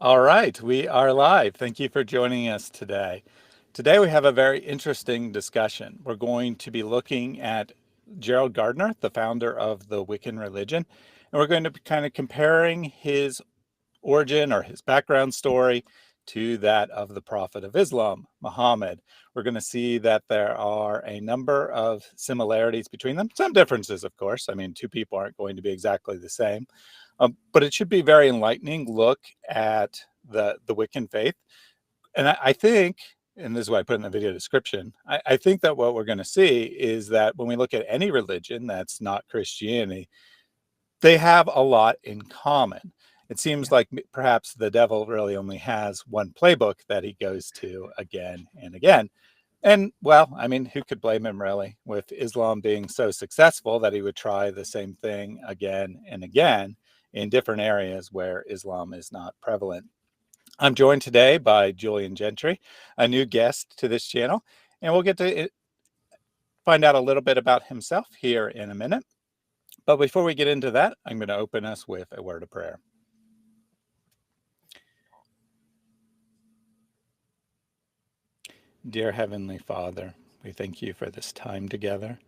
All right, we are live. Thank you for joining us today. Today we have a very interesting discussion. We're going to be looking at Gerald Gardner, the founder of the Wiccan religion, and we're going to be kind of comparing his origin or his background story to that of the Prophet of Islam, Muhammad. We're going to see that there are a number of similarities between them, some differences, of course. I mean, two people aren't going to be exactly the same. But it should be a very enlightening look at the Wiccan faith. And I think, and this is what I put in the video description, I think that what we're going to see is that when we look at any religion that's not Christianity, they have a lot in common. It seems like perhaps the devil really only has one playbook that he goes to again and again. And well, I mean, who could blame him really, with Islam being so successful that he would try the same thing again and again in different areas where Islam is not prevalent. I'm joined today by Julian Gentry, a new guest to this channel, and we'll get to find out a little bit about himself here in a minute. But before we get into that, I'm going to open us with a word of prayer. Dear Heavenly Father, we thank you for this time together.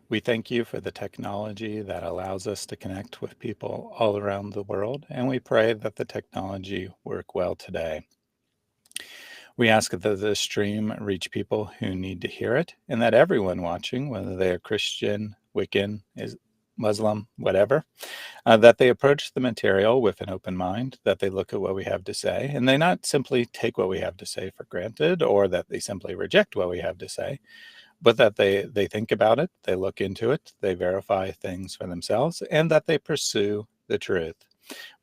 We thank you for the technology that allows us to connect with people all around the world, and we pray that the technology work well today. We ask that this stream reach people who need to hear it, and that everyone watching, whether they are Christian, Wiccan, Muslim, whatever, that they approach the material with an open mind, that they look at what we have to say, and they not simply take what we have to say for granted, or that they simply reject what we have to say, but that they think about it, they look into it, they verify things for themselves, and that they pursue the truth.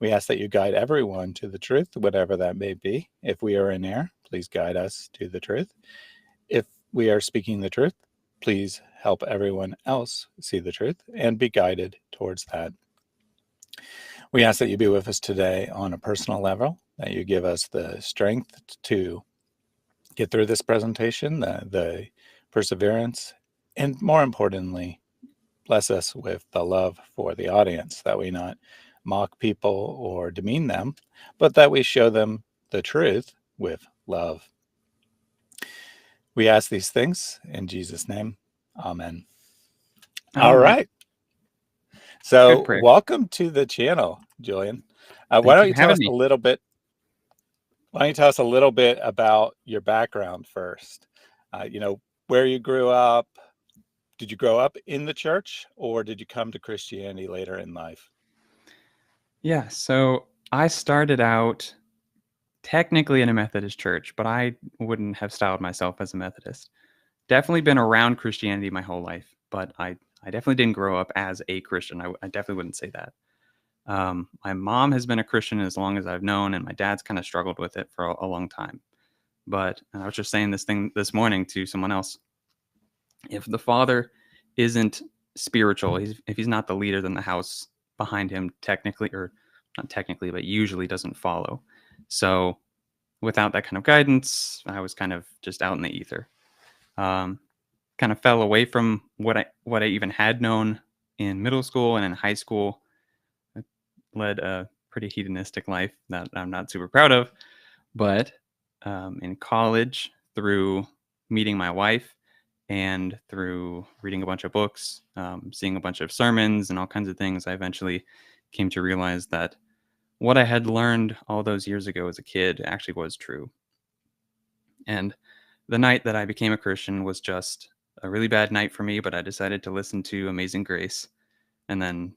We ask that you guide everyone to the truth, whatever that may be. If we are in error, please guide us to the truth. If we are speaking the truth, please help everyone else see the truth and be guided towards that. We ask that you be with us today on a personal level, that you give us the strength to get through this presentation, the perseverance, and more importantly, bless us with the love for the audience, that we not mock people or demean them, but that we show them the truth with love. We ask these things in Jesus' name. Amen. All right. So welcome to the channel, Julian. Why don't you tell us a little bit? Why don't you tell us a little bit about your background first? Where you grew up. Did you grow up in the church, or did you come to Christianity later in life? Yeah, so I started out technically in a Methodist church, but I wouldn't have styled myself as a Methodist. Definitely been around Christianity my whole life, but I definitely didn't grow up as a Christian. I definitely wouldn't say that. My mom has been a Christian as long as I've known, and my dad's kind of struggled with it for a long time. But I was just saying this morning to someone else. If the father isn't spiritual, if he's not the leader, then the house behind him technically, or not technically, but usually doesn't follow. So without that kind of guidance, I was kind of just out in the ether. Kind of fell away from what I even had known in middle school and in high school. I led a pretty hedonistic life that I'm not super proud of. But in college, through meeting my wife and through reading a bunch of books, seeing a bunch of sermons and all kinds of things, I eventually came to realize that what I had learned all those years ago as a kid actually was true. And the night that I became a Christian was just a really bad night for me, but I decided to listen to Amazing Grace and then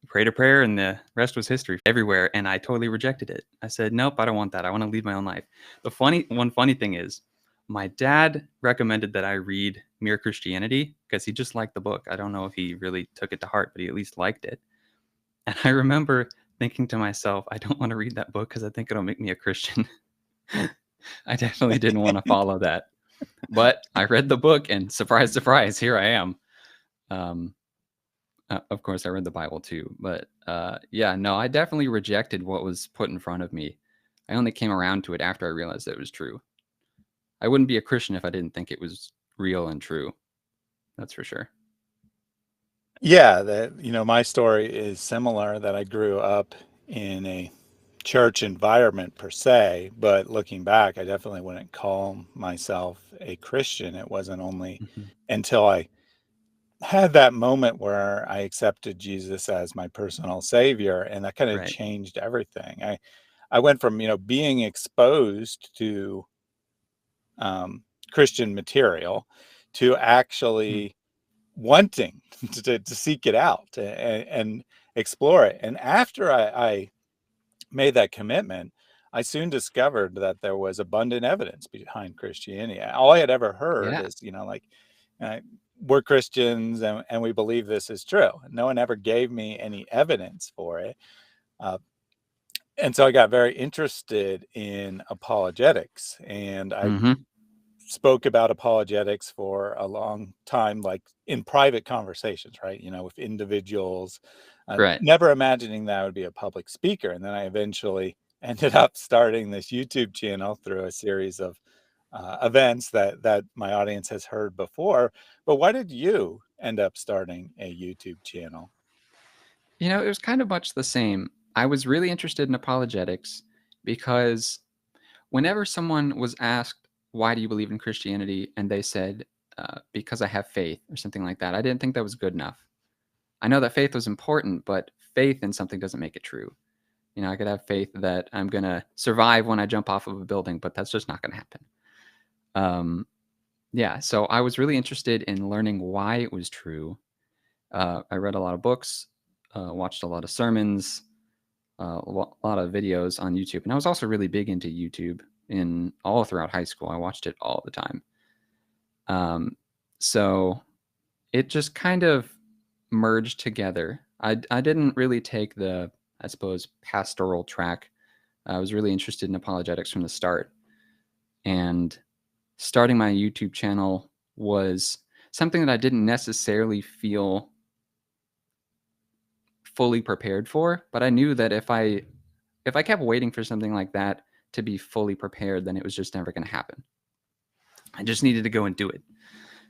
prayed a prayer, and the rest was history everywhere. And I totally rejected it. I said, nope, I don't want that. I want to lead my own life. One funny thing is, my dad recommended that I read Mere Christianity because he just liked the book. I don't know if he really took it to heart, but he at least liked it. And I remember thinking to myself, I don't want to read that book because I think it'll make me a Christian. I definitely didn't want to follow that. But I read the book, and surprise, surprise, here I am. Of course, I read the Bible too. But I definitely rejected what was put in front of me. I only came around to it after I realized that it was true. I wouldn't be a Christian if I didn't think it was real and true. That's for sure. Yeah, my story is similar, that I grew up in a church environment per se, but looking back, I definitely wouldn't call myself a Christian. It wasn't only Mhm. until I had that moment where I accepted Jesus as my personal savior, and that kind of Right. changed everything. I went from, being exposed to Christian material to Mm. actually wanting to seek it out and explore it. And after I made that commitment, I soon discovered that there was abundant evidence behind Christianity. All I had ever heard Yeah. is, like, uh, we're Christians and we believe this is true. No one ever gave me any evidence for it. Uh, and so I got very interested in apologetics, and I Hmm. spoke about apologetics for a long time, like in private conversations, right? With individuals, Right. never imagining that I would be a public speaker. And then I eventually ended up starting this YouTube channel through a series of events that my audience has heard before. But why did you end up starting a YouTube channel? It was kind of much the same. I was really interested in apologetics because whenever someone was asked, "Why do you believe in Christianity?" and they said, "Because I have faith," or something like that, I didn't think that was good enough. I know that faith was important, but faith in something doesn't make it true. I could have faith that I'm going to survive when I jump off of a building, but that's just not going to happen. Um, yeah, so I was really interested in learning why it was true. I read a lot of books, watched a lot of sermons, a lot of videos on YouTube, and I was also really big into YouTube in all throughout high school. I watched it all the time. Um, so it just kind of merged together. I didn't really take the, I suppose, pastoral track. I was really interested in apologetics from the start, and starting my YouTube channel was something that I didn't necessarily feel fully prepared for, but I knew that if I kept waiting for something like that to be fully prepared, then it was just never going to happen. I just needed to go and do it.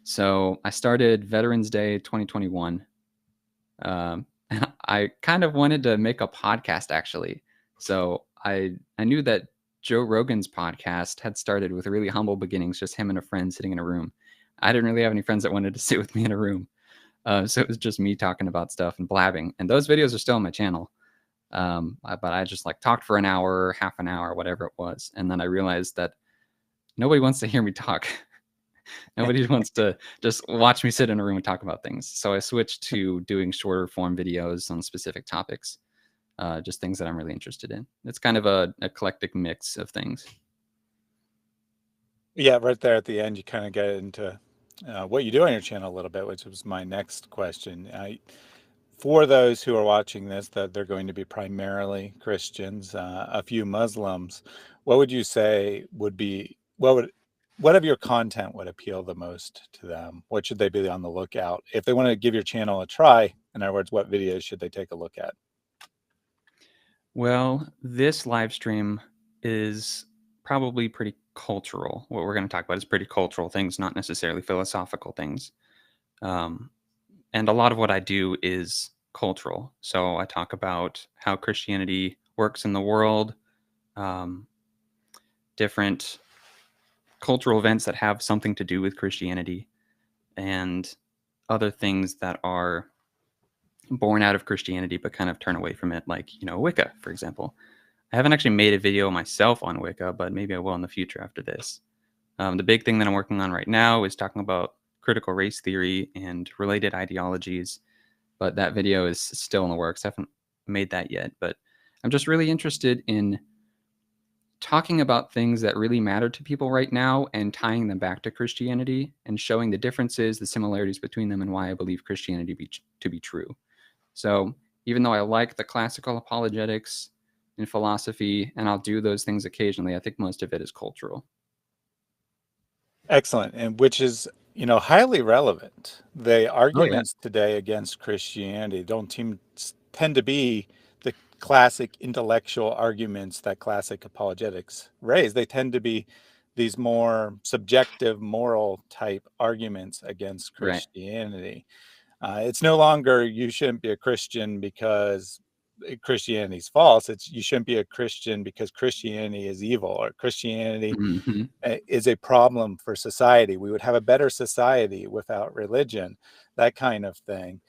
So I started Veterans Day 2021. And I kind of wanted to make a podcast actually. So I knew that Joe Rogan's podcast had started with really humble beginnings, just him and a friend sitting in a room. I didn't really have any friends that wanted to sit with me in a room. So it was just me talking about stuff and blabbing. And those videos are still on my channel. But I just like talked for an hour, half an hour, whatever it was. And then I realized that nobody wants to hear me talk. Nobody wants to just watch me sit in a room and talk about things. So I switched to doing shorter form videos on specific topics, just things that I'm really interested in. It's kind of a eclectic mix of things. Yeah, right there at the end, you kind of get into what you do on your channel a little bit, which was my next question. For those who are watching this, that they're going to be primarily Christians, a few Muslims, what would you say would be, what of your content would appeal the most to them? What should they be on the lookout? If they want to give your channel a try, in other words, what videos should they take a look at? Well, this live stream is probably pretty cultural. What we're going to talk about is pretty cultural things, not necessarily philosophical things. Um, and a lot of what I do is cultural. So I talk about how Christianity works in the world, um, different cultural events that have something to do with Christianity, and other things that are born out of Christianity but kind of turn away from it, like, Wicca, for example. I haven't actually made a video myself on Wicca, but maybe I will in the future after this. The big thing that I'm working on right now is talking about critical race theory and related ideologies, but that video is still in the works. I haven't made that yet, but I'm just really interested in talking about things that really matter to people right now and tying them back to Christianity and showing the differences, the similarities between them, and why I believe Christianity to be true. So even though I like the classical apologetics and philosophy, and I'll do those things occasionally, I think most of it is cultural. Excellent, and which is, highly relevant. The Oh yeah, arguments today against Christianity don't tend to be the classic intellectual arguments that classic apologetics raise. They tend to be these more subjective, moral type arguments against right. Christianity. It's no longer you shouldn't be a Christian because Christianity's false. It's you shouldn't be a Christian because Christianity is evil, or Christianity Hmm. is a problem for society. We would have a better society without religion. That kind of thing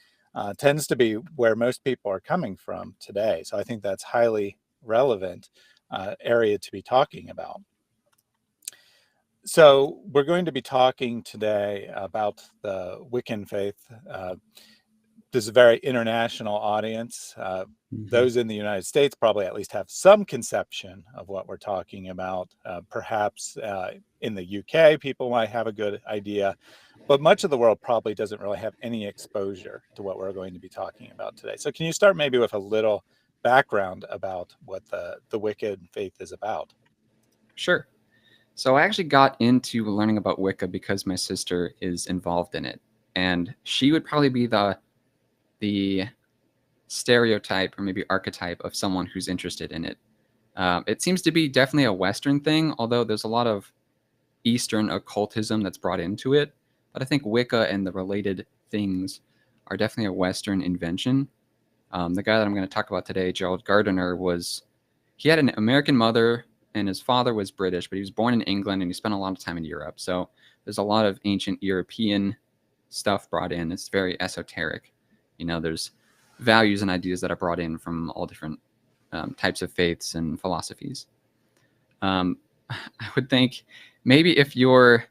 tends to be where most people are coming from today. So I think that's highly relevant area to be talking about. So we're going to be talking today about the Wiccan faith. This is a very international audience. Hmm. Those in the United States probably at least have some conception of what we're talking about. Perhaps in the UK, people might have a good idea, but much of the world probably doesn't really have any exposure to what we're going to be talking about today. So can you start maybe with a little background about what the Wiccan faith is about? Sure. So I actually got into learning about Wicca because my sister is involved in it, and she would probably be the stereotype or maybe archetype of someone who's interested in it. It seems to be definitely a Western thing, although there's a lot of Eastern occultism that's brought into it. But I think Wicca and the related things are definitely a Western invention. The guy that I'm going to talk about today, Gerald Gardner, he had an American mother and his father was British, but he was born in England and he spent a lot of time in Europe. So there's a lot of ancient European stuff brought in. It's very esoteric. There's values and ideas that are brought in from all different types of faiths and philosophies. I would think maybe if you're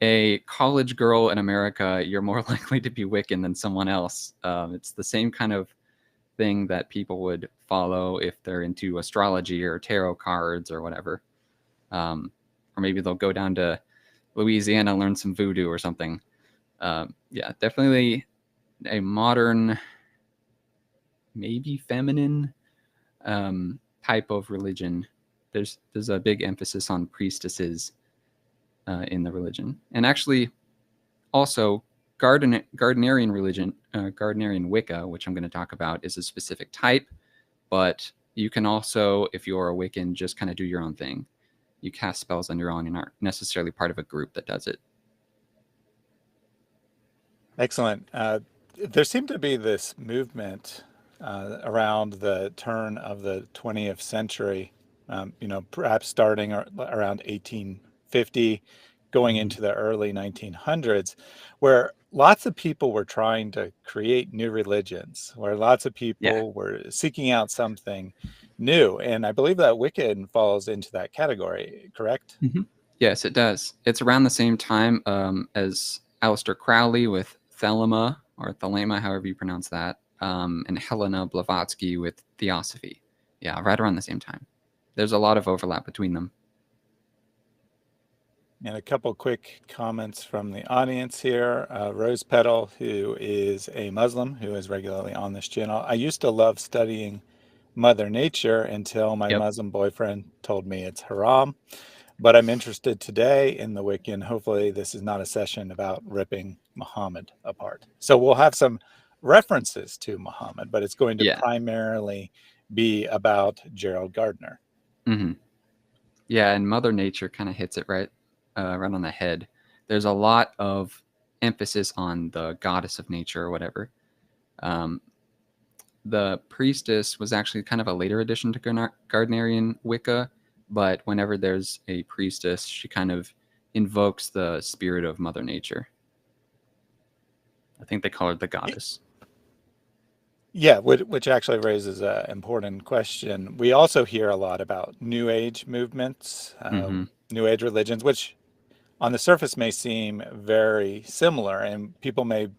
a college girl in America, you're more likely to be Wiccan than someone else. It's the same kind of thing that people would follow if they're into astrology or tarot cards or whatever. Or maybe they'll go down to Louisiana and learn some voodoo or something. Yeah, definitely a modern, maybe feminine type of religion. There's a big emphasis on priestesses in the religion. And actually, also, Gardnerian religion, Gardnerian Wicca, which I'm going to talk about, is a specific type, but you can also, if you're a Wiccan, just kind of do your own thing. You cast spells on your own and aren't necessarily part of a group that does it. Excellent. There seemed to be this movement around the turn of the 20th century, perhaps starting around 1850, going Mhm. into the early 1900s, where lots of people were trying to create new religions, where lots of Yeah. people were seeking out something new. And I believe that Wiccan falls into that category, correct? Mhm. Yes, it does. It's around the same time as Aleister Crowley with Thelema, or Thelema, however you pronounce that, and Helena Blavatsky with Theosophy. Yeah, right around the same time. There's a lot of overlap between them. And a couple quick comments from the audience here. Rose Petal, who is a Muslim who is regularly on this channel. I used to love studying Mother Nature until my Yep. Muslim boyfriend told me it's haram. But I'm interested today in the Wiccan. Hopefully, this is not a session about ripping Muhammad apart. So we'll have some references to Muhammad, but it's going to Yeah. primarily be about Gerald Gardner. Hmm. Yeah, and Mother Nature kind of hits it right on the head. There's a lot of emphasis on the goddess of nature or whatever. Um, the priestess was actually kind of a later addition to Gardnerian Wicca, but whenever there's a priestess, she kind of invokes the spirit of Mother Nature. I think they call her the goddess. Yeah, which actually raises an important question. We also hear a lot about New Age movements, Hmm. New Age religions, which on the surface may seem very similar, and people may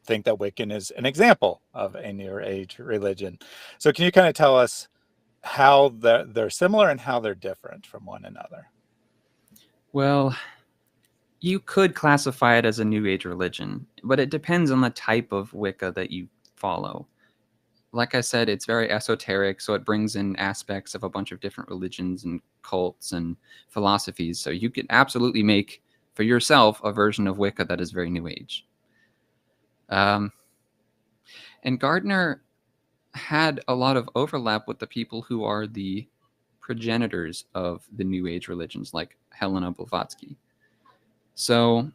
think that Wiccan is an example of a New Age religion. So, can you kind of tell us how they're similar and how they're different from one another? Well, you could classify it as a New Age religion, but it depends on the type of Wicca that you follow. Like I said, it's very esoteric, so it brings in aspects of a bunch of different religions and cults and philosophies. So you could absolutely make for yourself a version of Wicca that is very New Age. Um, and Gardner had a lot of overlap with the people who are the progenitors of the New Age religions, like Helena Blavatsky. So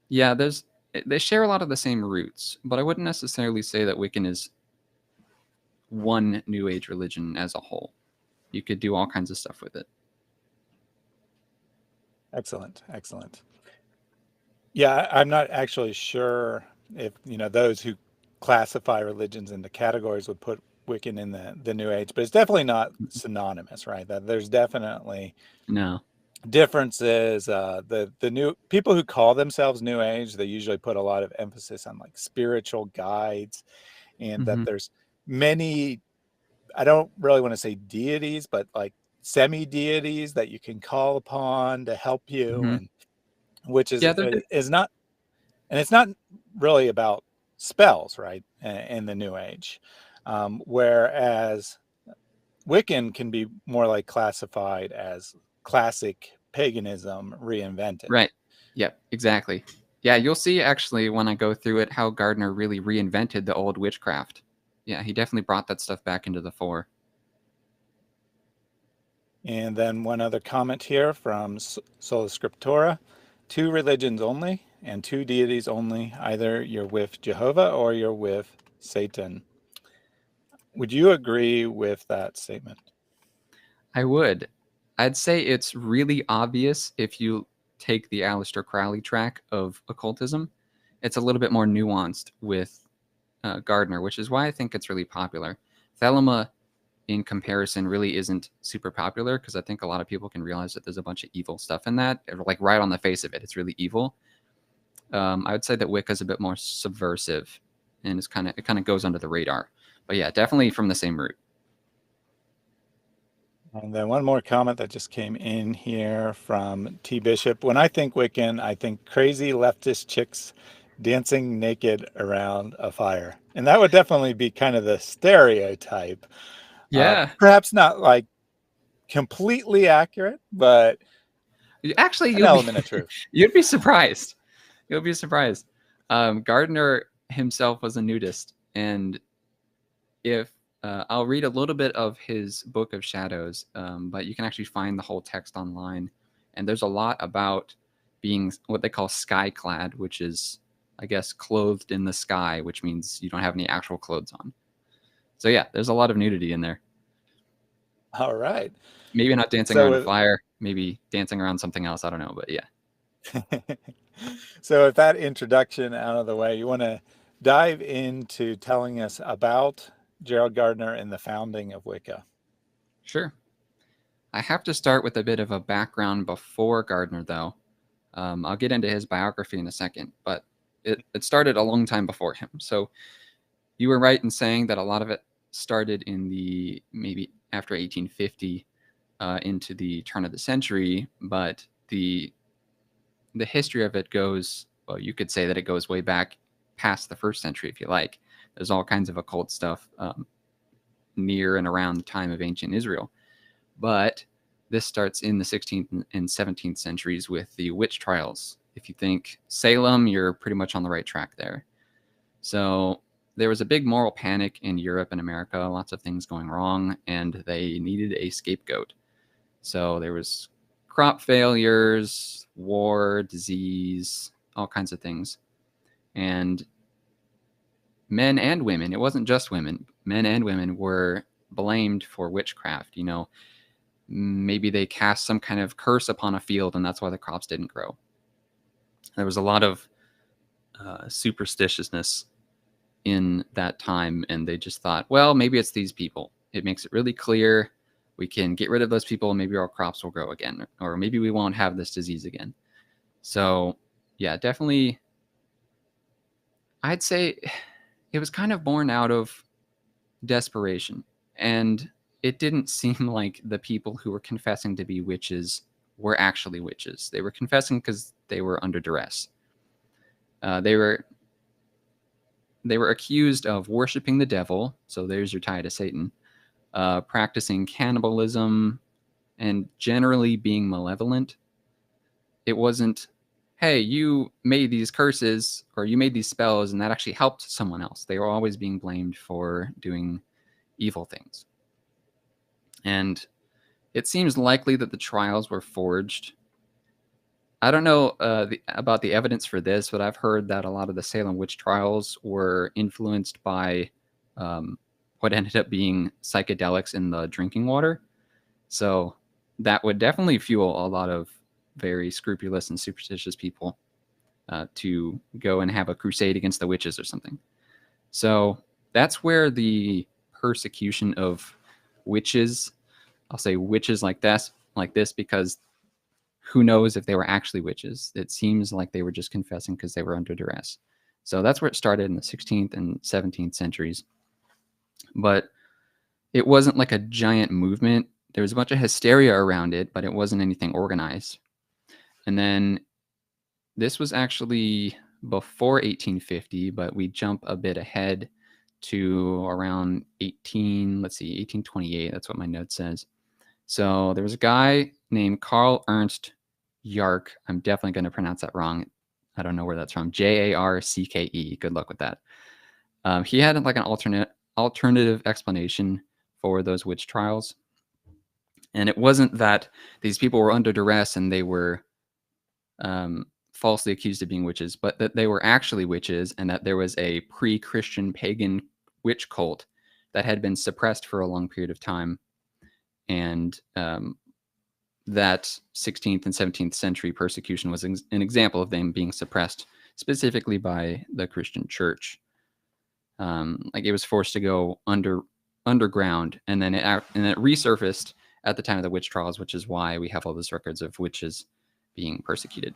yeah, they share a lot of the same roots, but I wouldn't necessarily say that Wiccan is one New Age religion as a whole. You could do all kinds of stuff with it. Excellent. Yeah, I'm not actually sure if, those who classify religions into categories would put Wiccan in the New Age, but it's definitely not synonymous, right? That there's definitely No. differences. The new people who call themselves New Age, they usually put a lot of emphasis on like spiritual guides, and that there's many, I don't really want to say deities, but like semi-deities that you can call upon to help you, and which is not, and it's not really about spells, right? In the New Age, whereas Wiccan can be more like classified as classic paganism reinvented. Right. Yep, exactly. Yeah, you'll see actually when I go through it how Gardner really reinvented the old witchcraft. Yeah, he definitely brought that stuff back into the fore. And then one other comment here from Sola Scriptura: 2 religions only and 2 deities only. Either you're with Jehovah or you're with Satan. Would you agree with that statement? I would. I'd say it's really obvious if you take the Aleister Crowley track of occultism. It's a little bit more nuanced with Gardner, which is why I think it's really popular. Thelema, in comparison, really isn't super popular because I think a lot of people can realize that there's a bunch of evil stuff in that. Like right on the face of it, it's really evil. I would say that Wicca is a bit more subversive, and it kind of goes under the radar. But yeah, definitely from the same root. And then one more comment that just came in here from T. Bishop: when I think Wiccan, I think crazy leftist chicks dancing naked around a fire. And that would definitely be kind of the stereotype. Yeah. Perhaps not like completely accurate, but actually, an element of truth. You'd be surprised. You'll be surprised. Gardner himself was a nudist, and if I'll read a little bit of his Book of Shadows, but you can actually find the whole text online. And there's a lot about being what they call sky-clad, which is, I guess, clothed in the sky, which means you don't have any actual clothes on. So yeah, there's a lot of nudity in there. All right. Maybe not dancing around a fire, maybe dancing around something else. I don't know, but yeah. So with that introduction out of the way, you want to dive into telling us about Gerald Gardner and the founding of Wicca? Sure. I have to start with a bit of a background before Gardner, though. I'll get into his biography in a second, but it started a long time before him. So you were right in saying that a lot of it started in the maybe after 1850 into the turn of the century, but the history of it goes, well, you could say that it goes way back past the first century, if you like. There's all kinds of occult stuff near and around the time of ancient Israel. But this starts in the 16th and 17th centuries with the witch trials. If you think Salem, you're pretty much on the right track there. So there was a big moral panic in Europe and America, lots of things going wrong, and they needed a scapegoat. So there was crop failures, war, disease, all kinds of things. And men and women, it wasn't just women, men and women were blamed for witchcraft. You know, maybe they cast some kind of curse upon a field and that's why the crops didn't grow. There was a lot of superstitiousness in that time, and they just thought, well, maybe it's these people. It makes it really clear. We can get rid of those people, and maybe our crops will grow again, or maybe we won't have this disease again. So, yeah, definitely, I'd say it was kind of born out of desperation, and it didn't seem like the people who were confessing to be witches were actually witches. They were confessing because they were under duress. They were accused of worshiping the devil, so there's your tie to Satan, practicing cannibalism, and generally being malevolent. It wasn't, hey, you made these curses or you made these spells and that actually helped someone else. They were always being blamed for doing evil things. And it seems likely that the trials were forged. I don't know about the evidence for this, but I've heard that a lot of the Salem witch trials were influenced by what ended up being psychedelics in the drinking water. So that would definitely fuel a lot of very scrupulous and superstitious people to go and have a crusade against the witches or something. So that's where the persecution of witches, I'll say witches like this because who knows if they were actually witches. It seems like they were just confessing because they were under duress. So that's where it started in the 16th and 17th centuries. But it wasn't like a giant movement. There was a bunch of hysteria around it, but it wasn't anything organized. And then this was actually before 1850, but we jump a bit ahead to around 1828. That's what my note says. So there was a guy named Karl Ernst Jarcke. I'm definitely going to pronounce that wrong. I don't know where that's from. Jarcke. Good luck with that. He had like an alternative explanation for those witch trials. And it wasn't that these people were under duress and they were falsely accused of being witches, but that they were actually witches and that there was a pre-Christian pagan witch cult that had been suppressed for a long period of time. And that 16th and 17th century persecution was an example of them being suppressed specifically by the Christian church. Like it was forced to go underground, and then it resurfaced at the time of the witch trials, which is why we have all those records of witches being persecuted.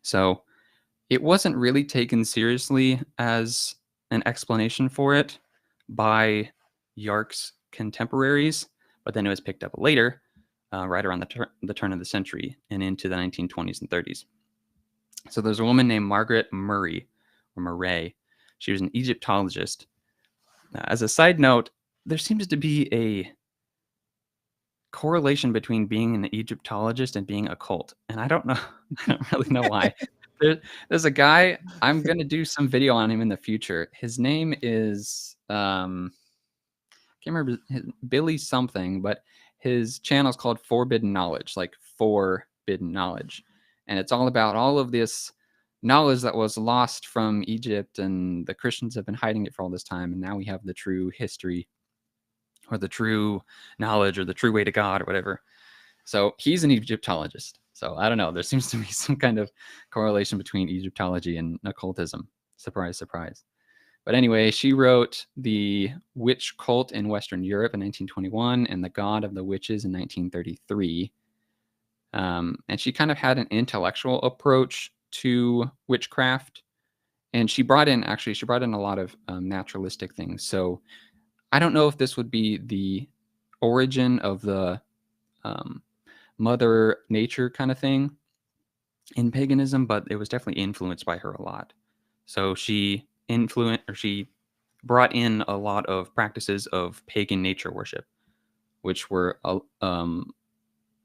So it wasn't really taken seriously as an explanation for it by Jarcke's contemporaries, but then it was picked up later, right around the turn of the century and into the 1920s and 30s. So there's a woman named Margaret Murray, or Murray. She was an Egyptologist. As a side note, there seems to be a correlation between being an Egyptologist and being a cult. And I don't know, I don't really know why. There's a guy, I'm going to do some video on him in the future. His name is, can't remember, Billy something, but his channel is called Forbidden Knowledge, like forbidden knowledge. And it's all about all of this knowledge that was lost from Egypt, and the Christians have been hiding it for all this time. And now we have the true history, or the true knowledge, or the true way to God, or whatever. So he's an Egyptologist. So I don't know. There seems to be some kind of correlation between Egyptology and occultism. Surprise, surprise. But anyway, she wrote The Witch Cult in Western Europe in 1921 and The God of the Witches in 1933. And she kind of had an intellectual approach to witchcraft. And she brought in a lot of naturalistic things. So I don't know if this would be the origin of the Mother Nature kind of thing in paganism, but it was definitely influenced by her a lot. So she brought in a lot of practices of pagan nature worship, which were a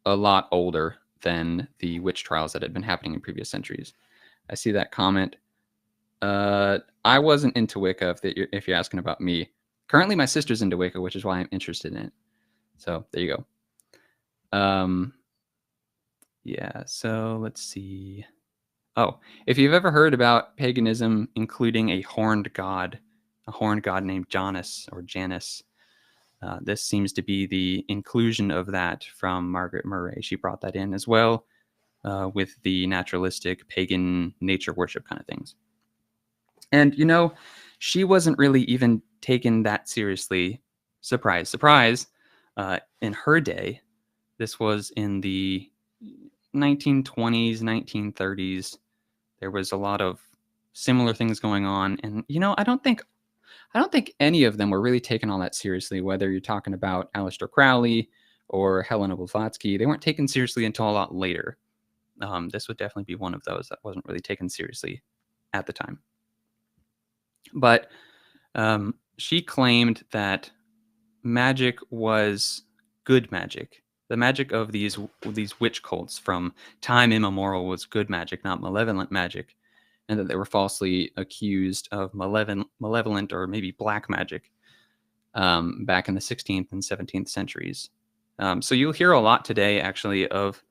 lot older than the witch trials that had been happening in previous centuries. I see that comment. I wasn't into Wicca, if you're asking about me. Currently, my sister's into Wicca, which is why I'm interested in it. So there you go. Yeah, so let's see. Oh, if you've ever heard about paganism including a horned god named Janus or Janus, this seems to be the inclusion of that from Margaret Murray. She brought that in as well with the naturalistic pagan nature worship kind of things. And, she wasn't really even taken that seriously. Surprise, surprise. In her day, this was in the 1920s, 1930s. There was a lot of similar things going on. And, I don't think any of them were really taken all that seriously, whether you're talking about Aleister Crowley or Helena Blavatsky. They weren't taken seriously until a lot later. This would definitely be one of those that wasn't really taken seriously at the time. But she claimed that magic was good magic. The magic of these witch cults from time immemorial was good magic, not malevolent magic, and that they were falsely accused of malevolent or maybe black magic back in the 16th and 17th centuries. So you'll hear a lot today, actually, of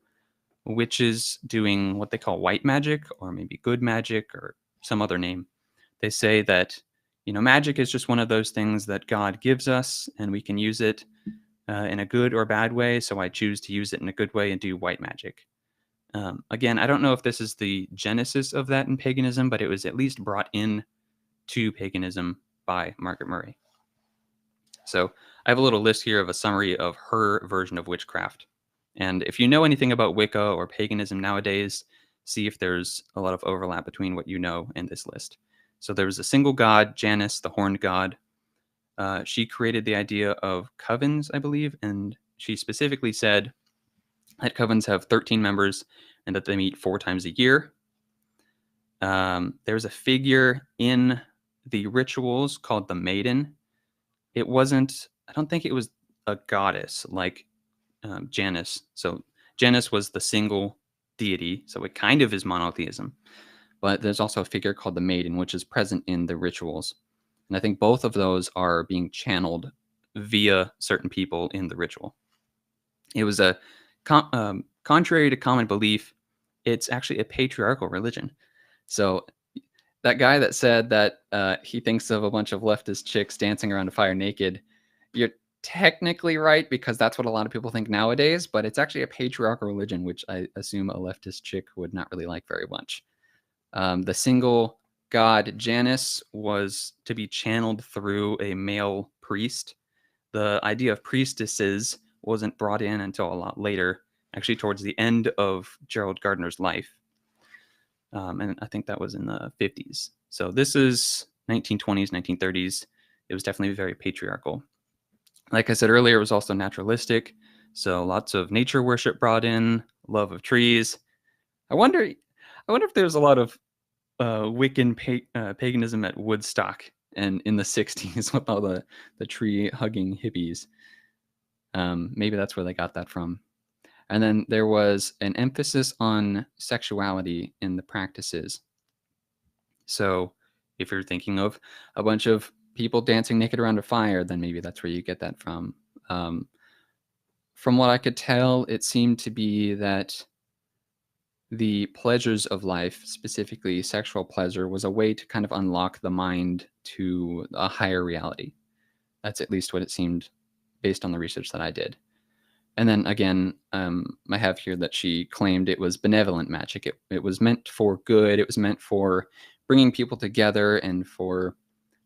witches doing what they call white magic or maybe good magic or some other name. They say that magic is just one of those things that God gives us, and we can use it in a good or bad way. So I choose to use it in a good way and do white magic. Again, I don't know if this is the genesis of that in paganism, but it was at least brought in to paganism by Margaret Murray. So I have a little list here of a summary of her version of witchcraft. And if you know anything about Wicca or paganism nowadays, see if there's a lot of overlap between what you know and this list. So there was a single god, Janus, the horned god. She created the idea of covens, I believe, and she specifically said that covens have 13 members and that they meet 4 times a year. There's a figure in the rituals called the Maiden. I don't think it was a goddess like Janus. So Janus was the single deity, so it kind of is monotheism. But there's also a figure called the Maiden, which is present in the rituals. And I think both of those are being channeled via certain people in the ritual. It was contrary to common belief, it's actually a patriarchal religion. So that guy that said that he thinks of a bunch of leftist chicks dancing around a fire naked, you're technically right, because that's what a lot of people think nowadays, but it's actually a patriarchal religion, which I assume a leftist chick would not really like very much. The single god Janus was to be channeled through a male priest. The idea of priestesses wasn't brought in until a lot later, actually towards the end of Gerald Gardner's life. And I think that was in the 50s. So this is 1920s, 1930s. It was definitely very patriarchal. Like I said earlier, it was also naturalistic. So lots of nature worship brought in, love of trees. I wonder if there's a lot of Wiccan paganism at Woodstock and in the 60s with all the tree hugging hippies. Maybe that's where they got that from. And then there was an emphasis on sexuality in the practices. So if you're thinking of a bunch of people dancing naked around a fire, then maybe that's where you get that from. From what I could tell, it seemed to be that the pleasures of life, specifically sexual pleasure, was a way to kind of unlock the mind to a higher reality. That's at least what it seemed based on the research that I did. And then again, I have here that she claimed it was benevolent magic. It was meant for good. It was meant for bringing people together and for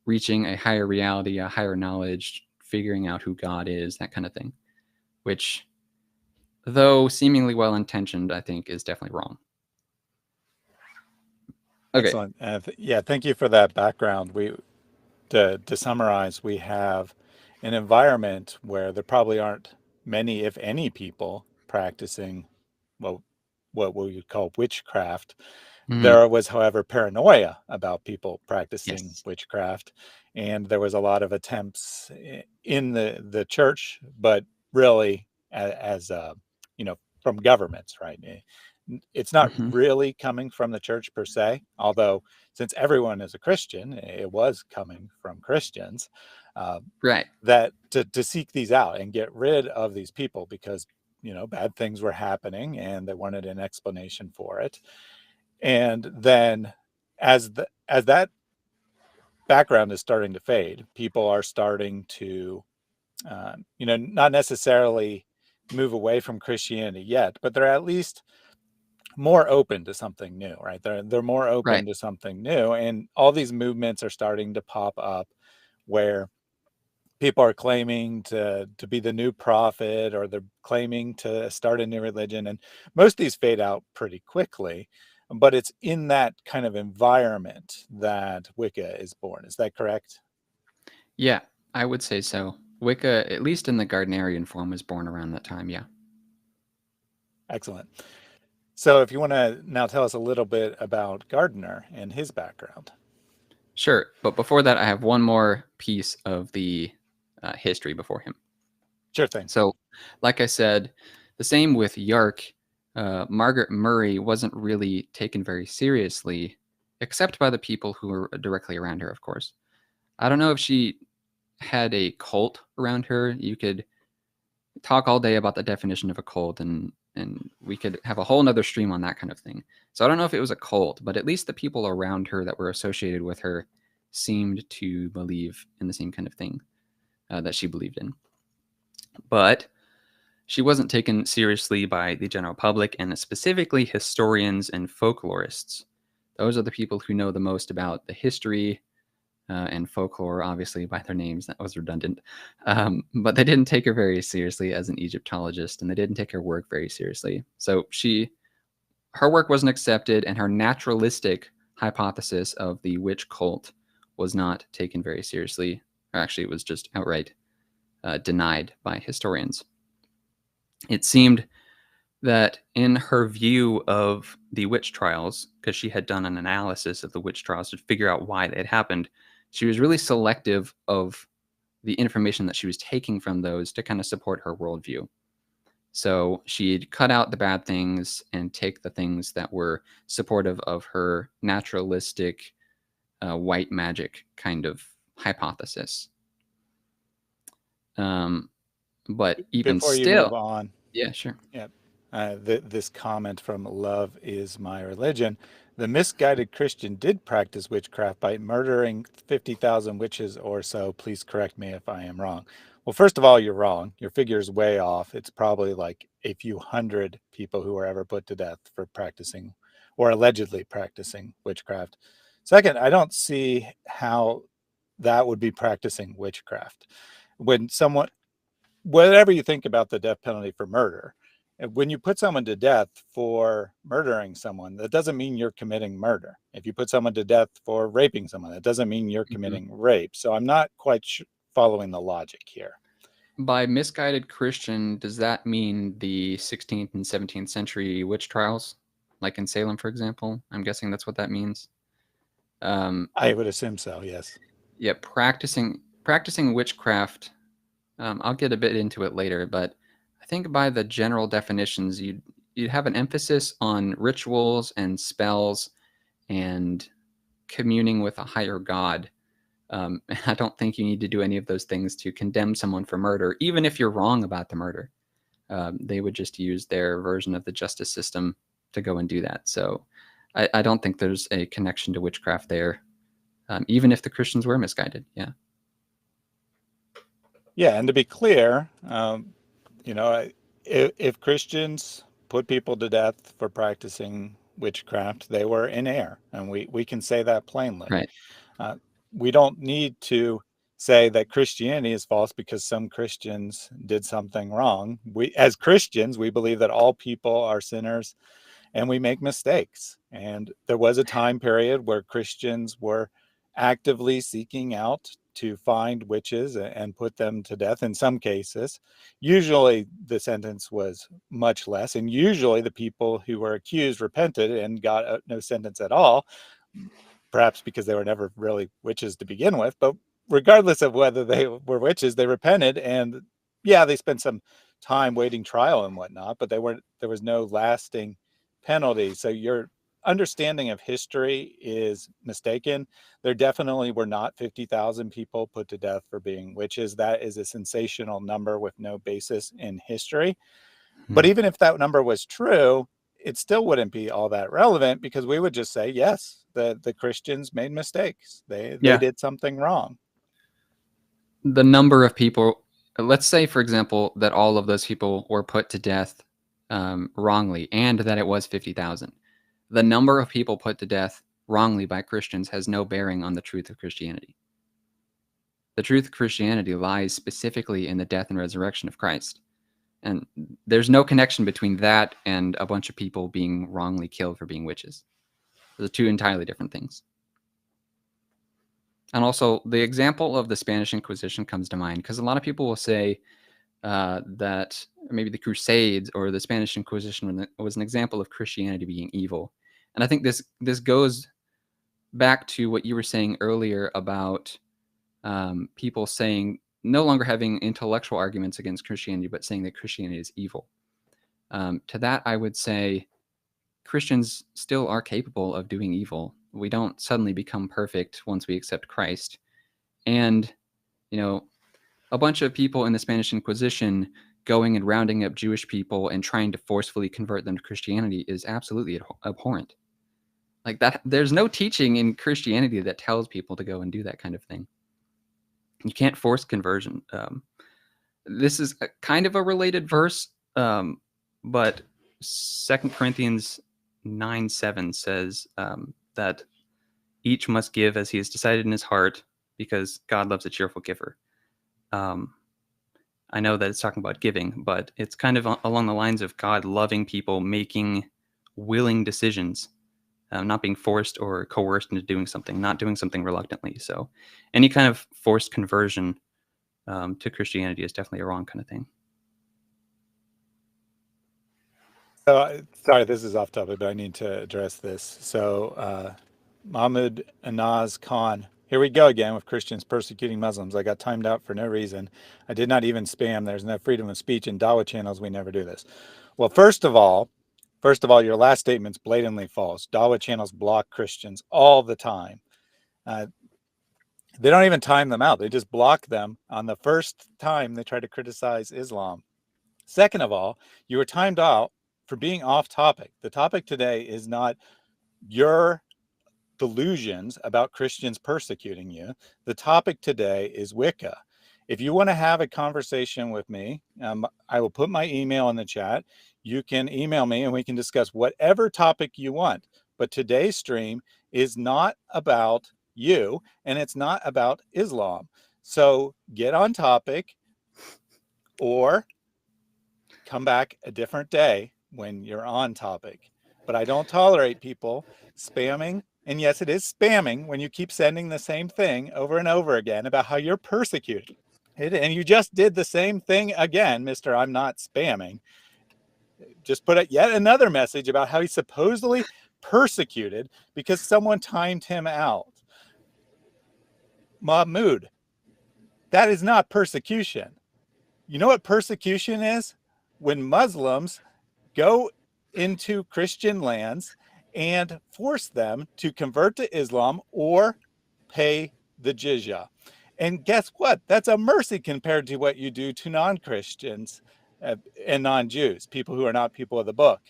reaching a higher reality, a higher knowledge, figuring out who God is, that kind of thing. Which, though seemingly well-intentioned, I think is definitely wrong. Okay. Excellent. Yeah, thank you for that background. To summarize, we have an environment where there probably aren't many, if any, people practicing what we would call witchcraft. There was, however, paranoia about people practicing Yes. witchcraft, and there was a lot of attempts in the church, but really as from governments, right? It's not really coming from the church per se, although since everyone is a Christian, it was coming from Christians. Right. That to seek these out and get rid of these people because bad things were happening and they wanted an explanation for it. And then as that background is starting to fade, people are starting to not necessarily move away from Christianity yet, but they're at least more open to something new, right? They're more open to something new, and all these movements are starting to pop up where people are claiming to be the new prophet, or they're claiming to start a new religion, and most of these fade out pretty quickly. But it's in that kind of environment that Wicca is born. Is that correct? Yeah, I would say so. Wicca, at least in the Gardnerian form, was born around that time, yeah. Excellent. So if you want to now tell us a little bit about Gardner and his background. Sure, but before that, I have one more piece of the history before him. Sure thing. So, like I said, the same with Yark. Margaret Murray wasn't really taken very seriously, except by the people who were directly around her, of course. I don't know if she had a cult around her. You could talk all day about the definition of a cult, and we could have a whole nother stream on that kind of thing. So I don't know if it was a cult, but at least the people around her that were associated with her seemed to believe in the same kind of thing that she believed in. But she wasn't taken seriously by the general public, and specifically historians and folklorists. Those are the people who know the most about the history and folklore, obviously, by their names. That was redundant. But they didn't take her very seriously as an Egyptologist, and they didn't take her work very seriously. So her work wasn't accepted, and her naturalistic hypothesis of the witch cult was not taken very seriously. Or actually, it was just outright denied by historians. It seemed that in her view of the witch trials, because she had done an analysis of the witch trials to figure out why they had happened, she was really selective of the information that she was taking from those to kind of support her worldview. So she'd cut out the bad things and take the things that were supportive of her naturalistic white magic kind of hypothesis. But even Before you still, move on, yeah, sure. yeah, this comment from Love is My Religion. The misguided Christian did practice witchcraft by murdering 50,000 witches or so. Please correct me if I am wrong. Well, first of all, you're wrong. Your figure is way off. It's probably like a few hundred people who were ever put to death for practicing or allegedly practicing witchcraft. Second, I don't see how that would be practicing witchcraft. When someone, whatever you think about the death penalty for murder, when you put someone to death for murdering someone, that doesn't mean you're committing murder. If you put someone to death for raping someone, that doesn't mean you're committing rape. So I'm not quite following the logic here. By misguided Christian, does that mean the 16th and 17th century witch trials, like in Salem, for example? I'm guessing that's what that means. I would assume so, yes. Yeah, practicing witchcraft. I'll get a bit into it later, but I think by the general definitions, you'd have an emphasis on rituals and spells and communing with a higher god. I don't think you need to do any of those things to condemn someone for murder, even if you're wrong about the murder. They would just use their version of the justice system to go and do that. So I don't think there's a connection to witchcraft there, even if the Christians were misguided. Yeah. Yeah, and to be clear, if Christians put people to death for practicing witchcraft, they were in error, and we can say that plainly. Right. We don't need to say that Christianity is false because some Christians did something wrong. We, as Christians, we believe that all people are sinners and we make mistakes. And there was a time period where Christians were actively seeking out to find witches and put them to death in some cases. Usually the sentence was much less, and usually the people who were accused repented and got no sentence at all, perhaps because they were never really witches to begin with. But regardless of whether they were witches, they repented, and yeah, they spent some time waiting trial and whatnot, but there was no lasting penalty. So your understanding of history is mistaken. There definitely were not 50,000 people put to death for being witches. That is a sensational number with no basis in history. But even if that number was true, it still wouldn't be all that relevant, because we would just say, yes, the Christians made mistakes. They did something wrong. The number of people, let's say, for example, that all of those people were put to death wrongly, and that it was 50,000. The number of people put to death wrongly by Christians has no bearing on the truth of Christianity. The truth of Christianity lies specifically in the death and resurrection of Christ. And there's no connection between that and a bunch of people being wrongly killed for being witches. Those are two entirely different things. And also, the example of the Spanish Inquisition comes to mind, because a lot of people will say that maybe the Crusades or the Spanish Inquisition was an example of Christianity being evil. And I think this goes back to what you were saying earlier about people saying, no longer having intellectual arguments against Christianity, but saying that Christianity is evil. To that, I would say Christians still are capable of doing evil. We don't suddenly become perfect once we accept Christ. And, a bunch of people in the Spanish Inquisition going and rounding up Jewish people and trying to forcefully convert them to Christianity is absolutely abhorrent. Like that, there's no teaching in Christianity that tells people to go and do that kind of thing. You can't force conversion. This is kind of a related verse, but 2 Corinthians 9:7 says that each must give as he has decided in his heart, because God loves a cheerful giver. I know that it's talking about giving, but it's kind of along the lines of God loving people, making willing decisions, not being forced or coerced into doing something, not doing something reluctantly. So any kind of forced conversion to Christianity is definitely a wrong kind of thing. So, sorry, this is off topic, but I need to address this. So, Mahmoud Anaz Khan, here we go again with Christians persecuting Muslims. I got timed out for no reason. I did not even spam. There's no freedom of speech in Dawa channels. We never do this. Well, first of all, your last statement's blatantly false. Dawa channels block Christians all the time. They don't even time them out. They just block them on the first time they try to criticize Islam. Second of all, you were timed out for being off topic. The topic today is not your delusions about Christians persecuting you. The topic today is Wicca. If you want to have a conversation with me, I will put my email in the chat. You can email me and we can discuss whatever topic you want. But today's stream is not about you and it's not about Islam. So get on topic or come back a different day when you're on topic. But I don't tolerate people spamming. And yes, it is spamming when you keep sending the same thing over and over again about how you're persecuted. And you just did the same thing again, Mr. I'm not spamming. Just put out yet another message about how he's supposedly persecuted because someone timed him out. Mahmoud, that is not persecution. You know what persecution is? When Muslims go into Christian lands and force them to convert to Islam or pay the jizya. And guess what? That's a mercy compared to what you do to non-Christians and non-Jews, people who are not people of the book.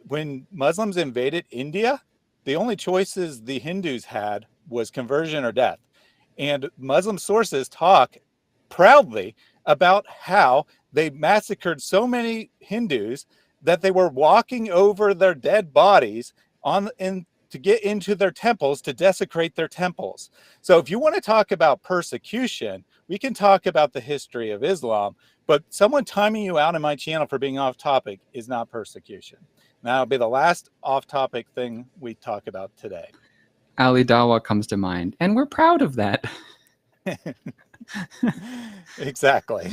When Muslims invaded India, the only choices the Hindus had was conversion or death. And Muslim sources talk proudly about how they massacred so many Hindus that they were walking over their dead bodies to get into their temples to desecrate their temples. So if you want to talk about persecution, we can talk about the history of Islam, but someone timing you out in my channel for being off topic is not persecution. That'll be the last off topic thing we talk about today. Ali Dawa comes to mind, and we're proud of that. Exactly.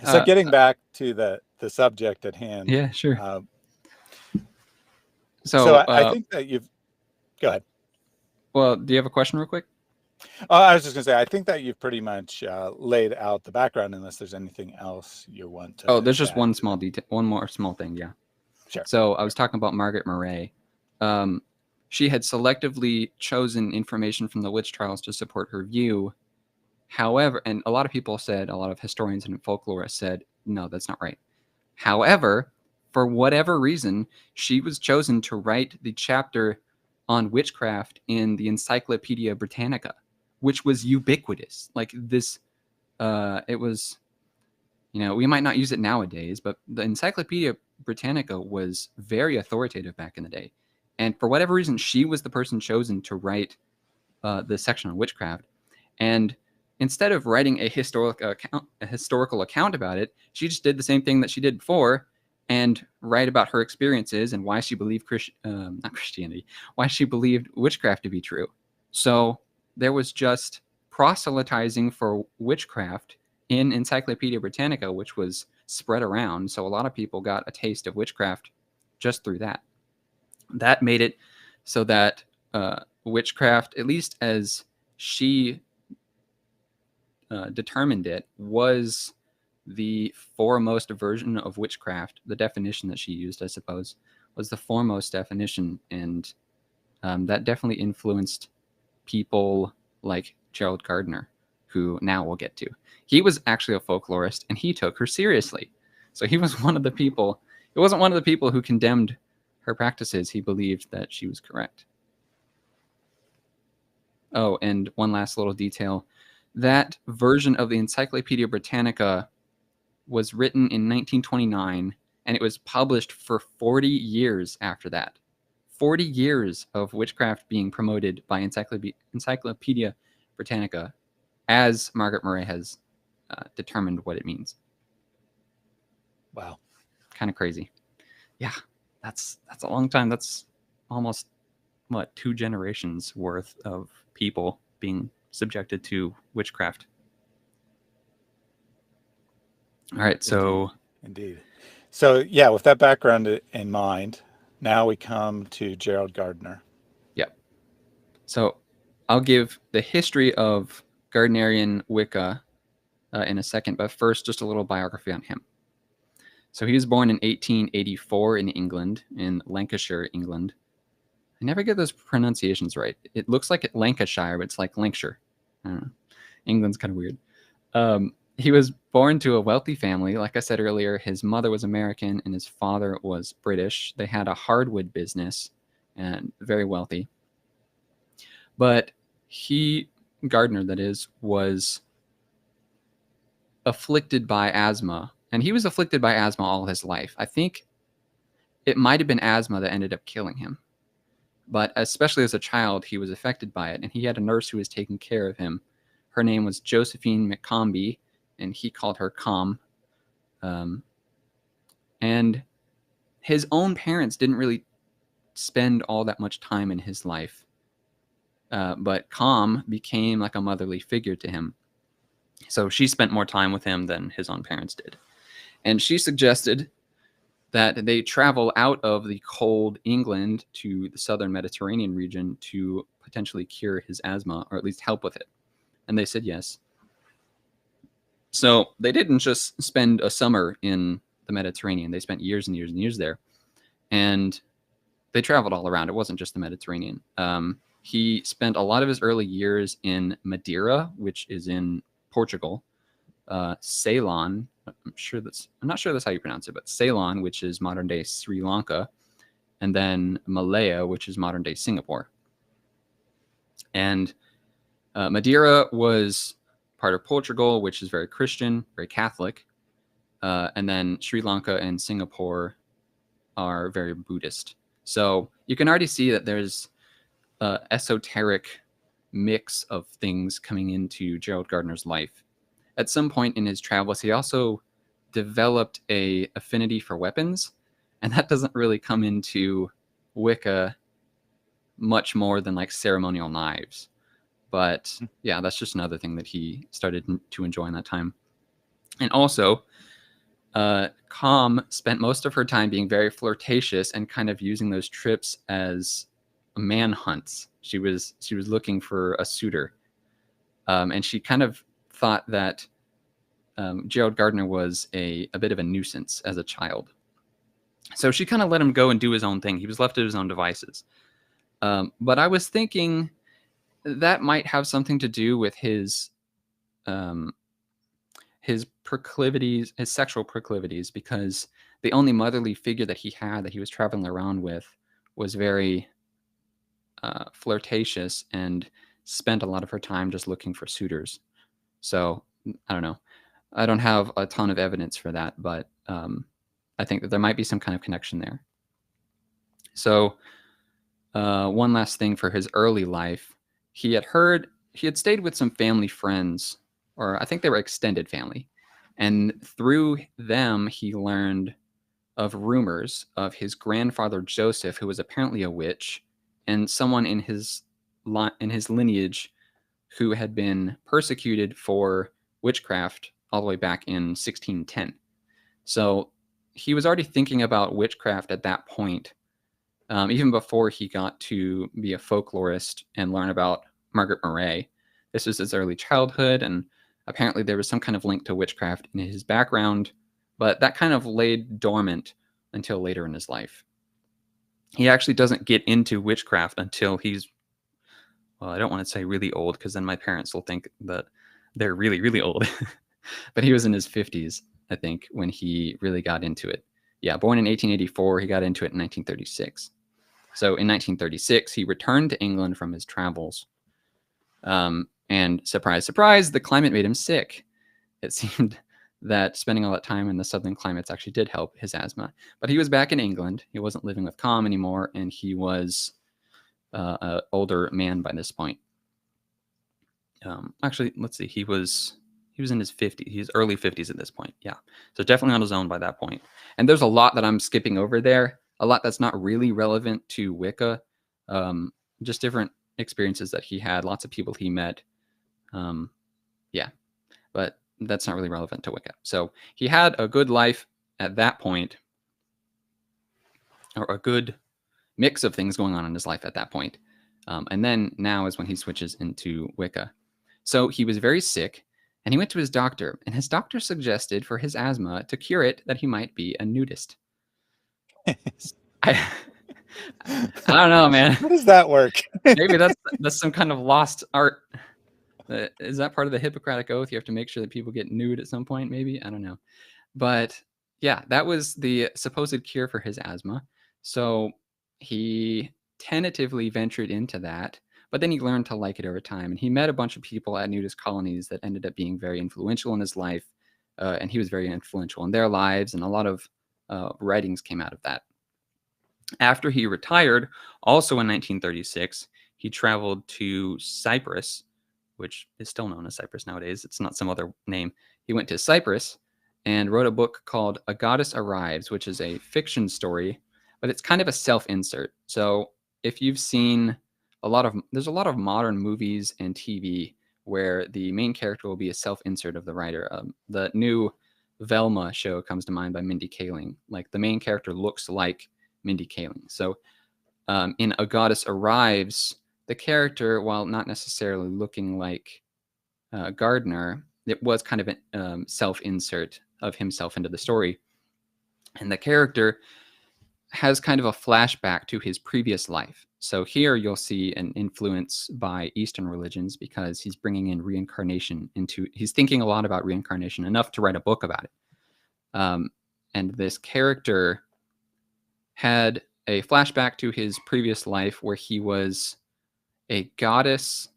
So getting back to the subject at hand. Yeah, sure. So I think that you've... Go ahead. Well, do you have a question real quick? I was just going to say, I think that you've pretty much laid out the background, unless there's anything else you want to... Oh, there's just one small detail, one more small thing, yeah. Sure. So I was talking about Margaret Murray. She had selectively chosen information from the witch trials to support her view. However, and a lot of people said, a lot of historians and folklorists said, no, that's not right. However, for whatever reason, she was chosen to write the chapter on witchcraft in the Encyclopedia Britannica, which was ubiquitous. Like this, it was, we might not use it nowadays, but the Encyclopedia Britannica was very authoritative back in the day. And for whatever reason, she was the person chosen to write the section on witchcraft. And instead of writing a historical account about it, she just did the same thing that she did before and write about her experiences and why she believed why she believed witchcraft to be true. So there was just proselytizing for witchcraft in Encyclopedia Britannica, which was spread around. So a lot of people got a taste of witchcraft just through that. That made it so that witchcraft, at least as she determined it, was the foremost version of witchcraft. The definition that she used, I suppose, was the foremost definition. And that definitely influenced people like Gerald Gardner, who now we'll get to. He was actually a folklorist and he took her seriously. So he was one of the people, it wasn't one of the people who condemned her practices, he believed that she was correct. Oh, and one last little detail. That version of the Encyclopedia Britannica was written in 1929, and it was published for 40 years after that. 40 years of witchcraft being promoted by Encyclopedia Britannica, as Margaret Murray has determined what it means. Wow. Kind of crazy. Yeah, that's a long time. That's almost, 2 generations worth of people being subjected to witchcraft. All right, so... Indeed. So, yeah, with that background in mind, now we come to Gerald Gardner. Yep. So I'll give the history of Gardnerian Wicca in a second, but first, just a little biography on him. So he was born in 1884 in England, in Lancashire, England. I never get those pronunciations right. It looks like Lancashire, but it's like Lancashire. I don't know. England's kind of weird. He was born to a wealthy family. Like I said earlier, his mother was American and his father was British. They had a hardwood business and very wealthy. But Gardner, that is, was afflicted by asthma. And he was afflicted by asthma all his life. I think it might have been asthma that ended up killing him. But especially as a child, he was affected by it. And he had a nurse who was taking care of him. Her name was Josephine McCombie, and he called her Com. And his own parents didn't really spend all that much time in his life. But Com became like a motherly figure to him. So she spent more time with him than his own parents did. And she suggested that they travel out of the cold England to the southern Mediterranean region to potentially cure his asthma, or at least help with it. And they said yes. So they didn't just spend a summer in the Mediterranean. They spent years and years and years there. And they traveled all around. It wasn't just the Mediterranean. He spent a lot of his early years in Madeira, which is in Portugal. Ceylon, I'm not sure that's how you pronounce it, but Ceylon, which is modern day Sri Lanka, and then Malaya, which is modern day Singapore. And Madeira was part of Portugal, which is very Christian, very Catholic. And then Sri Lanka and Singapore are very Buddhist. So you can already see that there's an esoteric mix of things coming into Gerald Gardner's life. At some point in his travels, he also developed a affinity for weapons, and that doesn't really come into Wicca much more than like ceremonial knives. But yeah, that's just another thing that he started to enjoy in that time. And also, Com spent most of her time being very flirtatious and kind of using those trips as manhunts. She was looking for a suitor, and she kind of thought that Gerald Gardner was a bit of a nuisance as a child. So she kind of let him go and do his own thing. He was left to his own devices. But I was thinking that might have something to do with his proclivities, his sexual proclivities, because the only motherly figure that he had that he was traveling around with was very flirtatious and spent a lot of her time just looking for suitors. So I don't know. I don't have a ton of evidence for that, but I think that there might be some kind of connection there. So one last thing for his early life, he had stayed with some family friends, or I think they were extended family. And through them, he learned of rumors of his grandfather, Joseph, who was apparently a witch, and someone in his lineage who had been persecuted for witchcraft all the way back in 1610. So he was already thinking about witchcraft at that point, even before he got to be a folklorist and learn about Margaret Murray. This was his early childhood, and apparently there was some kind of link to witchcraft in his background, but that kind of laid dormant until later in his life. He actually doesn't get into witchcraft until he's, well, I don't want to say really old, because then my parents will think that they're really, really old. But he was in his 50s, I think, when he really got into it. Yeah, born in 1884. He got into it in 1936. So in 1936, he returned to England from his travels. And surprise, surprise, the climate made him sick. It seemed that spending all that time in the southern climates actually did help his asthma. But he was back in England. He wasn't living with Calm anymore, and he was an older man by this point. Actually, let's see. He was in his 50s. He's early 50s at this point. Yeah. So definitely on his own by that point. And there's a lot that I'm skipping over there. A lot that's not really relevant to Wicca. Just different experiences that he had. Lots of people he met. Yeah. But that's not really relevant to Wicca. So he had a good life at that point, or a good mix of things going on in his life at that point. And then now is when he switches into Wicca. So he was very sick, and he went to his doctor, and his doctor suggested for his asthma, to cure it, that he might be a nudist. I don't know, man. How does that work? Maybe that's some kind of lost art. Is that part of the Hippocratic Oath? You have to make sure that people get nude at some point, maybe? I don't know. But yeah, that was the supposed cure for his asthma. So he tentatively ventured into that, but then he learned to like it over time. And he met a bunch of people at nudist colonies that ended up being very influential in his life. And he was very influential in their lives, and a lot of writings came out of that. After he retired, also in 1936, he traveled to Cyprus, which is still known as Cyprus nowadays. It's not some other name. He went to Cyprus and wrote a book called A Goddess Arrives, which is a fiction story, but it's kind of a self-insert. So if you've seen there's a lot of modern movies and TV where the main character will be a self-insert of the writer. The new Velma show comes to mind by Mindy Kaling. Like, the main character looks like Mindy Kaling. So in A Goddess Arrives, the character, while not necessarily looking like Gardner, it was kind of a self-insert of himself into the story. And the character has kind of a flashback to his previous life. So here you'll see an influence by Eastern religions, because he's bringing in reincarnation he's thinking a lot about reincarnation, enough to write a book about it. And this character had a flashback to his previous life where he was a goddess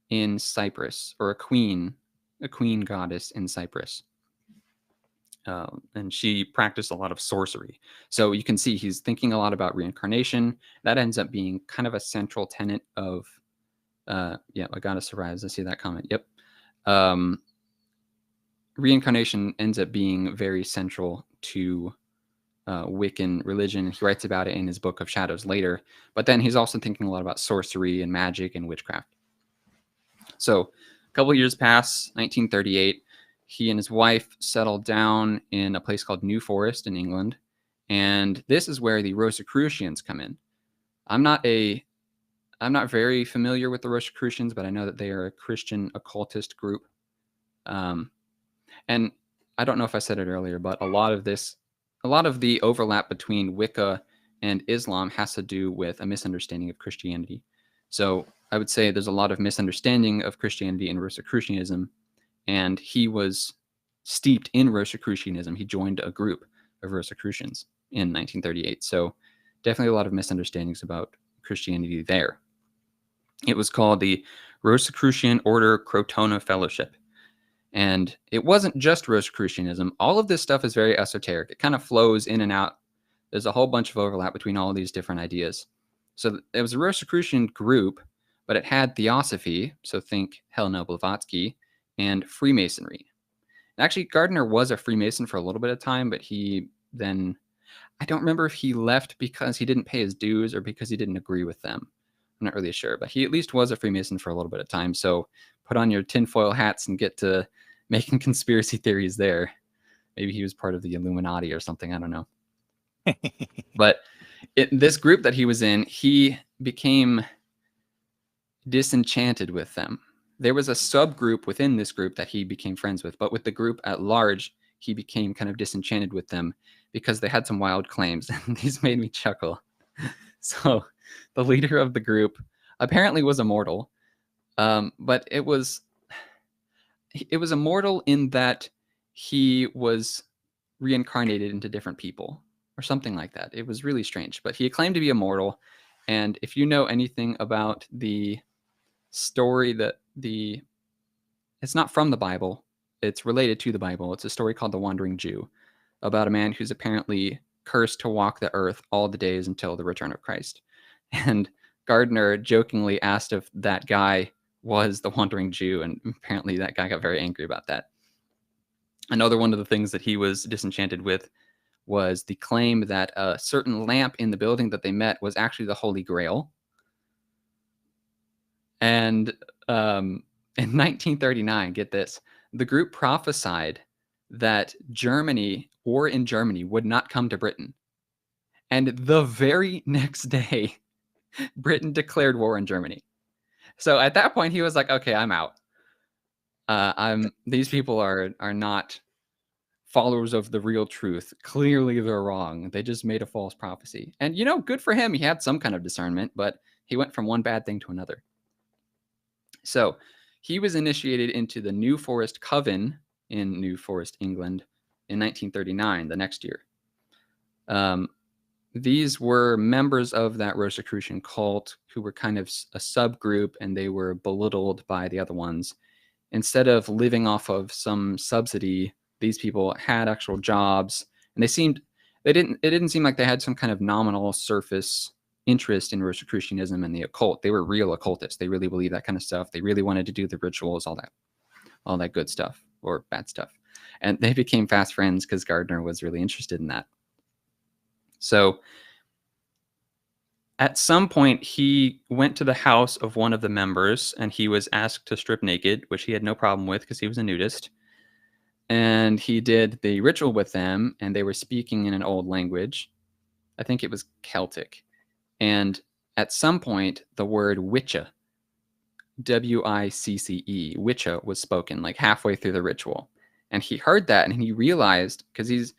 in Cyprus, or a queen goddess in Cyprus. And she practiced a lot of sorcery. So you can see he's thinking a lot about reincarnation. That ends up being kind of a central tenet of, A Goddess Arrives. I see that comment. Yep. Reincarnation ends up being very central to Wiccan religion. He writes about it in his Book of Shadows later, but then he's also thinking a lot about sorcery and magic and witchcraft. So a couple of years pass, 1938, he and his wife settled down in a place called New Forest in England, and this is where the Rosicrucians come in. I'm not very familiar with the Rosicrucians, but I know that they are a Christian occultist group. And I don't know if I said it earlier, but a lot of the overlap between Wicca and Islam has to do with a misunderstanding of Christianity. So I would say there's a lot of misunderstanding of Christianity in Rosicrucianism, and he was steeped in Rosicrucianism. He joined a group of Rosicrucians in 1938. So definitely a lot of misunderstandings about Christianity there. It was called the Rosicrucian Order Crotona Fellowship. And it wasn't just Rosicrucianism. All of this stuff is very esoteric. It kind of flows in and out. There's a whole bunch of overlap between all of these different ideas. So it was a Rosicrucian group, but it had theosophy, so think Helena Blavatsky, and Freemasonry. Actually, Gardner was a Freemason for a little bit of time, but he then, I don't remember if he left because he didn't pay his dues or because he didn't agree with them. I'm not really sure, but he at least was a Freemason for a little bit of time. So put on your tinfoil hats and get to making conspiracy theories there. Maybe he was part of the Illuminati or something. I don't know. But this group that he was in, he became disenchanted with them. There was a subgroup within this group that he became friends with, but with the group at large, he became kind of disenchanted with them because they had some wild claims. And these made me chuckle. So the leader of the group apparently was immortal, but it was immortal in that he was reincarnated into different people. or something like that. It was really strange, but he claimed to be immortal. And if you know anything about the story it's not from the Bible, it's related to the Bible. It's a story called The Wandering Jew, about a man who's apparently cursed to walk the earth all the days until the return of Christ. And Gardner jokingly asked if that guy was the Wandering Jew, and apparently that guy got very angry about that. Another one of the things that he was disenchanted with was the claim that a certain lamp in the building that they met was actually the Holy Grail. And in 1939, get this, the group prophesied that war in Germany would not come to Britain. And the very next day, Britain declared war on Germany. So at that point, he was like, okay, I'm out. These people are not followers of the real truth. Clearly they're wrong. They just made a false prophecy. And, good for him. He had some kind of discernment, but he went from one bad thing to another. So he was initiated into the New Forest Coven in New Forest, England in 1939, the next year. These were members of that Rosicrucian cult who were kind of a subgroup, and they were belittled by the other ones. Instead of living off of some subsidy, these people had actual jobs, and it didn't seem like they had some kind of nominal surface interest in Rosicrucianism and the occult. They were real occultists. They really believed that kind of stuff. They really wanted to do the rituals, all that good stuff, or bad stuff. And they became fast friends because Gardner was really interested in that. So at some point, he went to the house of one of the members, and he was asked to strip naked, which he had no problem with because he was a nudist. And he did the ritual with them, and they were speaking in an old language. I think it was Celtic. And at some point, the word Wicca, W-I-C-C-E, Wicca, was spoken like halfway through the ritual. And he heard that, and he realized, because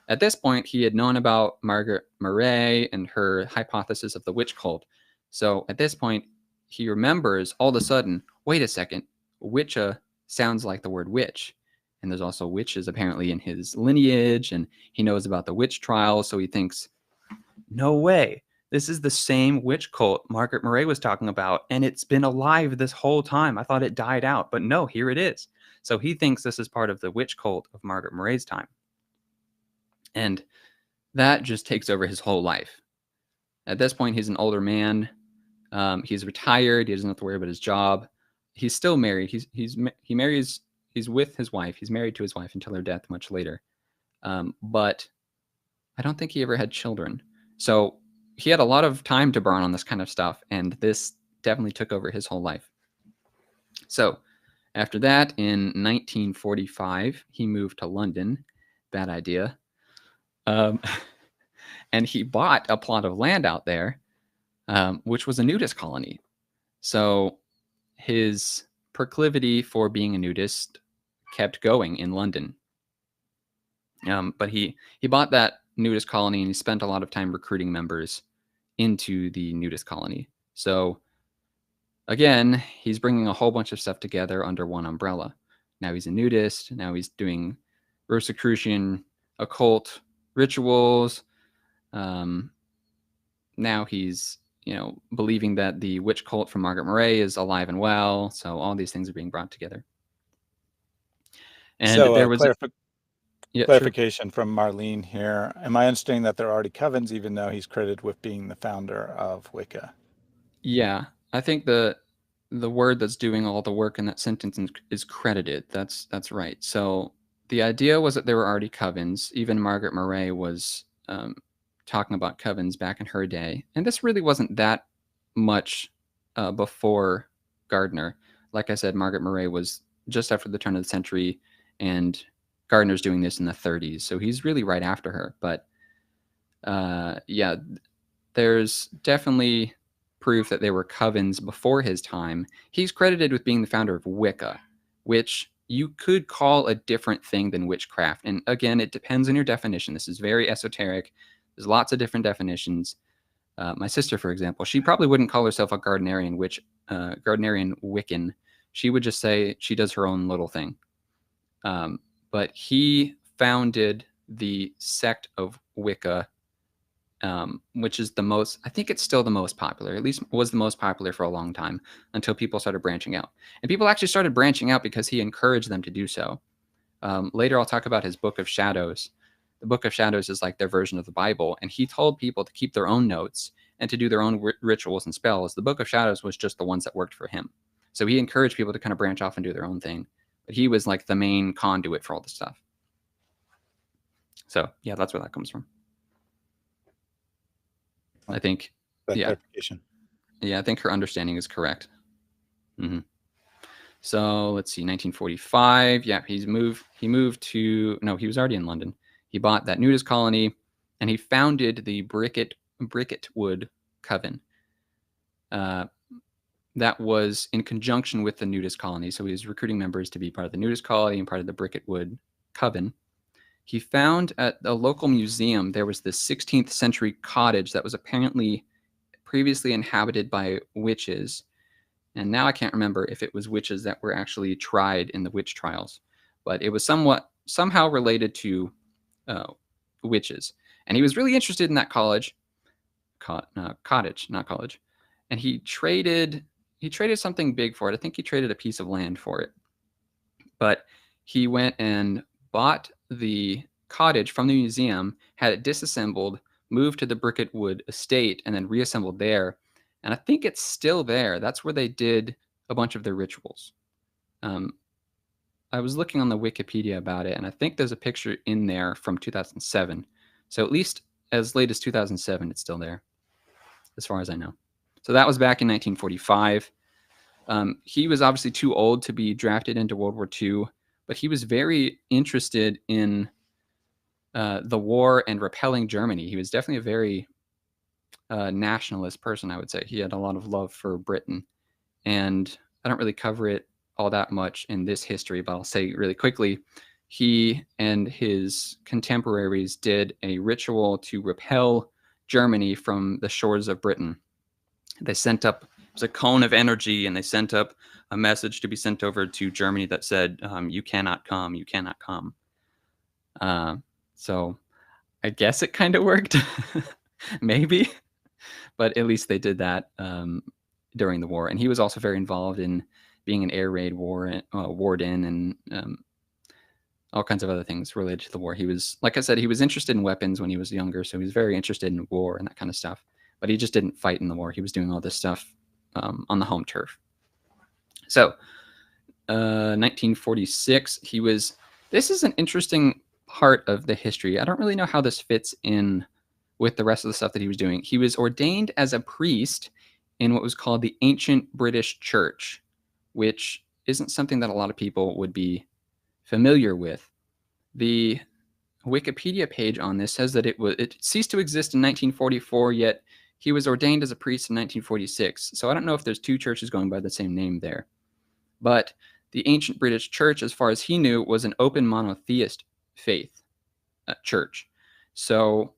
at this point, he had known about Margaret Murray and her hypothesis of the witch cult. So at this point, he remembers all of a sudden, wait a second, Wicca sounds like the word witch. And there's also witches apparently in his lineage, and he knows about the witch trials. So he thinks, no way. This is the same witch cult Margaret Murray was talking about, and it's been alive this whole time. I thought it died out, but no, here it is. So he thinks this is part of the witch cult of Margaret Murray's time. And that just takes over his whole life. At this point, he's an older man. He's retired. He doesn't have to worry about his job. He's still married. He's with his wife. He's married to his wife until her death much later. But I don't think he ever had children. So he had a lot of time to burn on this kind of stuff, and this definitely took over his whole life. So after that, in 1945, he moved to London. Bad idea. And he bought a plot of land out there, which was a nudist colony. So his proclivity for being a nudist kept going in London. But he bought that nudist colony, and he spent a lot of time recruiting members into the nudist colony. So again, he's bringing a whole bunch of stuff together under one umbrella. Now he's a nudist. Now he's doing Rosicrucian occult rituals. Now he's, believing that the witch cult from Margaret Murray is alive and well. So all these things are being brought together. And so there was clarification from Marlene here. Am I understanding that there are already covens, even though he's credited with being the founder of Wicca? Yeah, I think the word that's doing all the work in that sentence is credited. That's right. So the idea was that there were already covens. Even Margaret Murray was talking about covens back in her day. And this really wasn't that much before Gardner. Like I said, Margaret Murray was just after the turn of the century, and Gardner's doing this in the 30s. So he's really right after her. But yeah, there's definitely proof that there were covens before his time. He's credited with being the founder of Wicca, which you could call a different thing than witchcraft. And again, it depends on your definition. This is very esoteric. There's lots of different definitions. My sister, for example, she probably wouldn't call herself a Gardnerian Wiccan. She would just say she does her own little thing. But he founded the sect of Wicca which is the most, I think it's still the most popular, at least was the most popular for a long time until people started branching out. And people actually started branching out because he encouraged them to do so. Later, I'll talk about his Book of Shadows. The Book of Shadows is like their version of the Bible, and he told people to keep their own notes and to do their own rituals and spells. The Book of Shadows was just the ones that worked for him. So he encouraged people to kind of branch off and do their own thing. But he was like the main conduit for all this stuff. So yeah, that's where that comes from. I think, yeah, I think her understanding is correct. Mm-hmm. So let's see, 1945. Yeah, he moved to, no, he was already in London. He bought that nudist colony, and he founded the Bricketwood Coven. That was in conjunction with the nudist colony. So he was recruiting members to be part of the nudist colony and part of the Bricketwood Coven. He found at a local museum, there was this 16th century cottage that was apparently previously inhabited by witches. And now I can't remember if it was witches that were actually tried in the witch trials, but it was somehow related to witches. And he was really interested in that cottage, not college. And he traded something big for it. I think he traded a piece of land for it. But he went and bought the cottage from the museum, had it disassembled, moved to the Bricketwood estate, and then reassembled there. And I think it's still there. That's where they did a bunch of their rituals. I was looking on the Wikipedia about it, and I think there's a picture in there from 2007. So at least as late as 2007, it's still there, as far as I know. So that was back in 1945. He was obviously too old to be drafted into World War II, but he was very interested in the war and repelling Germany. He was definitely a very nationalist person, I would say. He had a lot of love for Britain, and I don't really cover it all that much in this history, but I'll say really quickly, he and his contemporaries did a ritual to repel Germany from the shores of Britain. They sent up, it was a cone of energy, and they sent up a message to be sent over to Germany that said, you cannot come, you cannot come. So I guess it kind of worked, maybe. But at least they did that during the war. And he was also very involved in being an air raid warden and all kinds of other things related to the war. He was, like I said, he was interested in weapons when he was younger. So he was very interested in war and that kind of stuff. But he just didn't fight in the war. He was doing all this stuff on the home turf. So 1946, this is an interesting part of the history. I don't really know how this fits in with the rest of the stuff that he was doing. He was ordained as a priest in what was called the Ancient British Church, which isn't something that a lot of people would be familiar with. The Wikipedia page on this says that it ceased to exist in 1944, yet he was ordained as a priest in 1946. So I don't know if there's two churches going by the same name there. But the Ancient British Church, as far as he knew, was an open monotheist faith church. So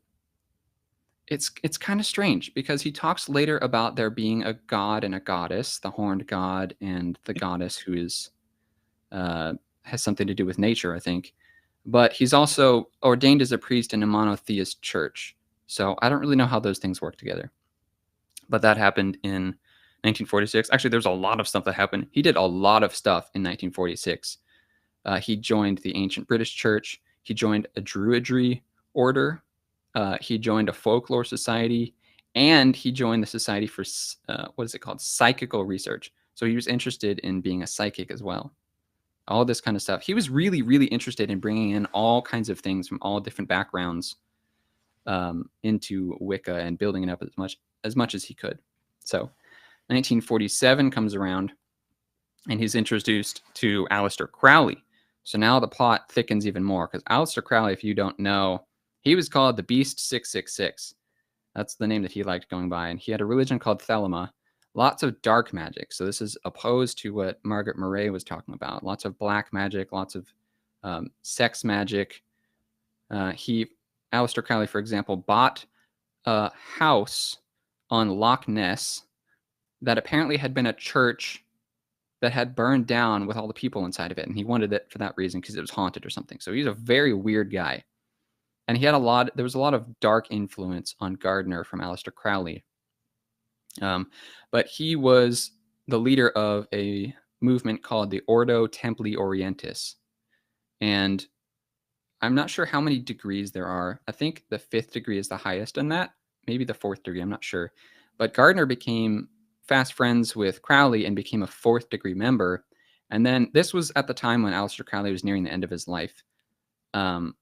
it's kind of strange because he talks later about there being a god and a goddess, the horned god and the goddess who is has something to do with nature, I think. But he's also ordained as a priest in a monotheist church. So I don't really know how those things work together. But that happened in 1946. Actually, there's a lot of stuff that happened. He did a lot of stuff in 1946. He joined the Ancient British Church. He joined a Druidry order. He joined a folklore society, and he joined the Society for, what is it called? Psychical Research. So he was interested in being a psychic as well. All this kind of stuff. He was really, really interested in bringing in all kinds of things from all different backgrounds into Wicca and building it up as much as he could. So 1947 comes around, and he's introduced to Aleister Crowley. So now the plot thickens even more, because Aleister Crowley, if you don't know, he was called the Beast 666. That's the name that he liked going by. And he had a religion called Thelema. Lots of dark magic. So this is opposed to what Margaret Murray was talking about. Lots of black magic, lots of sex magic. Aleister Crowley, for example, bought a house on Loch Ness that apparently had been a church that had burned down with all the people inside of it. And he wanted it for that reason because it was haunted or something. So he's a very weird guy. And there was a lot of dark influence on Gardner from Aleister Crowley. But he was the leader of a movement called the Ordo Templi Orientis. And I'm not sure how many degrees there are. I think the 5th degree is the highest in that, maybe the 4th degree, I'm not sure. But Gardner became fast friends with Crowley and became a 4th degree member. And then this was at the time when Aleister Crowley was nearing the end of his life. And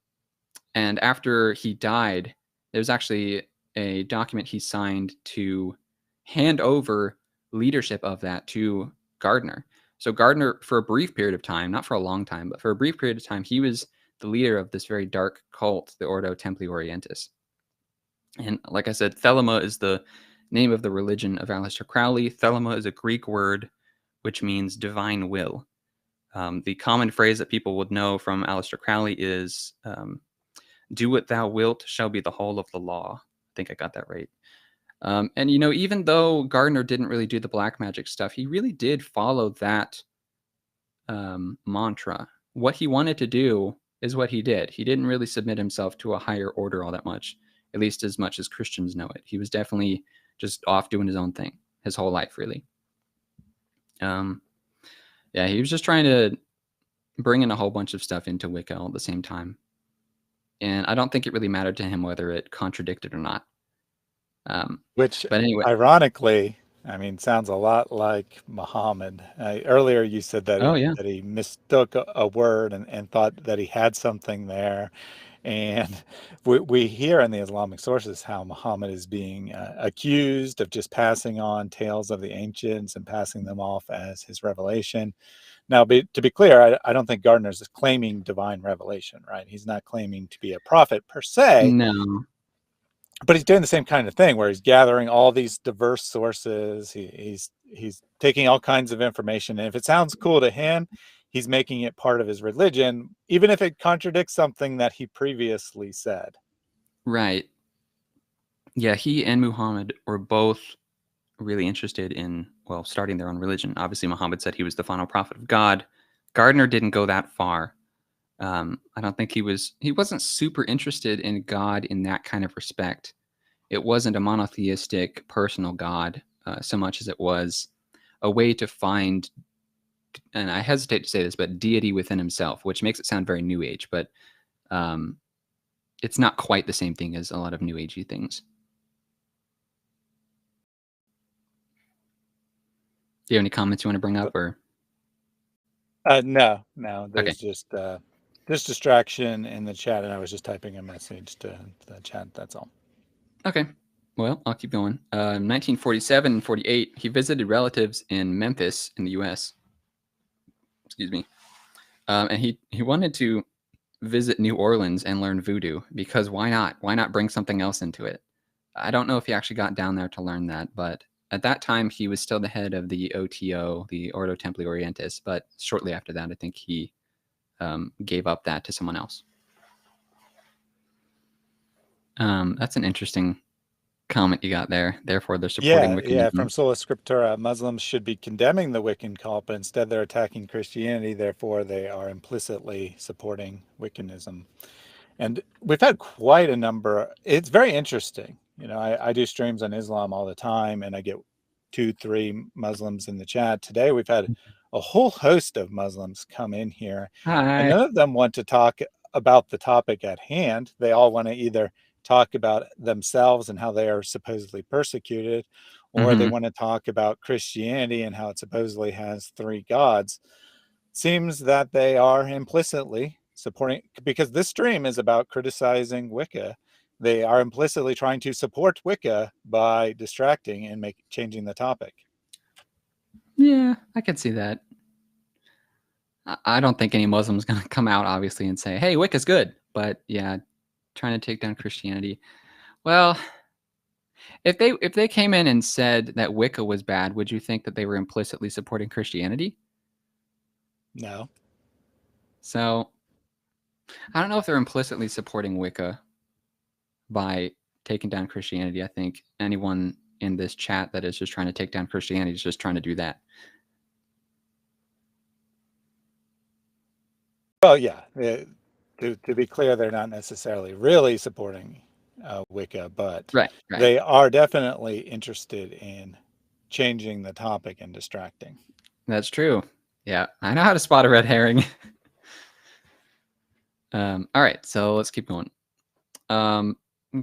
after he died, there was actually a document he signed to hand over leadership of that to Gardner. So Gardner, for a brief period of time, not for a long time, but for a brief period of time, he was the leader of this very dark cult, the Ordo Templi Orientis. And like I said, Thelema is the name of the religion of Aleister Crowley. Thelema is a Greek word which means divine will. The common phrase that people would know from Aleister Crowley is, do what thou wilt shall be the whole of the law. I think I got that right. And, even though Gardner didn't really do the black magic stuff, he really did follow that mantra. What he wanted to do is what he did. He didn't really submit himself to a higher order all that much, at least as much as Christians know it. He was definitely just off doing his own thing his whole life, really. Yeah, he was just trying to bring in a whole bunch of stuff into Wicca all at the same time. And I don't think it really mattered to him whether it contradicted or not. Which, but anyway, ironically, I mean, sounds a lot like Muhammad. Earlier, you said that that he mistook a word and thought that he had something there. And we hear in the Islamic sources how Muhammad is being accused of just passing on tales of the ancients and passing them off as his revelation. Now, to be clear, I don't think Gardner's claiming divine revelation, right? He's not claiming to be a prophet per se. No. But he's doing the same kind of thing where he's gathering all these diverse sources. He's taking all kinds of information. And if it sounds cool to him, he's making it part of his religion, even if it contradicts something that he previously said. Right. Yeah, he and Muhammad were both really interested in, starting their own religion. Obviously, Muhammad said he was the final prophet of God. Gardner didn't go that far. I don't think he wasn't super interested in God in that kind of respect. It wasn't a monotheistic personal God so much as it was a way to find, and I hesitate to say this, but deity within himself, which makes it sound very New Age, but it's not quite the same thing as a lot of New Agey things. Do you have any comments you want to bring up, or? No. There's just distraction in the chat, and I was just typing a message to the chat. That's all. Okay. Well, I'll keep going. 1947 and 48, he visited relatives in Memphis in the U.S. Excuse me. And he wanted to visit New Orleans and learn voodoo, because why not? Why not bring something else into it? I don't know if he actually got down there to learn that, but at that time, he was still the head of the OTO, the Ordo Templi Orientis, but shortly after that, I think he gave up that to someone else. That's an interesting comment you got there. Therefore, they're supporting Wiccanism. Yeah, from Sola Scriptura, Muslims should be condemning the Wiccan cult, but instead they're attacking Christianity. Therefore, they are implicitly supporting Wiccanism. And we've had quite a number. It's very interesting. I do streams on Islam all the time, and I get 2-3 Muslims in the chat. Today, we've had a whole host of Muslims come in here. Hi. And none of them want to talk about the topic at hand. They all want to either talk about themselves and how they are supposedly persecuted, or they want to talk about Christianity and how it supposedly has 3 gods. Seems that they are implicitly supporting, because this stream is about criticizing Wicca. They are implicitly trying to support Wicca by distracting and changing the topic. Yeah, I could see that. I don't think any Muslim's going to come out, obviously, and say, hey, Wicca's good. But yeah, trying to take down Christianity. Well, if they came in and said that Wicca was bad, would you think that they were implicitly supporting Christianity? No. So I don't know if they're implicitly supporting Wicca by taking down Christianity. I think anyone in this chat that is just trying to take down Christianity is just trying to do that. Well, yeah. to be clear, they're not necessarily really supporting Wicca, but Right, right. they are definitely interested in changing the topic and distracting. That's true. Yeah, I know how to spot a red herring. All right, so let's keep going.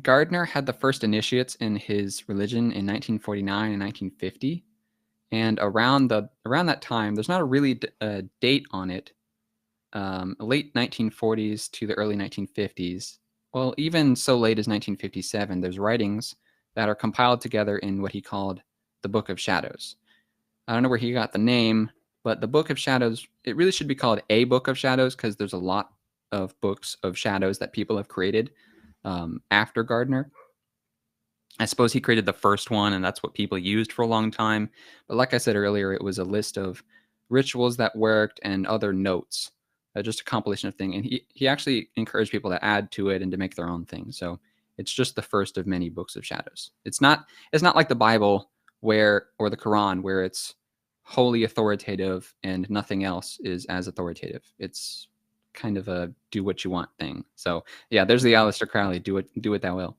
Gardner had the first initiates in his religion in 1949 and 1950, and around that time, there's not a really date on it. Late 1940s to the early 1950s. Well, even so late as 1957, there's writings that are compiled together in what he called the Book of Shadows. I don't know where he got the name, but the Book of Shadows, it really should be called a Book of Shadows because there's a lot of books of shadows that people have created after Gardner. I suppose he created the first one, and that's what people used for a long time. But like I said earlier, it was a list of rituals that worked and other notes, just a compilation of things. And he actually encouraged people to add to it and to make their own thing. So it's just the first of many books of shadows. It's not like the Bible or the Quran where it's wholly authoritative and nothing else is as authoritative. It's kind of a do what you want thing. So yeah, there's the Aleister Crowley, do it thou will.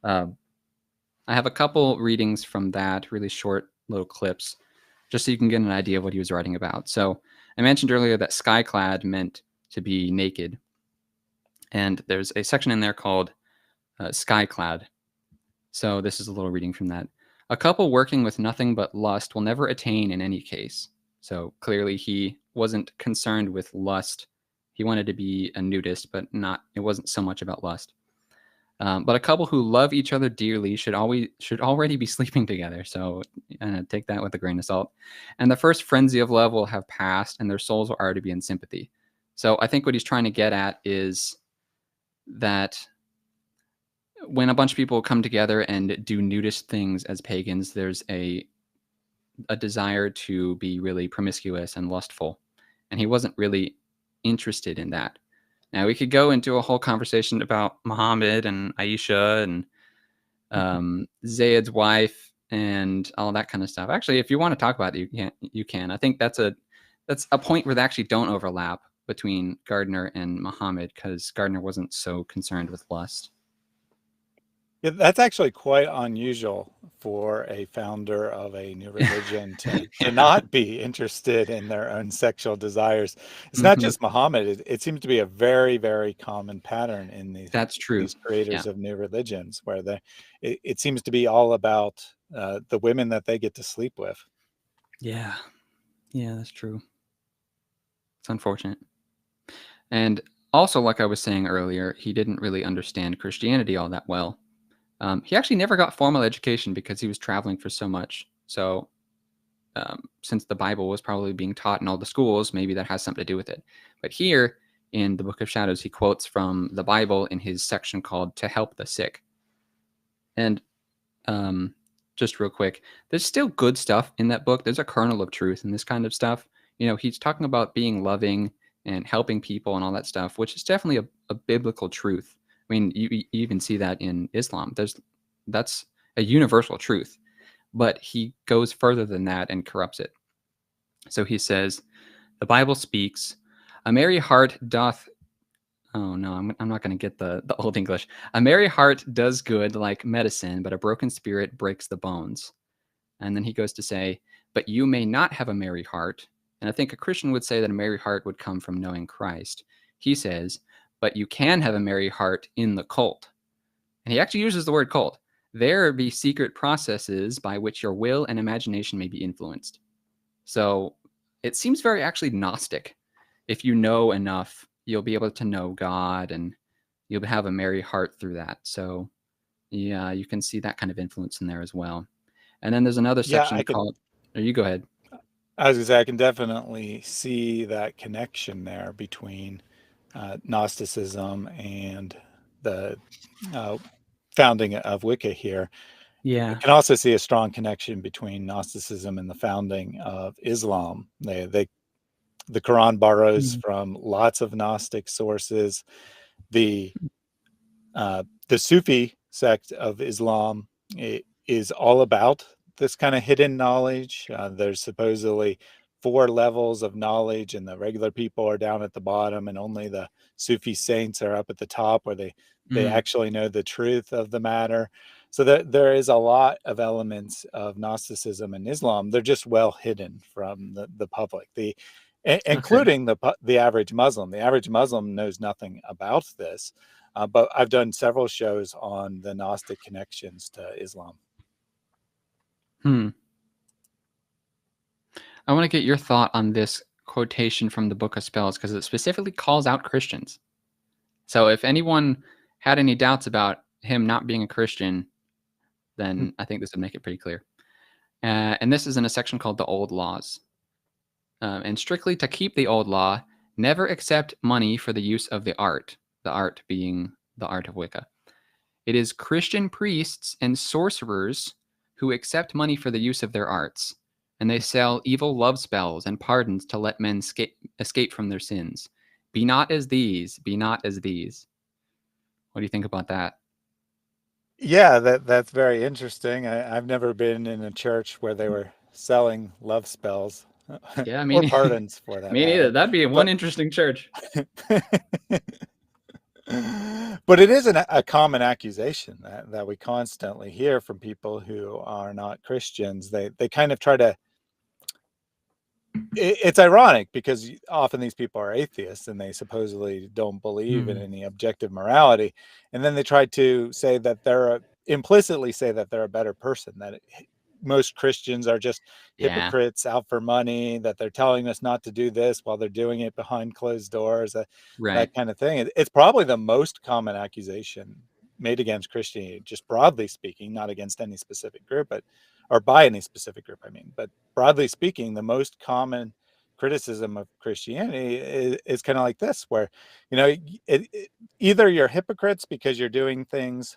I have a couple readings from that, really short little clips, just so you can get an idea of what he was writing about. So I mentioned earlier that skyclad meant to be naked. And there's a section in there called skyclad. So this is a little reading from that. A couple working with nothing but lust will never attain in any case. So clearly he wasn't concerned with lust. He wanted to be a nudist, but it wasn't so much about lust. But a couple who love each other dearly should already be sleeping together. So take that with a grain of salt. And the first frenzy of love will have passed, and their souls will already be in sympathy. So I think what he's trying to get at is that when a bunch of people come together and do nudist things as pagans, there's a desire to be really promiscuous and lustful. And he wasn't really interested in that. Now, we could go into a whole conversation about Muhammad and Aisha and Zayed's wife and all that kind of stuff. Actually, if you want to talk about it, you can. I think that's a point where they actually don't overlap between Gardner and Muhammad because Gardner wasn't so concerned with lust. Yeah, that's actually quite unusual for a founder of a new religion to Yeah. not be interested in their own sexual desires. It's not Mhm. just Muhammad. It seems to be a very, very common pattern in That's true. these creators Yeah. of new religions, where it seems to be all about the women that they get to sleep with. Yeah. Yeah, that's true. It's unfortunate. And also, like I was saying earlier, he didn't really understand Christianity all that well. He actually never got formal education because he was traveling for so much. So since the Bible was probably being taught in all the schools, maybe that has something to do with it. But here in the Book of Shadows, he quotes from the Bible in his section called To Help the Sick. And just real quick, there's still good stuff in that book. There's a kernel of truth in this kind of stuff. He's talking about being loving and helping people and all that stuff, which is definitely a biblical truth. I mean, you even see that in Islam. That's a universal truth, but he goes further than that and corrupts it. So he says, the Bible speaks, a merry heart doth. Oh no, I'm not going to get the old English. A merry heart does good like medicine, but a broken spirit breaks the bones. And then he goes to say, but you may not have a merry heart. And I think a Christian would say that a merry heart would come from knowing Christ. He says, but you can have a merry heart in the cult. And he actually uses the word cult. There be secret processes by which your will and imagination may be influenced. So it seems very actually Gnostic. If you know enough, you'll be able to know God and you'll have a merry heart through that. So yeah, you can see that kind of influence in there as well. And then there's another Yeah, section called, or you go ahead. I was going to say, I can definitely see that connection there between Gnosticism and the founding of Wicca here. I Yeah. can also see a strong connection between Gnosticism and the founding of Islam. The Quran borrows Mhm. from lots of Gnostic sources. The Sufi sect of Islam is all about this kind of hidden knowledge. There's supposedly 4 levels of knowledge, and the regular people are down at the bottom, and only the Sufi saints are up at the top, where they actually know the truth of the matter. So there is a lot of elements of Gnosticism and Islam. They're just well hidden from the public, including the average Muslim. The average Muslim knows nothing about this, but I've done several shows on the Gnostic connections to Islam. I want to get your thought on this quotation from the Book of Spells, because it specifically calls out Christians. So if anyone had any doubts about him not being a Christian, then I think this would make it pretty clear. And this is in a section called the Old Laws. And strictly to keep the old law, never accept money for the use of the art being the art of Wicca. It is Christian priests and sorcerers who accept money for the use of their arts, and they sell evil love spells and pardons to let men escape from their sins. Be not as these, be not as these. What do you think about that? Yeah, that's very interesting. I've never been in a church where they were selling love spells. Yeah, or pardons for that me matter. neither. That'd be one interesting church. But it is a common accusation that we constantly hear from people who are not Christians. They kind of try to. It's ironic because often these people are atheists and they supposedly don't believe in any objective morality, and then they try to say that implicitly say that they're a better person, that most Christians are just hypocrites out for money, that they're telling us not to do this while they're doing it behind closed doors, that kind of thing. It's probably the most common accusation made against Christianity, just broadly speaking, not against any specific group, or by any specific group, I mean, but broadly speaking, the most common criticism of Christianity is kind of like this, where, either you're hypocrites because you're doing things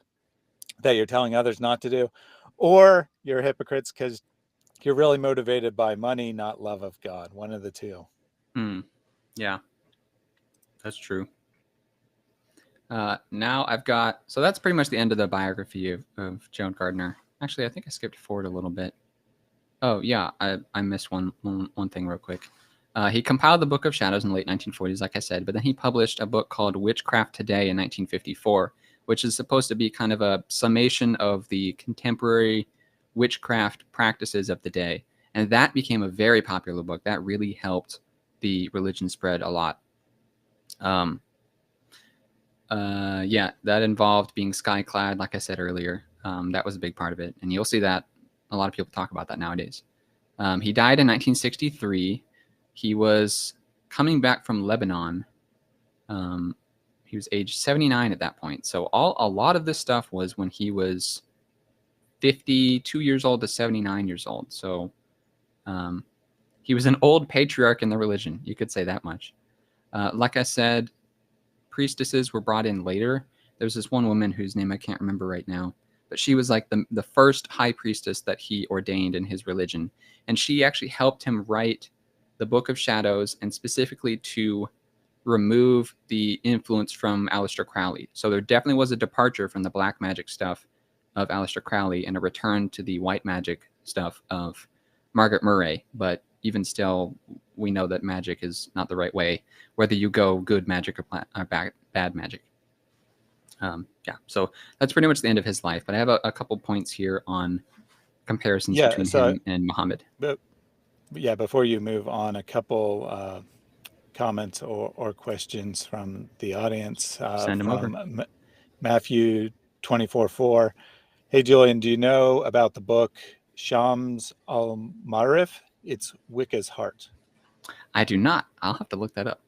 that you're telling others not to do, or you're hypocrites because you're really motivated by money, not love of God. One of the two. Yeah, that's true. Now I've got, so that's pretty much the end of the biography of Gerald Gardner. Actually, I think I skipped forward a little bit. Oh yeah, I missed one thing real quick. He compiled the Book of Shadows in the late 1940s, like I said, but then he published a book called Witchcraft Today in 1954, which is supposed to be kind of a summation of the contemporary witchcraft practices of the day. And that became a very popular book. That really helped the religion spread a lot. Yeah, that involved being sky-clad, like I said earlier. That was a big part of it. And you'll see that a lot of people talk about that nowadays. He died in 1963. He was coming back from Lebanon. He was age 79 at that point. So a lot of this stuff was when he was 52 years old to 79 years old. So he was an old patriarch in the religion. You could say that much. Like I said, priestesses were brought in later. There's this one woman whose name I can't remember right now, but she was like the first high priestess that he ordained in his religion. And she actually helped him write the Book of Shadows, and specifically to remove the influence from Aleister Crowley. So there definitely was a departure from the black magic stuff of Aleister Crowley and a return to the white magic stuff of Margaret Murray. But even still, we know that magic is not the right way, whether you go good magic or bad magic. Yeah, so that's pretty much the end of his life. But I have a couple points here on comparisons between him and Muhammad. But yeah, before you move on, a couple comments or questions from the audience. Send them over. Matthew 24:4. Hey, Julian, do you know about the book Shams al-Ma'arif? It's Wicca's Heart. I do not. I'll have to look that up.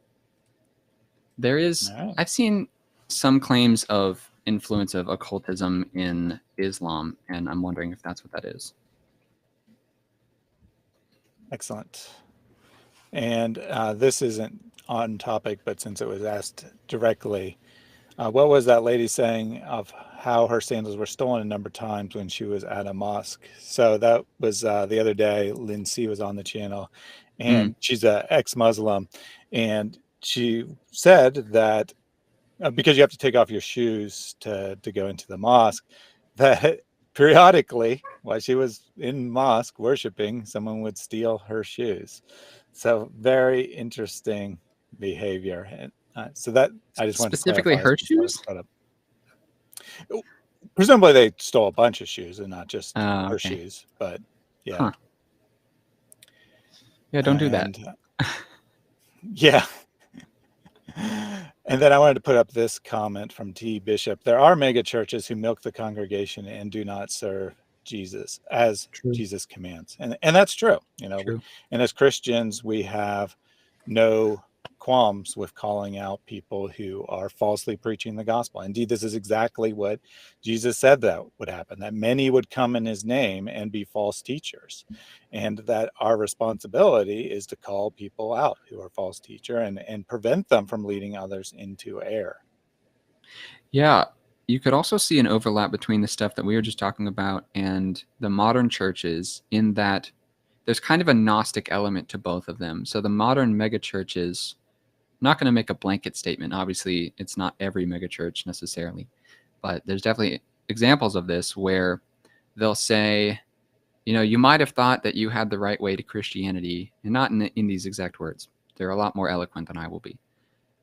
There is, I've seen some claims of influence of occultism in Islam, and I'm wondering if that's what that is. Excellent. And this isn't on topic, but since it was asked directly, what was that lady saying of how her sandals were stolen a number of times when she was at a mosque? So that was the other day. Lindsay was on the channel, and she's an ex-Muslim, and she said that because you have to take off your shoes to go into the mosque, that periodically while she was in mosque worshiping, someone would steal her shoes. So very interesting behavior. And so that I just wanted to Specifically clarify her since that was shoes? brought up. Presumably they stole a bunch of shoes and not just Oh, her okay. shoes, but yeah. Huh. Yeah, don't do that. And yeah. And then I wanted to put up this comment from T. Bishop. There are mega churches who milk the congregation and do not serve Jesus as True. Jesus commands. And that's true. True. And as Christians, we have no qualms with calling out people who are falsely preaching the gospel. Indeed, this is exactly what Jesus said that would happen, that many would come in his name and be false teachers, and that our responsibility is to call people out who are false teacher and prevent them from leading others into error. Yeah, you could also see an overlap between the stuff that we were just talking about and the modern churches, in that there's kind of a Gnostic element to both of them. So the modern megachurches, I'm not going to make a blanket statement. Obviously, it's not every megachurch necessarily, but there's definitely examples of this where they'll say, you might have thought that you had the right way to Christianity, and not in these exact words. They're a lot more eloquent than I will be.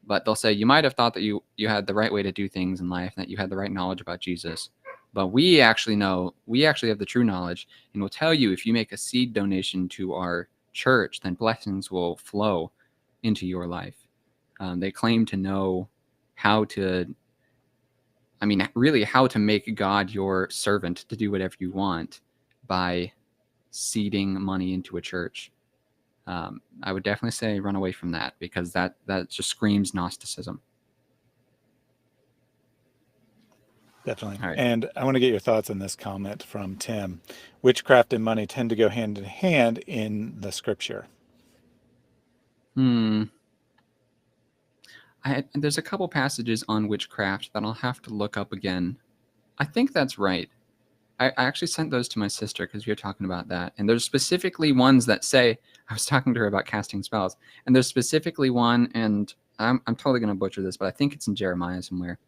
But they'll say, you might have thought that you had the right way to do things in life, and that you had the right knowledge about Jesus. But we actually have the true knowledge, and we'll tell you, if you make a seed donation to our church, then blessings will flow into your life. They claim to know how to make God your servant to do whatever you want by seeding money into a church. I would definitely say run away from that, because that just screams Gnosticism. Definitely. All right. And I want to get your thoughts on this comment from Tim. Witchcraft and money tend to go hand in hand in the scripture. There's a couple passages on witchcraft that I'll have to look up again. I think that's right. I actually sent those to my sister because we were talking about that. And there's specifically ones that say, I was talking to her about casting spells, and there's specifically one, and I'm totally going to butcher this, but I think it's in Jeremiah somewhere,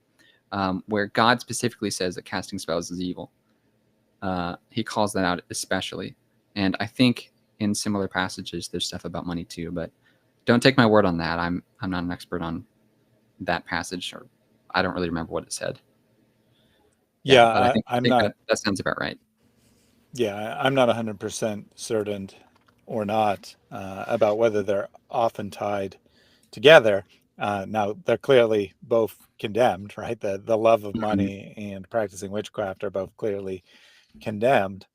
where God specifically says that casting spells is evil. He calls that out especially. And I think in similar passages, there's stuff about money too, but don't take my word on that. I'm not an expert on that passage, or I don't really remember what it said. Yeah, but I think I'm not. That sounds about right. Yeah, I'm not 100% certain or not about whether they're often tied together. Now, they're clearly both condemned, right? The love of money and practicing witchcraft are both clearly condemned.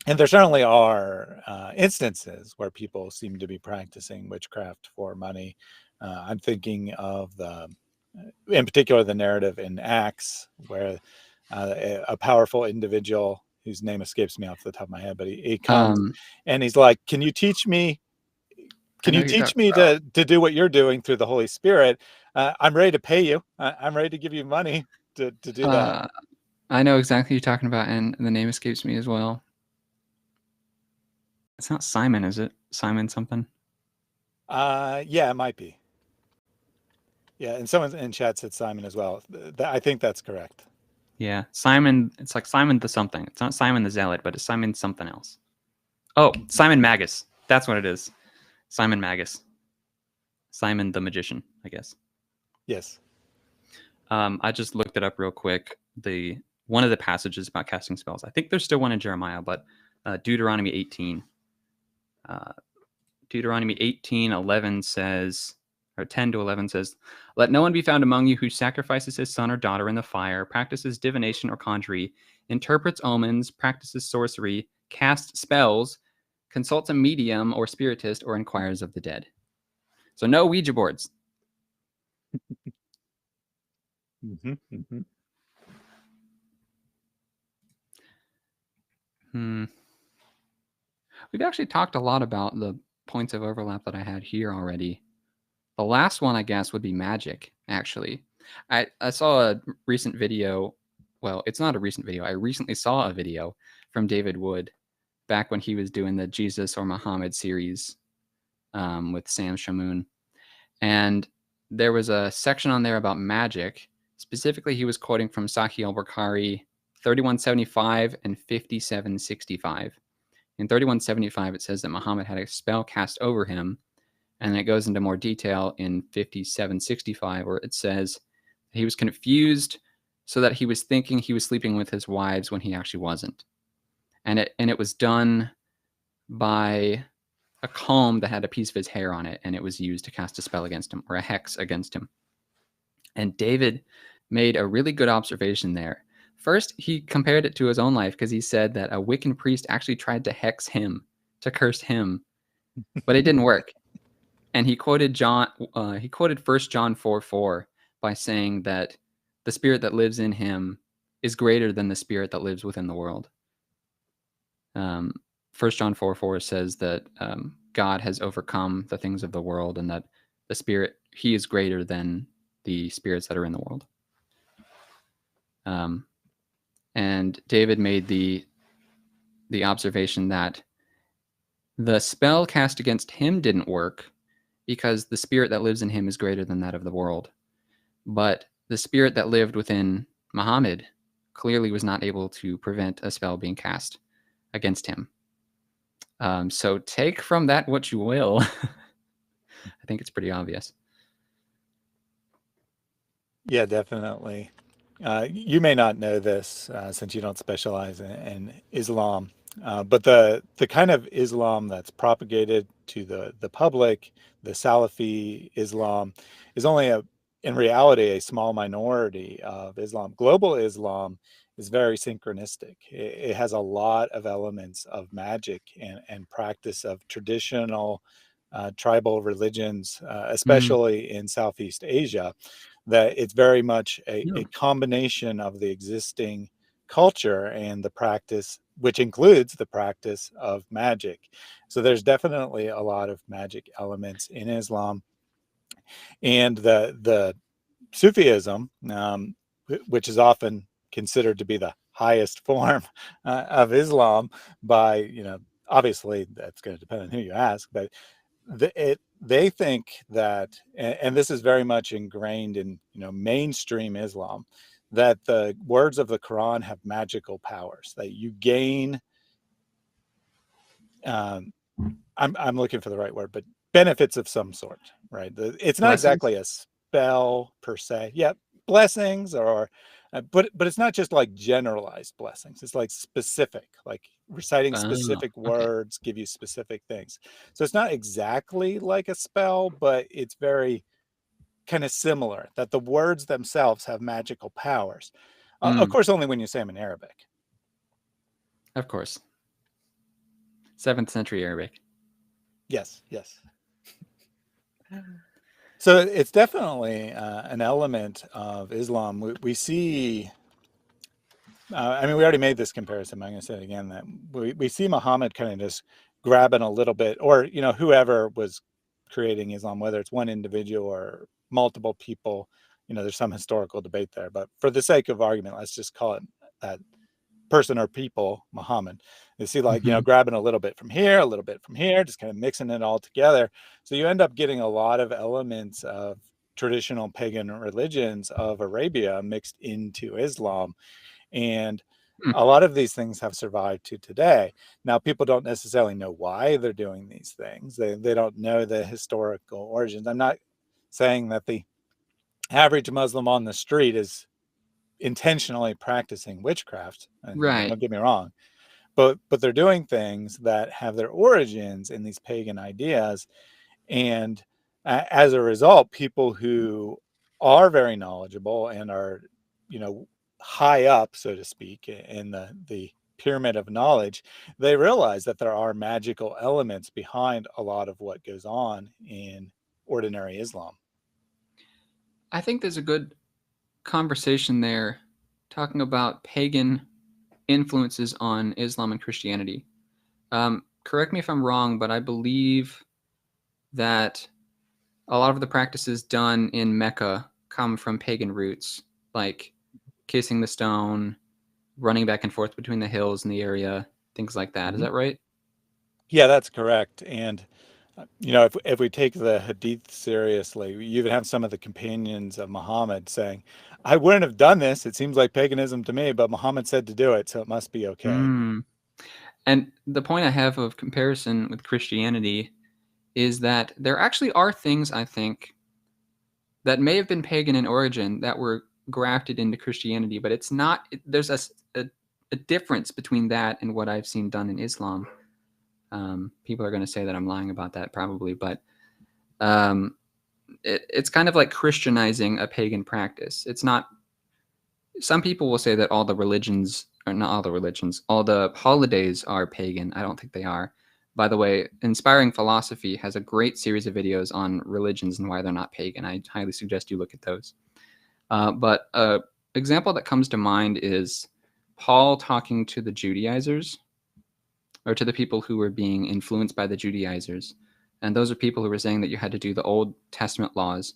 And there certainly are instances where people seem to be practicing witchcraft for money. I'm thinking of in particular, the narrative in Acts, where a powerful individual whose name escapes me off the top of my head, but he comes and he's like, "Can you teach me? Can you teach me to do what you're doing through the Holy Spirit? I'm ready to pay you. I'm ready to give you money to do that." I know exactly what you're talking about, and the name escapes me as well. It's not Simon, is it? Simon something? Yeah, it might be. Yeah, and someone in chat said Simon as well. I think that's correct. Yeah, Simon. It's like Simon the something. It's not Simon the Zealot, but it's Simon something else. Oh, Simon Magus. That's what it is. Simon Magus. Simon the Magician, I guess. Yes. I just looked it up real quick. One of the passages about casting spells. I think there's still one in Jeremiah, but Deuteronomy 18. Deuteronomy 18:11 says, or 10-11 says, "Let no one be found among you who sacrifices his son or daughter in the fire, practices divination or conjury, interprets omens, practices sorcery, casts spells, consults a medium or spiritist, or inquires of the dead." So no Ouija boards. Mm-hmm, mm-hmm. We've actually talked a lot about the points of overlap that I had here already. The last one, I guess, would be magic, actually. I saw a recent video. Well, it's not a recent video. I recently saw a video from David Wood back when he was doing the Jesus or Muhammad series with Sam Shamoon. And there was a section on there about magic. Specifically, he was quoting from Sahih al-Bukhari 3175 and 5765. In 3175, it says that Muhammad had a spell cast over him And it goes into more detail in 5765, where it says he was confused so that he was thinking he was sleeping with his wives when he actually wasn't. And it was done by a comb that had a piece of his hair on it, and it was used to cast a spell against him, or a hex against him. And David made a really good observation there. First, he compared it to his own life, because he said that a Wiccan priest actually tried to hex him, to curse him, but it didn't work. And he quoted he quoted 1 John 4:4 by saying that the spirit that lives in him is greater than the spirit that lives within the world. 1 John 4:4 says that God has overcome the things of the world, and that the spirit, he is greater than the spirits that are in the world. And David made the observation that the spell cast against him didn't work because the spirit that lives in him is greater than that of the world. But the spirit that lived within Muhammad clearly was not able to prevent a spell being cast against him. So take from that what you will. I think it's pretty obvious. Yeah, definitely. You may not know this since you don't specialize in Islam, but the kind of Islam that's propagated to the public, the Salafi Islam, is only in reality a small minority of Islam. Global Islam is very synchronistic. It has a lot of elements of magic and practice of traditional tribal religions, especially in Southeast Asia, that it's very much a combination of the existing culture and the practice, which includes the practice of magic. So there's definitely a lot of magic elements in Islam. And the Sufism, which is often considered to be the highest form of Islam by, obviously that's going to depend on who you ask, but they think that, and this is very much ingrained in mainstream Islam, that the words of the Quran have magical powers, that you gain. I'm looking for the right word, but benefits of some sort, right? It's not Blessings? exactly a spell per se. Yeah, blessings, or but it's not just like generalized blessings. It's like specific, like reciting specific Okay. words give you specific things. So it's not exactly like a spell, but it's very kind of similar, that the words themselves have magical powers. Of course, only when you say them in Arabic. Of course. 7th century Arabic. Yes, yes. So it's definitely an element of Islam. We see, I mean, we already made this comparison, but I'm going to say it again, that we see Muhammad kind of just grabbing a little bit, or, whoever was creating Islam, whether it's one individual or multiple people, there's some historical debate there. But for the sake of argument, let's just call it that person or people, Muhammad. You see, like, grabbing a little bit from here, a little bit from here, just kind of mixing it all together. So you end up getting a lot of elements of traditional pagan religions of Arabia mixed into Islam. And a lot of these things have survived to today. Now, people don't necessarily know why they're doing these things. They don't know the historical origins. I'm not saying that the average Muslim on the street is intentionally practicing witchcraft, and Right. don't get me wrong, but they're doing things that have their origins in these pagan ideas. And as a result, people who are very knowledgeable and are, high up, so to speak, in the pyramid of knowledge, they realize that there are magical elements behind a lot of what goes on in ordinary Islam. I think there's a good conversation there talking about pagan influences on Islam and Christianity. Correct me if I'm wrong, but I believe that a lot of the practices done in Mecca come from pagan roots, like kissing the stone, running back and forth between the hills in the area, things like that. Is that right? Yeah, that's correct. And if we take the Hadith seriously, you even have some of the companions of Muhammad saying, "I wouldn't have done this. It seems like paganism to me, but Muhammad said to do it, so it must be okay." And the point I have of comparison with Christianity is that there actually are things, I think, that may have been pagan in origin that were grafted into Christianity, but it's not. There's a difference between that and what I've seen done in Islam. People are going to say that I'm lying about that probably, but it's kind of like Christianizing a pagan practice. It's not. Some people will say that all the religions, or not all the religions, all the holidays are pagan. I don't think they are. By the way, Inspiring Philosophy has a great series of videos on religions and why they're not pagan. I highly suggest you look at those. But an example that comes to mind is Paul talking to the Judaizers, or to the people who were being influenced by the Judaizers. And those are people who were saying that you had to do the Old Testament laws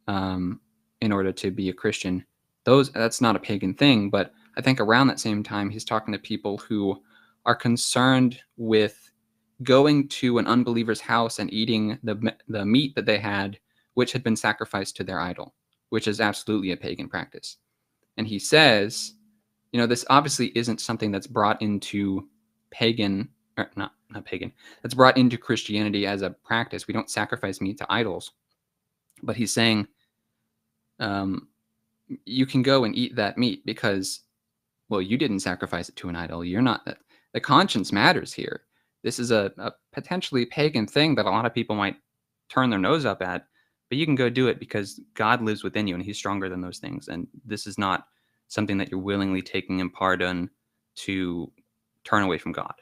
in order to be a Christian. That's not a pagan thing, but I think around that same time, he's talking to people who are concerned with going to an unbeliever's house and eating the meat that they had, which had been sacrificed to their idol, which is absolutely a pagan practice. And he says, this obviously isn't something that's brought into pagan, or not pagan, that's brought into Christianity as a practice. We don't sacrifice meat to idols. But he's saying, you can go and eat that meat because, well, you didn't sacrifice it to an idol. You're not. The conscience matters here. This is a potentially pagan thing that a lot of people might turn their nose up at, but you can go do it because God lives within you and he's stronger than those things. And this is not something that you're willingly taking in part in to turn away from God.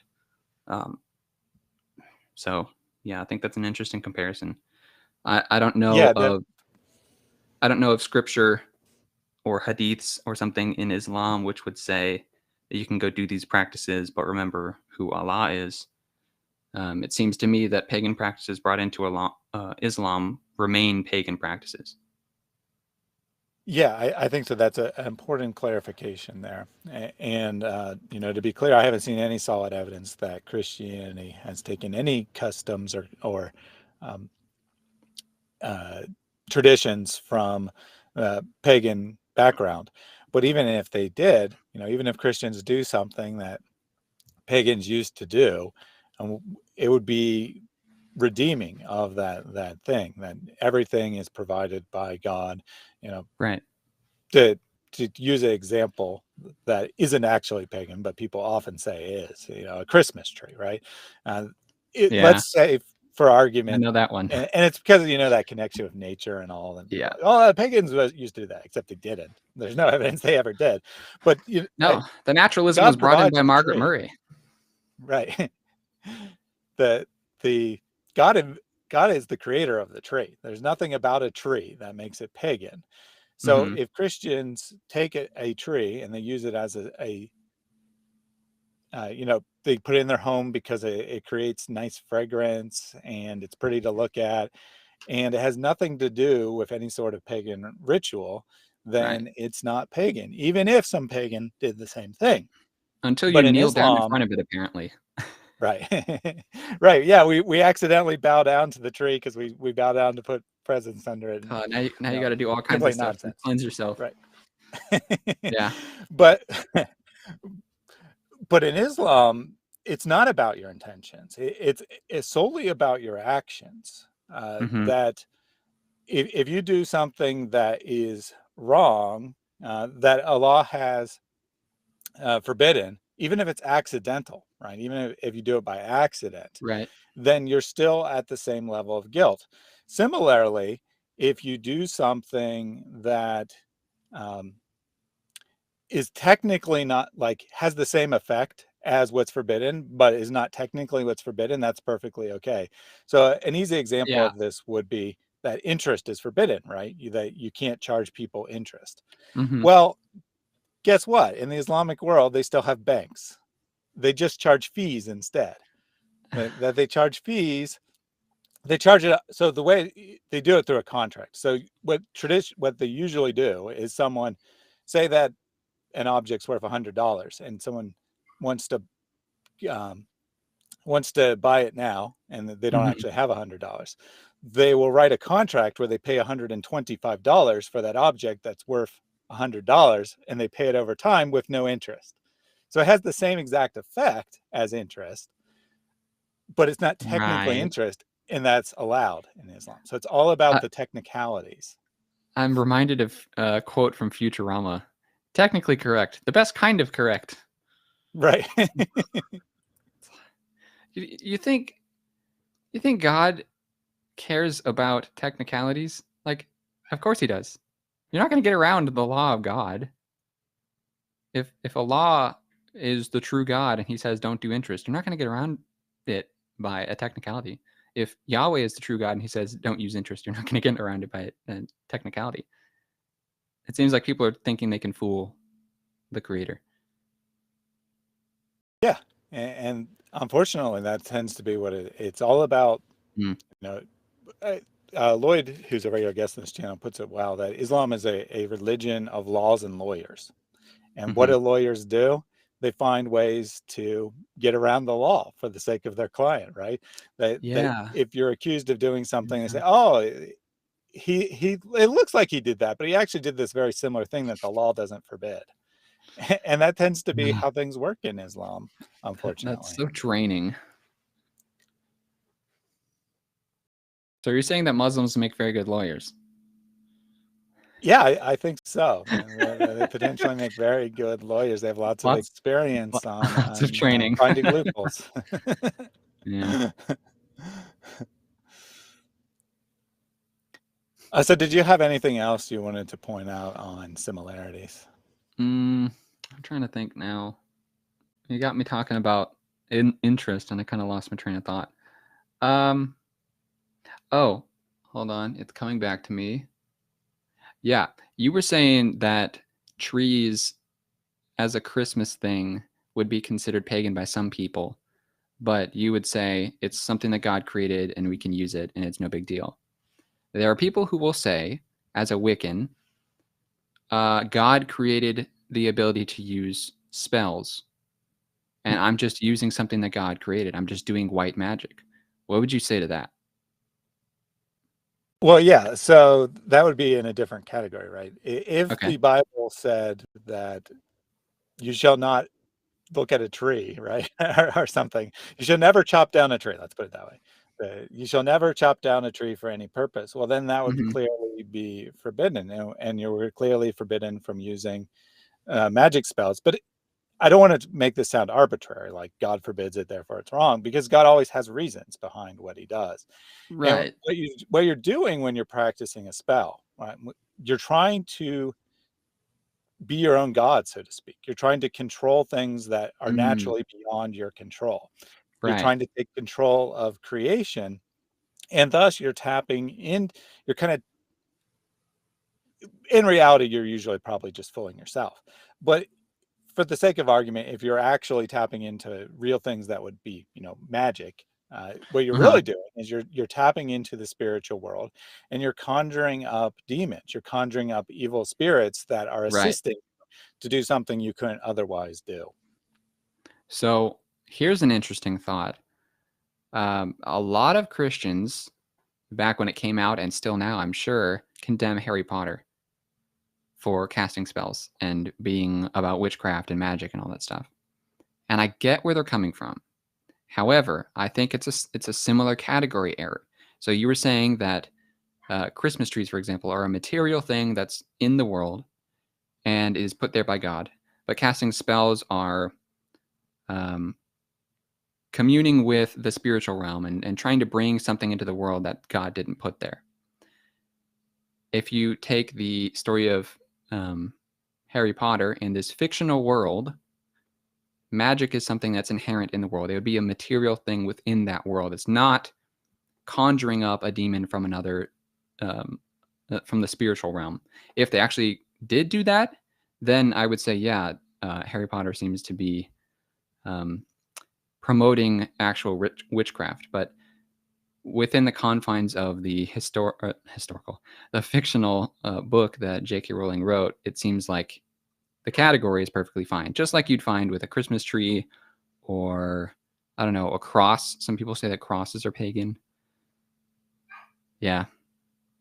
So yeah, I think that's an interesting comparison. I don't know I don't know of scripture or hadiths or something in Islam which would say that you can go do these practices, but remember who Allah is. It seems to me that pagan practices brought into Islam remain pagan practices. Yeah, I think so. That's an important clarification there. And, to be clear, I haven't seen any solid evidence that Christianity has taken any customs or traditions from pagan background. But even if they did, even if Christians do something that pagans used to do, it would be redeeming of that thing, that everything is provided by God, Right. To use an example that isn't actually pagan, but people often say is, a Christmas tree, right? Yeah. Let's say for I argument, know that one. and it's because, that connection with nature and all. And Yeah. the pagans used to do that, except they didn't. There's no evidence they ever did. But No, the naturalism God was brought in provides by the Margaret tree. Murray. Right. the God is the creator of the tree. There's nothing about a tree that makes it pagan. So if Christians take a tree and they use it as they put it in their home because it creates nice fragrance and it's pretty to look at, and it has nothing to do with any sort of pagan ritual, then it's not pagan, even if some pagan did the same thing. Until you But in kneel down in Islam, front of it, apparently. right, right, yeah, we accidentally bow down to the tree because we bow down to put presents under it. And, now you got to do all kinds of complete stuff to nonsense. cleanse yourself. Right. Yeah. But in Islam, it's not about your intentions. It's solely about your actions. That if you do something that is wrong, that Allah has forbidden, even if it's accidental, right? Even if you do it by accident, Right. then you're still at the same level of guilt. Similarly, if you do something that is technically not, like, has the same effect as what's forbidden, but is not technically what's forbidden, that's perfectly okay. So an easy example of this would be that interest is forbidden, right? That you can't charge people interest. Well, guess what? In the Islamic world, they still have banks. They just charge fees instead. That they charge fees. They charge it. So the way they do it through a contract. So what they usually do is someone say that an object's worth $100 and someone wants to buy it now and they don't actually have $100. They will write a contract where they pay $125 for that object that's worth $100, and they pay it over time with no interest. So it has the same exact effect as interest, but it's not technically interest. and that's allowed in Islam. So it's all about I, the technicalities. I'm reminded of a quote from Futurama. Technically correct. The best kind of correct. Right. You think God cares about technicalities? Like, of course he does. You're not going to get around the law of God. If a law is the true God and he says don't do interest, you're not going to get around it by a technicality. If Yahweh is the true God and he says don't use interest, you're not going to get around it by a technicality. It seems like people are thinking they can fool the creator. Yeah. And unfortunately, that tends to be what it's all about. You know, Lloyd, who's a regular guest on this channel, puts it well, that Islam is a religion of laws and lawyers. And what do lawyers do? They find ways to get around the law for the sake of their client, right? That if you're accused of doing something, they say, "Oh, it looks like he did that, but he actually did this very similar thing that the law doesn't forbid." And that tends to be how things work in Islam, unfortunately. That's so draining. So you're saying that Muslims make very good lawyers? Yeah, I think so. They potentially make very good lawyers. They have lots of experience on training. finding loopholes. Yeah. So did you have anything else you wanted to point out on similarities? I'm trying to think now. You got me talking about interest, and I kind of lost my train of thought. Oh, hold on. It's coming back to me. Yeah, you were saying that trees as a Christmas thing would be considered pagan by some people, but you would say it's something that God created and we can use it and it's no big deal. There are people who will say, as a Wiccan, God created the ability to use spells, and I'm just using something that God created. I'm just doing white magic. What would you say to that? Well, yeah, so that would be in a different category, right? If the Bible said that you shall not look at a tree, right, or something, you should never chop down a tree. Let's put it that way. You shall never chop down a tree for any purpose. Well, then that would clearly be forbidden, and you were clearly forbidden from using magic spells. But I don't want to make this sound arbitrary, like God forbids it, therefore it's wrong, because God always has reasons behind what he does. Right. And what you're doing when you're practicing a spell, right? You're trying to be your own God, so to speak. You're trying to control things that are naturally beyond your control. You're trying to take control of creation, and thus you're tapping in. You're kind of, in reality, you're usually probably just fooling yourself. But for the sake of argument, if you're actually tapping into real things that would be, magic, what you're really doing is you're tapping into the spiritual world, and you're conjuring up demons. You're conjuring up evil spirits that are assisting to do something you couldn't otherwise do. So here's an interesting thought. A lot of Christians, back when it came out and still now, I'm sure, condemn Harry Potter for casting spells and being about witchcraft and magic and all that stuff. And I get where they're coming from. However, I think it's a similar category error. So you were saying that Christmas trees, for example, are a material thing that's in the world and is put there by God. But casting spells are communing with the spiritual realm and trying to bring something into the world that God didn't put there. If you take the story of Harry Potter in this fictional world, magic is something that's inherent in the world. It would be a material thing within that world. It's not conjuring up a demon from another, from the spiritual realm. If they actually did do that, then I would say, yeah, Harry Potter seems to be promoting actual witchcraft. But within the confines of the the fictional book that J.K. Rowling wrote, it seems like the category is perfectly fine. Just like you'd find with a Christmas tree or, I don't know, a cross. Some people say that crosses are pagan. Yeah.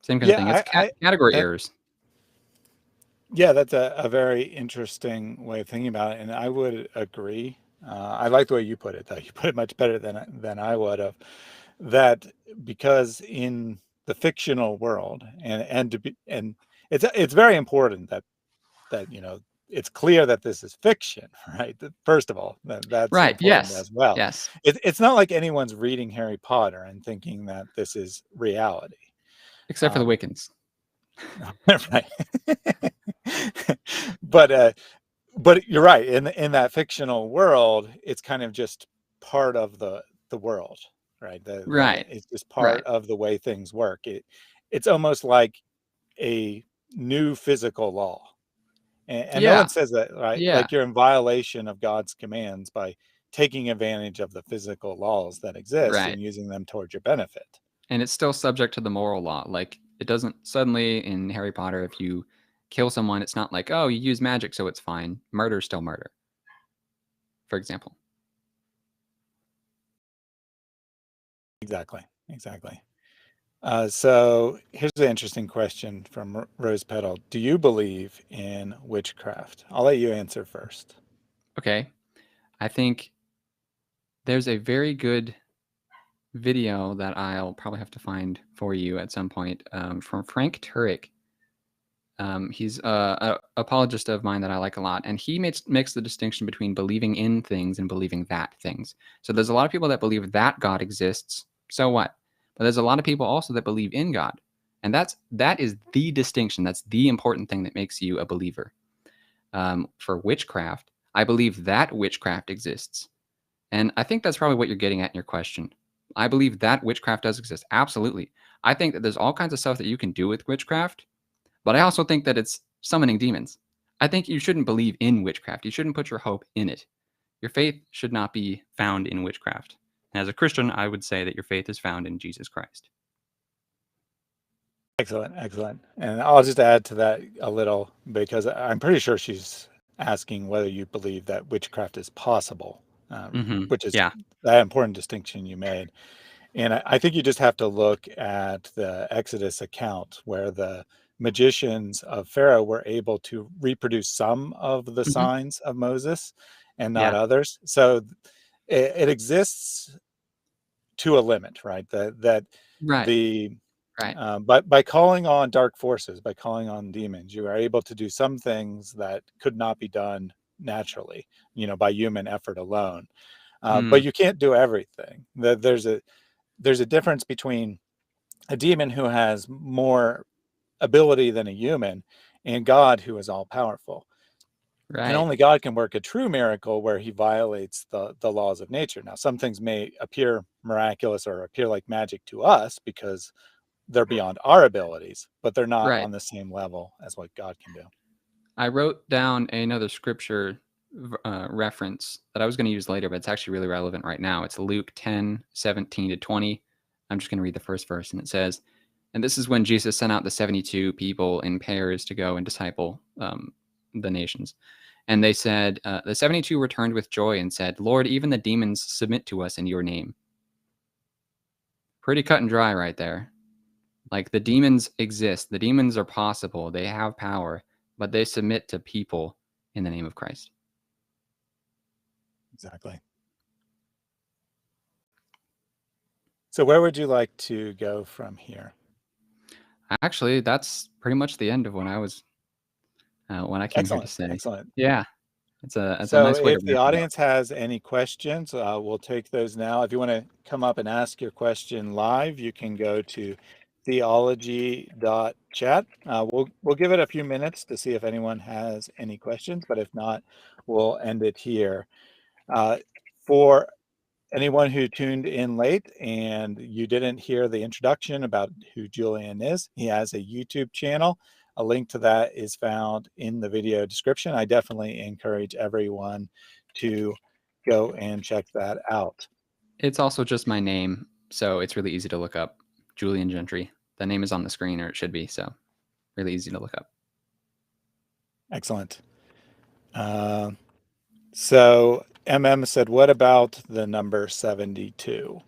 Same kind of thing. It's category errors. Yeah, that's a very interesting way of thinking about it, and I would agree. I like the way you put it, though. You put it much better than I would have. that because in the fictional world, and it's very important that it's clear that this is fiction, right? First of all, that's Right. important Yes. as well. Yes. It's not like anyone's reading Harry Potter and thinking that this is reality. Except for the Wiccans. Right. but but you're right. In that fictional world, it's kind of just part of the world, right? That Right. it's just Right. part of the way things work. It's almost like a new physical law. And no Yeah. one says that, right? Yeah. Like you're in violation of God's commands by taking advantage of the physical laws that exist Right. and using them towards your benefit. And it's still subject to the moral law. Like it doesn't suddenly in Harry Potter, if you kill someone, it's not like, oh, you use magic, so it's fine. Murder's still murder, for example. Exactly. Exactly. So here's an interesting question from Rose Petal. Do you believe in witchcraft? I'll let you answer first. Okay. I think there's a very good video that I'll probably have to find for you at some point from Frank Turek. He's an apologist of mine that I like a lot, and he makes the distinction between believing in things and believing that things. So there's a lot of people that believe that God exists. So what? But there's a lot of people also that believe in God, and that is the distinction. That's the important thing that makes you a believer. For witchcraft, I believe that witchcraft exists, and I think that's probably what you're getting at in your question. I believe that witchcraft does exist. Absolutely. I think that there's all kinds of stuff that you can do with witchcraft, but I also think that it's summoning demons. I think you shouldn't believe in witchcraft. You shouldn't put your hope in it. Your faith should not be found in witchcraft. As a Christian, I would say that your faith is found in Jesus Christ. Excellent, excellent. And I'll just add to that a little because I'm pretty sure she's asking whether you believe that witchcraft is possible, which is Yeah. that important distinction you made. And I think you just have to look at the Exodus account where the magicians of Pharaoh were able to reproduce some of the hmm signs of Moses and not Yeah. others. So it exists to a limit, right? That Right. the Right. but by calling on dark forces, by calling on demons, you are able to do some things that could not be done naturally, by human effort alone. But Mm, you can't do everything. There's a difference between a demon who has more ability than a human and God who is all powerful. And right. only God can work a true miracle where he violates the laws of nature. Now, some things may appear miraculous or appear like magic to us because they're beyond our abilities, but they're not Right. on the same level as what God can do. I wrote down another scripture reference that I was going to use later, but it's actually really relevant right now. It's Luke 10:17-20. I'm just going to read the first verse, and it says, and this is when Jesus sent out the 72 people in pairs to go and disciple the nations. And they said, the 72 returned with joy and said, Lord, even the demons submit to us in your name. Pretty cut and dry right there. Like the demons exist, the demons are possible, they have power, but they submit to people in the name of Christ. Exactly. So where would you like to go from here? Actually, that's pretty much the end of when I came here to Excellent. say. Excellent. Yeah, it's a So nice way to if the wrap it up. audience has any questions, we'll take those now. If you want to come up and ask your question live, you can go to theology.chat. We'll give it a few minutes to see if anyone has any questions, but if not, we'll end it here. For anyone who tuned in late and you didn't hear the introduction about who Julian is, he has a YouTube channel. A link to that is found in the video description. I definitely encourage everyone to go and check that out. It's also just my name, so it's really easy to look up. Julian Gentry. The name is on the screen, or it should be, so really easy to look up. Excellent. So MM said, what about the number 72?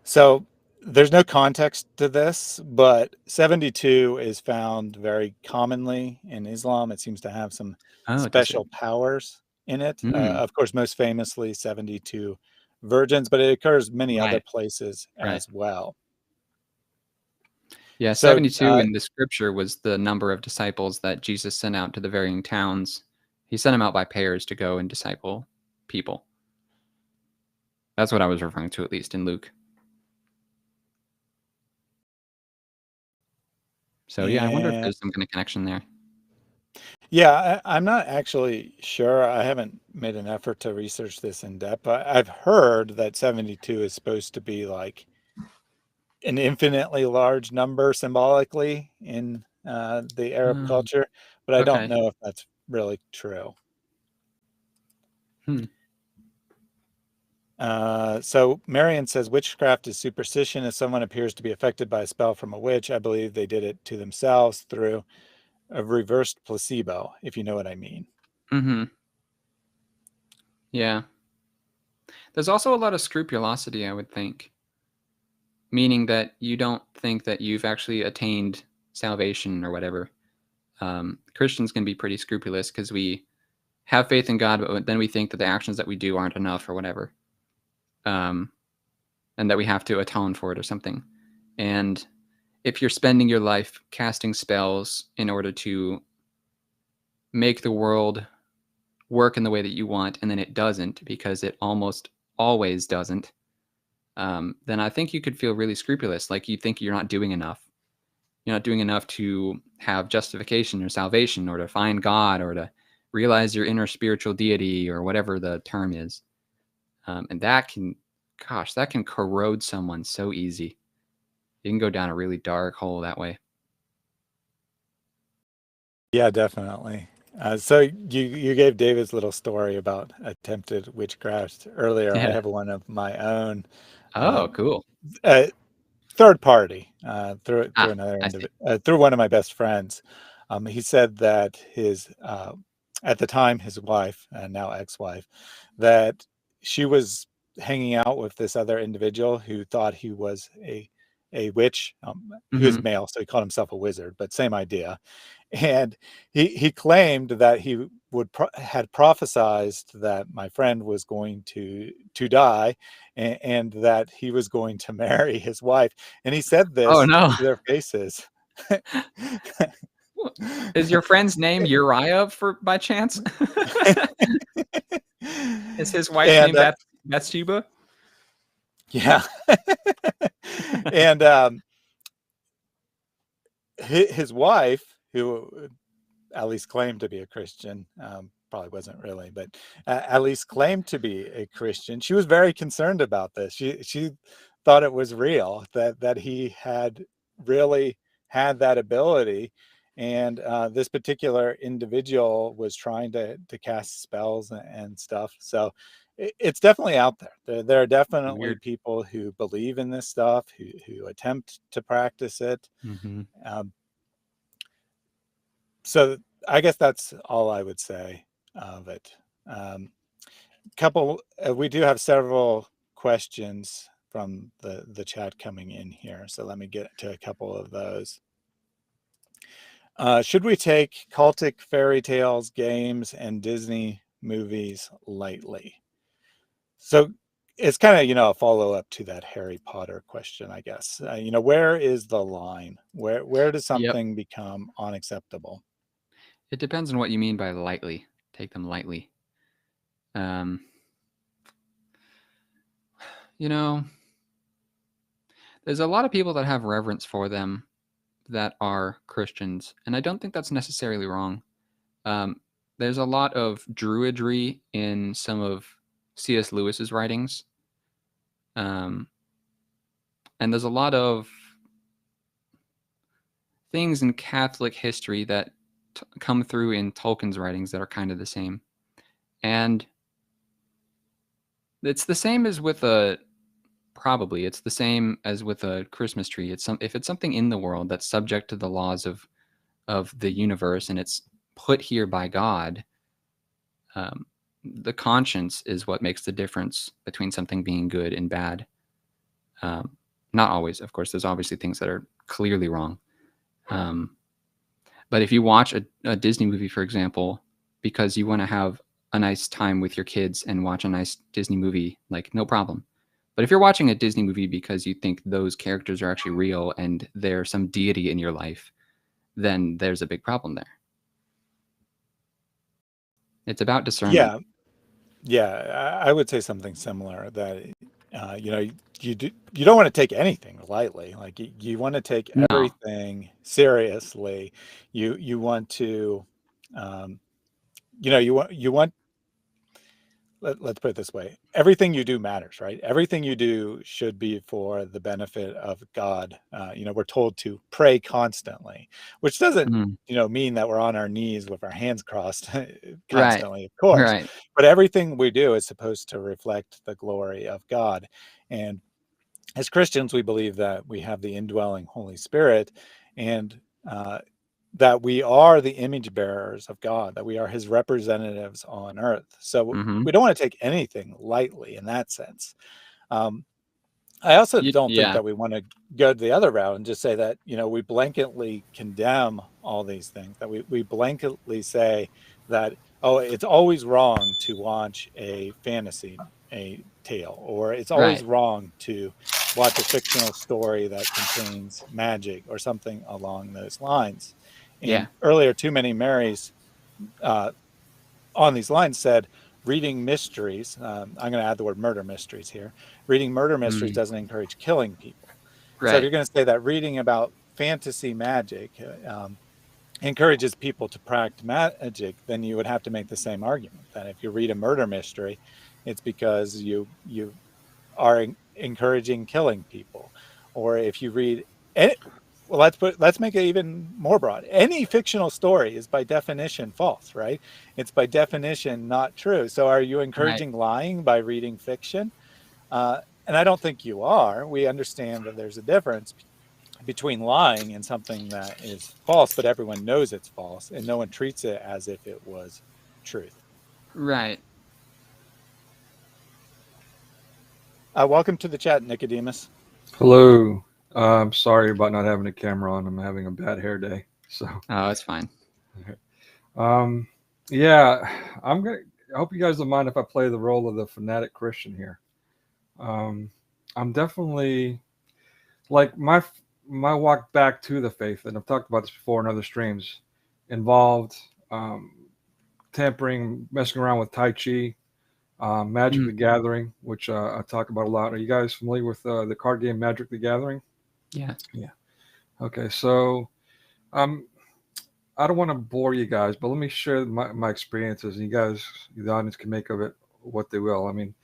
So there's no context to this, but 72 is found very commonly in Islam. It seems to have some Oh, does it? special powers in it. Mm, Of course, most famously, 72 virgins, but it occurs many other Right. places Right. as well. Yeah, So 72 in the scripture was the number of disciples that Jesus sent out to the varying towns. He sent them out by pairs to go and disciple people. That's what I was referring to, at least in Luke. So yeah, I wonder if and there's some kind of connection there. yeah, I'm not actually sure. I haven't made an effort to research this in depth, but I've heard that 72 is supposed to be like an infinitely large number symbolically in the Arab Um, culture, but I don't okay. know if that's really true. Hmm. So Marion says witchcraft is superstition. If someone appears to be affected by a spell from a witch, I believe they did it to themselves through a reversed placebo, if you know what I mean. Mm-hmm. Yeah. There's also a lot of scrupulosity, I would think, meaning that you don't think that you've actually attained salvation or whatever. Christians can be pretty scrupulous because we have faith in God, but then we think that the actions that we do aren't enough or whatever, and that we have to atone for it or something. And if you're spending your life casting spells in order to make the world work in the way that you want, and then it doesn't because it almost always doesn't, then I think you could feel really scrupulous, like you think you're not doing enough. You're not doing enough to have justification or salvation or to find God or to realize your inner spiritual deity or whatever the term is. And that can, gosh, that can corrode someone so easy. You can go down a really dark hole that way. Yeah, definitely. So you gave David's little story about attempted witchcraft earlier. I Yeah. have one of my own. Oh, Um, cool. uh, Third party through Ah, another I see. through one of my best friends. He said that his at the time his wife and now ex-wife, that she was hanging out with this other individual who thought he was a witch. He was Mm-hmm. male, so he called himself a wizard, but same idea. And he claimed that he had prophesized that my friend was going to die, and that he was going to marry his wife, and he said Oh, this no. to their faces. Is your friend's name Uriah by chance? Is his wife's And name Bathsheba? yeah. And his wife, who at least claimed to be a Christian, probably wasn't really, but at least claimed to be a Christian. She was very concerned about this. She thought it was real, that he had really had that ability, and this particular individual was trying to cast spells and stuff. So it's definitely out there. There are definitely Weird. people who believe in this stuff, who attempt to practice it. Mm-hmm. Um, so I guess that's all I would say of it. Couple, we do have several questions from the chat coming in here, so let me get to a couple of those. Should we take cultic fairy tales, games, and Disney movies lightly? So it's kind of, a follow-up to that Harry Potter question, I guess. Where is the line? Where does Yep. something become unacceptable? It depends on what you mean by lightly. Take them lightly. Um, you know, there's a lot of people that have reverence for them that are Christians, and I don't think that's necessarily wrong. Um, there's a lot of druidry in some of C.S. Lewis's writings, and there's a lot of things in Catholic history that come through in Tolkien's writings that are kind of the same. And it's the same as with it's the same as with a Christmas tree. If it's something in the world that's subject to the laws of the universe and it's put here by God, the conscience is what makes the difference between something being good and bad. Not always, of course. There's obviously things that are clearly wrong. But if you watch a Disney movie, for example, because you want to have a nice time with your kids and watch a nice Disney movie, like no problem. But if you're watching a Disney movie because you think those characters are actually real and there's some deity in your life, then there's a big problem there. It's about discernment. Yeah, I would say something similar that you don't want to take anything lightly. Like you want to take No. everything seriously. You want to, you want. Let's put it this way: everything you do matters, right? Everything you do should be for the benefit of God. We're told to pray constantly, which doesn't mean that we're on our knees with our hands crossed constantly, of course. Right. But everything we do is supposed to reflect the glory of God. And as Christians, we believe that we have the indwelling Holy Spirit, and that we are the image bearers of God, that we are his representatives on earth. So we don't want to take anything lightly in that sense. I also don't think that we want to go the other route and just say that, we blanketly condemn all these things, that we blanketly say that, oh, it's always wrong to watch a fantasy, a tale, or it's always wrong to watch a fictional story that contains magic or something along those lines. And earlier, Too Many Marys on these lines said, reading mysteries, I'm going to add the word murder mysteries here, reading murder mysteries doesn't encourage killing people. So if you're going to say that reading about fantasy magic encourages people to practice magic, then you would have to make the same argument that if you read a murder mystery, it's because you are encouraging killing people. Or if you read well, let's make it even more broad. Any fictional story is by definition false, right? It's by definition not true. So are you encouraging lying by reading fiction? And I don't think you are. We understand that there's a difference between lying and something that is false, but everyone knows it's false and no one treats it as if it was truth. Right. Welcome to the chat, Nicodemus. Hello. I'm sorry about not having a camera on. I'm having a bad hair day. So. Oh, it's fine. Yeah, I hope you guys don't mind if I play the role of the fanatic Christian here. I'm definitely like my walk back to the faith, and I've talked about this before in other streams, involved tampering, messing around with Tai Chi, Magic the Gathering, which I talk about a lot. Are you guys familiar with the card game Magic the Gathering? Yeah. Okay, so I don't want to bore you guys, but let me share my experiences, and you guys, the audience, can make of it what they will. I mean,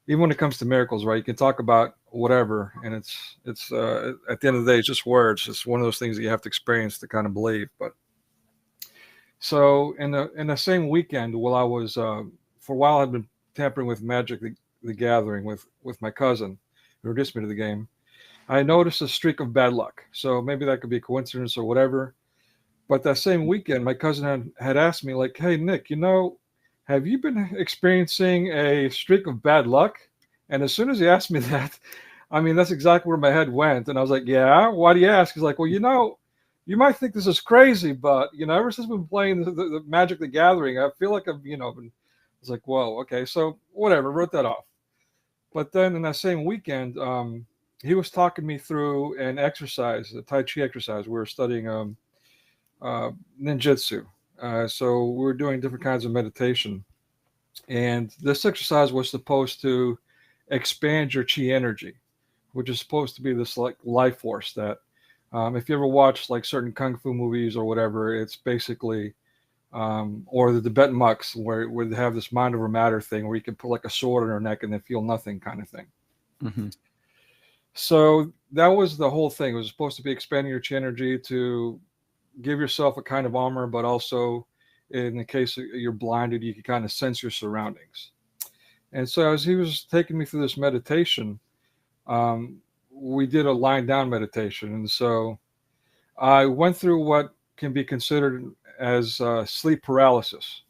even when it comes to miracles, right? You can talk about whatever, and it's at the end of the day, it's just words. It's one of those things that you have to experience to kind of believe. But so in the same weekend, while I was for a while, I'd been tampering with Magic the Gathering with my cousin who introduced me to the game. I noticed a streak of bad luck. So maybe that could be a coincidence or whatever. But that same weekend, my cousin had asked me, like, hey, Nick, have you been experiencing a streak of bad luck? And as soon as he asked me that, I mean, that's exactly where my head went. And I was like, yeah, why do you ask? He's like, well, you might think this is crazy, but, ever since we've been playing the Magic the Gathering, I feel like I've, been, I was like, whoa, okay, so whatever, wrote that off. But then in that same weekend, he was talking me through an exercise, a Tai Chi exercise. We were studying ninjutsu. So we were doing different kinds of meditation. And this exercise was supposed to expand your chi energy, which is supposed to be this like life force that if you ever watch like certain kung fu movies or whatever, it's basically or the Tibetan monks where they have this mind over matter thing where you can put like a sword on their neck and then feel nothing kind of thing. Mm-hmm. So that was the whole thing. It was supposed to be expanding your chi energy to give yourself a kind of armor, but also in the case you're blinded, you can kind of sense your surroundings. And so as he was taking me through this meditation, we did a lying down meditation. And so I went through what can be considered as sleep paralysis,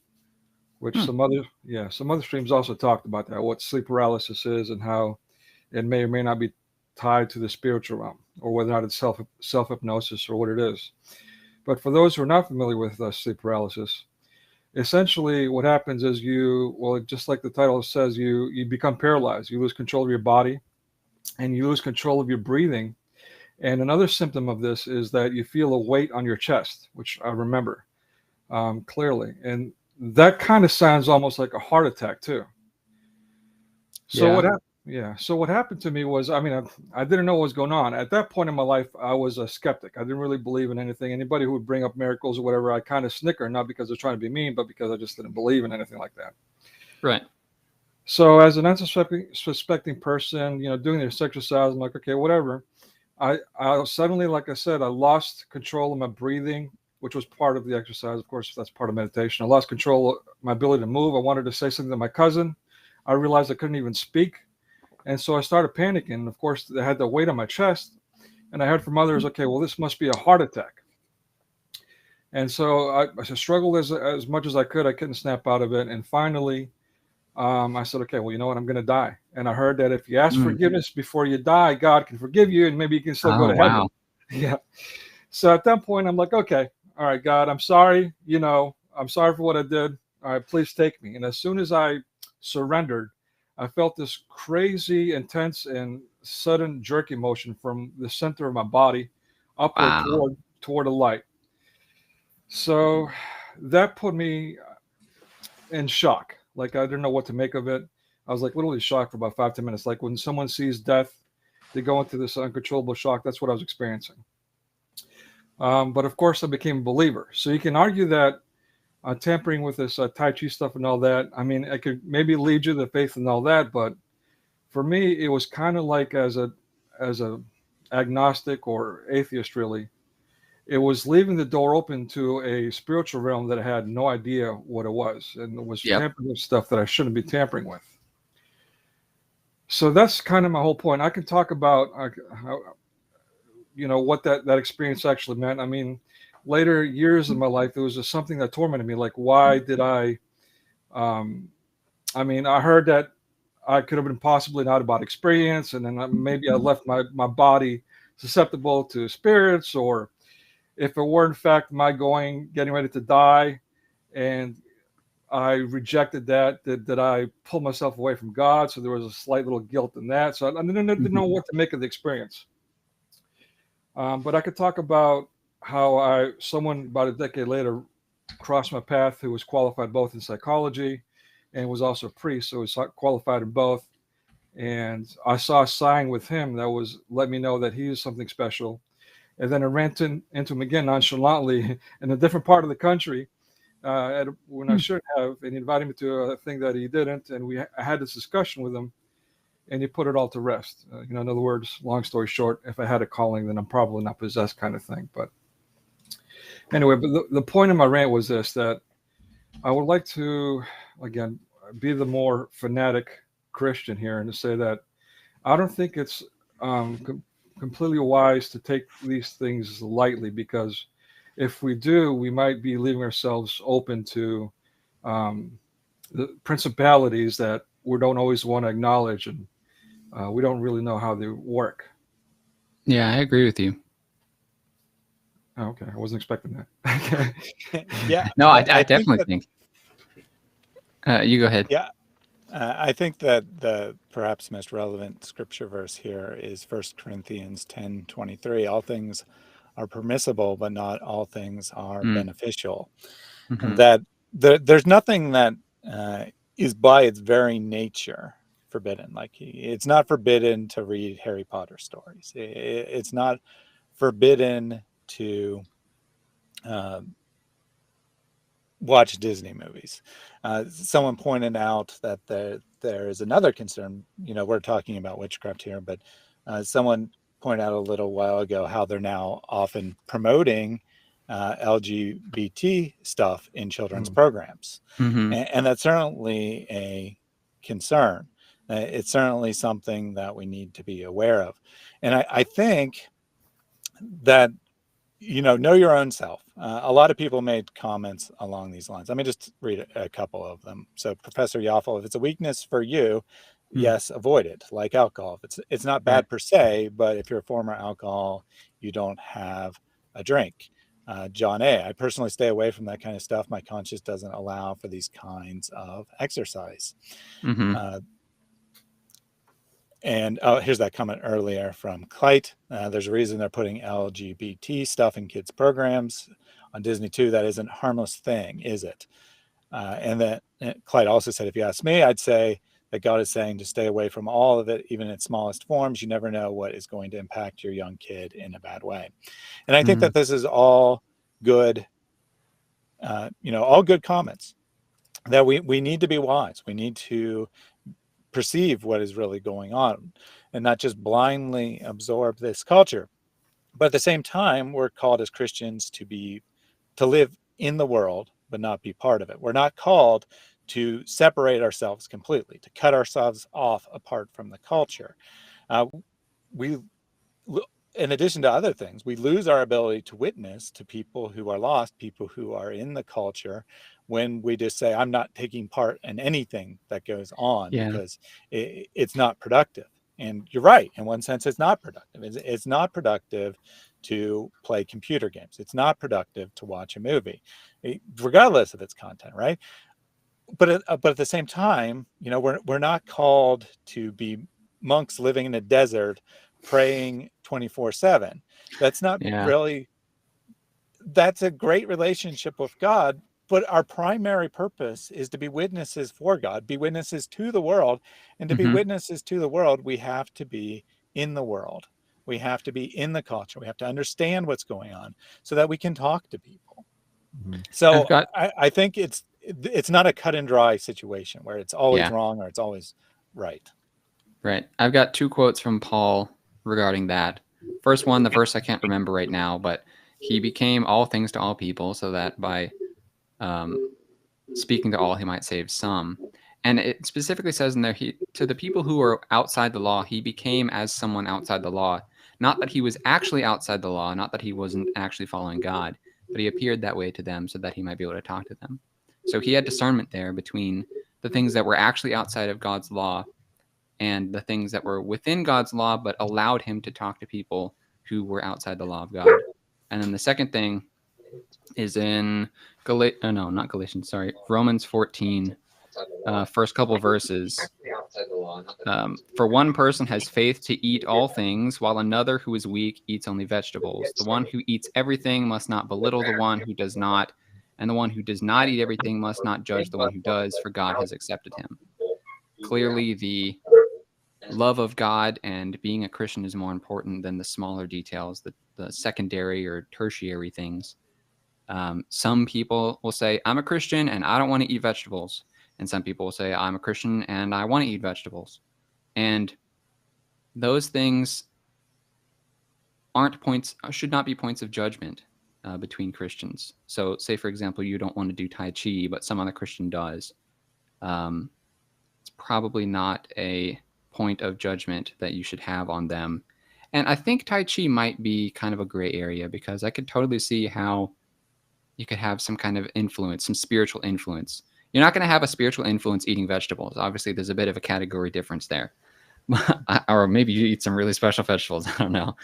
which some other streams also talked about that, what sleep paralysis is and how it may or may not be tied to the spiritual realm, or whether or not it's self-hypnosis or what it is. But for those who are not familiar with sleep paralysis, essentially what happens is just like the title says, you become paralyzed. You lose control of your body, and you lose control of your breathing. And another symptom of this is that you feel a weight on your chest, which I remember clearly. And that kind of sounds almost like a heart attack too. So Yeah. what happened? Yeah. So what happened to me was, I didn't know what was going on. At that point in my life, I was a skeptic. I didn't really believe in anything. Anybody who would bring up miracles or whatever, I kind of snicker, not because they're trying to be mean, but because I just didn't believe in anything like that. Right. So as an unsuspecting person, doing this exercise, I'm like, okay, whatever. I suddenly, like I said, I lost control of my breathing, which was part of the exercise. Of course, that's part of meditation. I lost control of my ability to move. I wanted to say something to my cousin. I realized I couldn't even speak. And so I started panicking. And of course, I had the weight on my chest. And I heard from others, okay, well, this must be a heart attack. And so I struggled as much as I could. I couldn't snap out of it. And finally, I said, okay, well, you know what? I'm going to die. And I heard that if you ask forgiveness before you die, God can forgive you, and maybe you can still go to heaven. Yeah. So at that point, I'm like, okay, all right, God, I'm sorry. I'm sorry for what I did. All right, please take me. And as soon as I surrendered, I felt this crazy, intense, and sudden jerky motion from the center of my body upward toward a light. So that put me in shock. Like, I didn't know what to make of it. I was like literally shocked for about 5-10 minutes. Like when someone sees death, they go into this uncontrollable shock. That's what I was experiencing. But of course, I became a believer. So you can argue that tampering with this Tai Chi stuff and all that, it could maybe lead you to faith and all that. But for me, it was kind of like as a agnostic or atheist, really. It was leaving the door open to a spiritual realm that I had no idea what it was, and it was tampering with stuff that I shouldn't be tampering with. So that's kind of my whole point. I can talk about how, what that experience actually meant. Later years of my life, it was just something that tormented me. Like, why did I heard that I could have been possibly not about experience, and then maybe I left my body susceptible to spirits, or if it were in fact getting ready to die, and I rejected that I pulled myself away from God. So there was a slight little guilt in that. So I didn't know what to make of the experience. But I could talk about how someone about a decade later crossed my path who was qualified both in psychology and was also a priest. So he was qualified in both. And I saw a sign with him that let me know that he is something special. And then I ran into him again nonchalantly in a different part of the country when I should have. And he invited me to a thing that he didn't. And I had this discussion with him, and he put it all to rest. In other words, long story short, if I had a calling, then I'm probably not possessed, kind of thing. But anyway, but the point of my rant was this, that I would like to, again, be the more fanatic Christian here, and to say that I don't think it's completely wise to take these things lightly, because if we do, we might be leaving ourselves open to the principalities that we don't always want to acknowledge, and we don't really know how they work. Yeah, I agree with you. Oh, okay, I wasn't expecting that. Yeah. No, I definitely think. You go ahead. Yeah. I think that the perhaps most relevant scripture verse here is 1 Corinthians 10:23. All things are permissible, but not all things are beneficial. And that there's nothing that is by its very nature forbidden. Like, it's not forbidden to read Harry Potter stories. It's not forbidden to watch Disney movies. Someone pointed out that there is another concern. We're talking about witchcraft here, but someone pointed out a little while ago how they're now often promoting LGBT stuff in children's programs. And that's certainly a concern. It's certainly something that we need to be aware of. And I think that, know your own self. A lot of people made comments along these lines. Let me just read a couple of them. So Professor Yoffel, if it's a weakness for you, yes, avoid it, like alcohol. It's not bad per se, but if you're a former alcohol, you don't have a drink. John A. I personally stay away from that kind of stuff. My conscience doesn't allow for these kinds of exercise. Mm-hmm. And here's that comment earlier from Clyte. There's a reason they're putting LGBT stuff in kids' programs on Disney too. That isn't a harmless thing, is it? And then Clyde also said, if you ask me, I'd say that God is saying to stay away from all of it, even in its smallest forms. You never know what is going to impact your young kid in a bad way. And I think that this is all good, all good comments, that we need to be wise. We need to perceive what is really going on and not just blindly absorb this culture. But at the same time, we're called as Christians to live in the world, but not be part of it. We're not called to separate ourselves completely, to cut ourselves off apart from the culture. In addition to other things, we lose our ability to witness to people who are lost, people who are in the culture, when we just say, I'm not taking part in anything that goes on because it's not productive. And you're right. In one sense, it's not productive. It's not productive to play computer games. It's not productive to watch a movie, regardless of its content, right? But at the same time, we're not called to be monks living in a desert praying 24/7. That's not really, that's a great relationship with God, but our primary purpose is to be witnesses for God, be witnesses to the world. And to be witnesses to the world, we have to be in the world. We have to be in the culture. We have to understand what's going on so that we can talk to people. So I think it's not a cut and dry situation where it's always wrong or it's always right. Right. I've got 2 quotes from Paul regarding that. First one, the verse I can't remember right now, but he became all things to all people so that by speaking to all, he might save some. And it specifically says in there, to the people who are outside the law, he became as someone outside the law. Not that he was actually outside the law, not that he wasn't actually following God, but he appeared that way to them so that he might be able to talk to them. So he had discernment there between the things that were actually outside of God's law and the things that were within God's law, but allowed him to talk to people who were outside the law of God. And then the second thing is in Romans 14, first couple verses. For one person has faith to eat all things, while another who is weak eats only vegetables. The one who eats everything must not belittle the one who does not, and the one who does not eat everything must not judge the one who does, for God has accepted him. Clearly, the love of God and being a Christian is more important than the smaller details, the secondary or tertiary things. Some people will say, I'm a Christian and I don't want to eat vegetables. And some people will say, I'm a Christian and I want to eat vegetables. And those things should not be points of judgment between Christians. So say, for example, you don't want to do Tai Chi, but some other Christian does. It's probably not a point of judgment that you should have on them. And I think Tai Chi might be kind of a gray area, because I could totally see how you could have some kind of influence, some spiritual influence. You're not going to have a spiritual influence eating vegetables. Obviously, there's a bit of a category difference there. Or maybe you eat some really special vegetables. I don't know.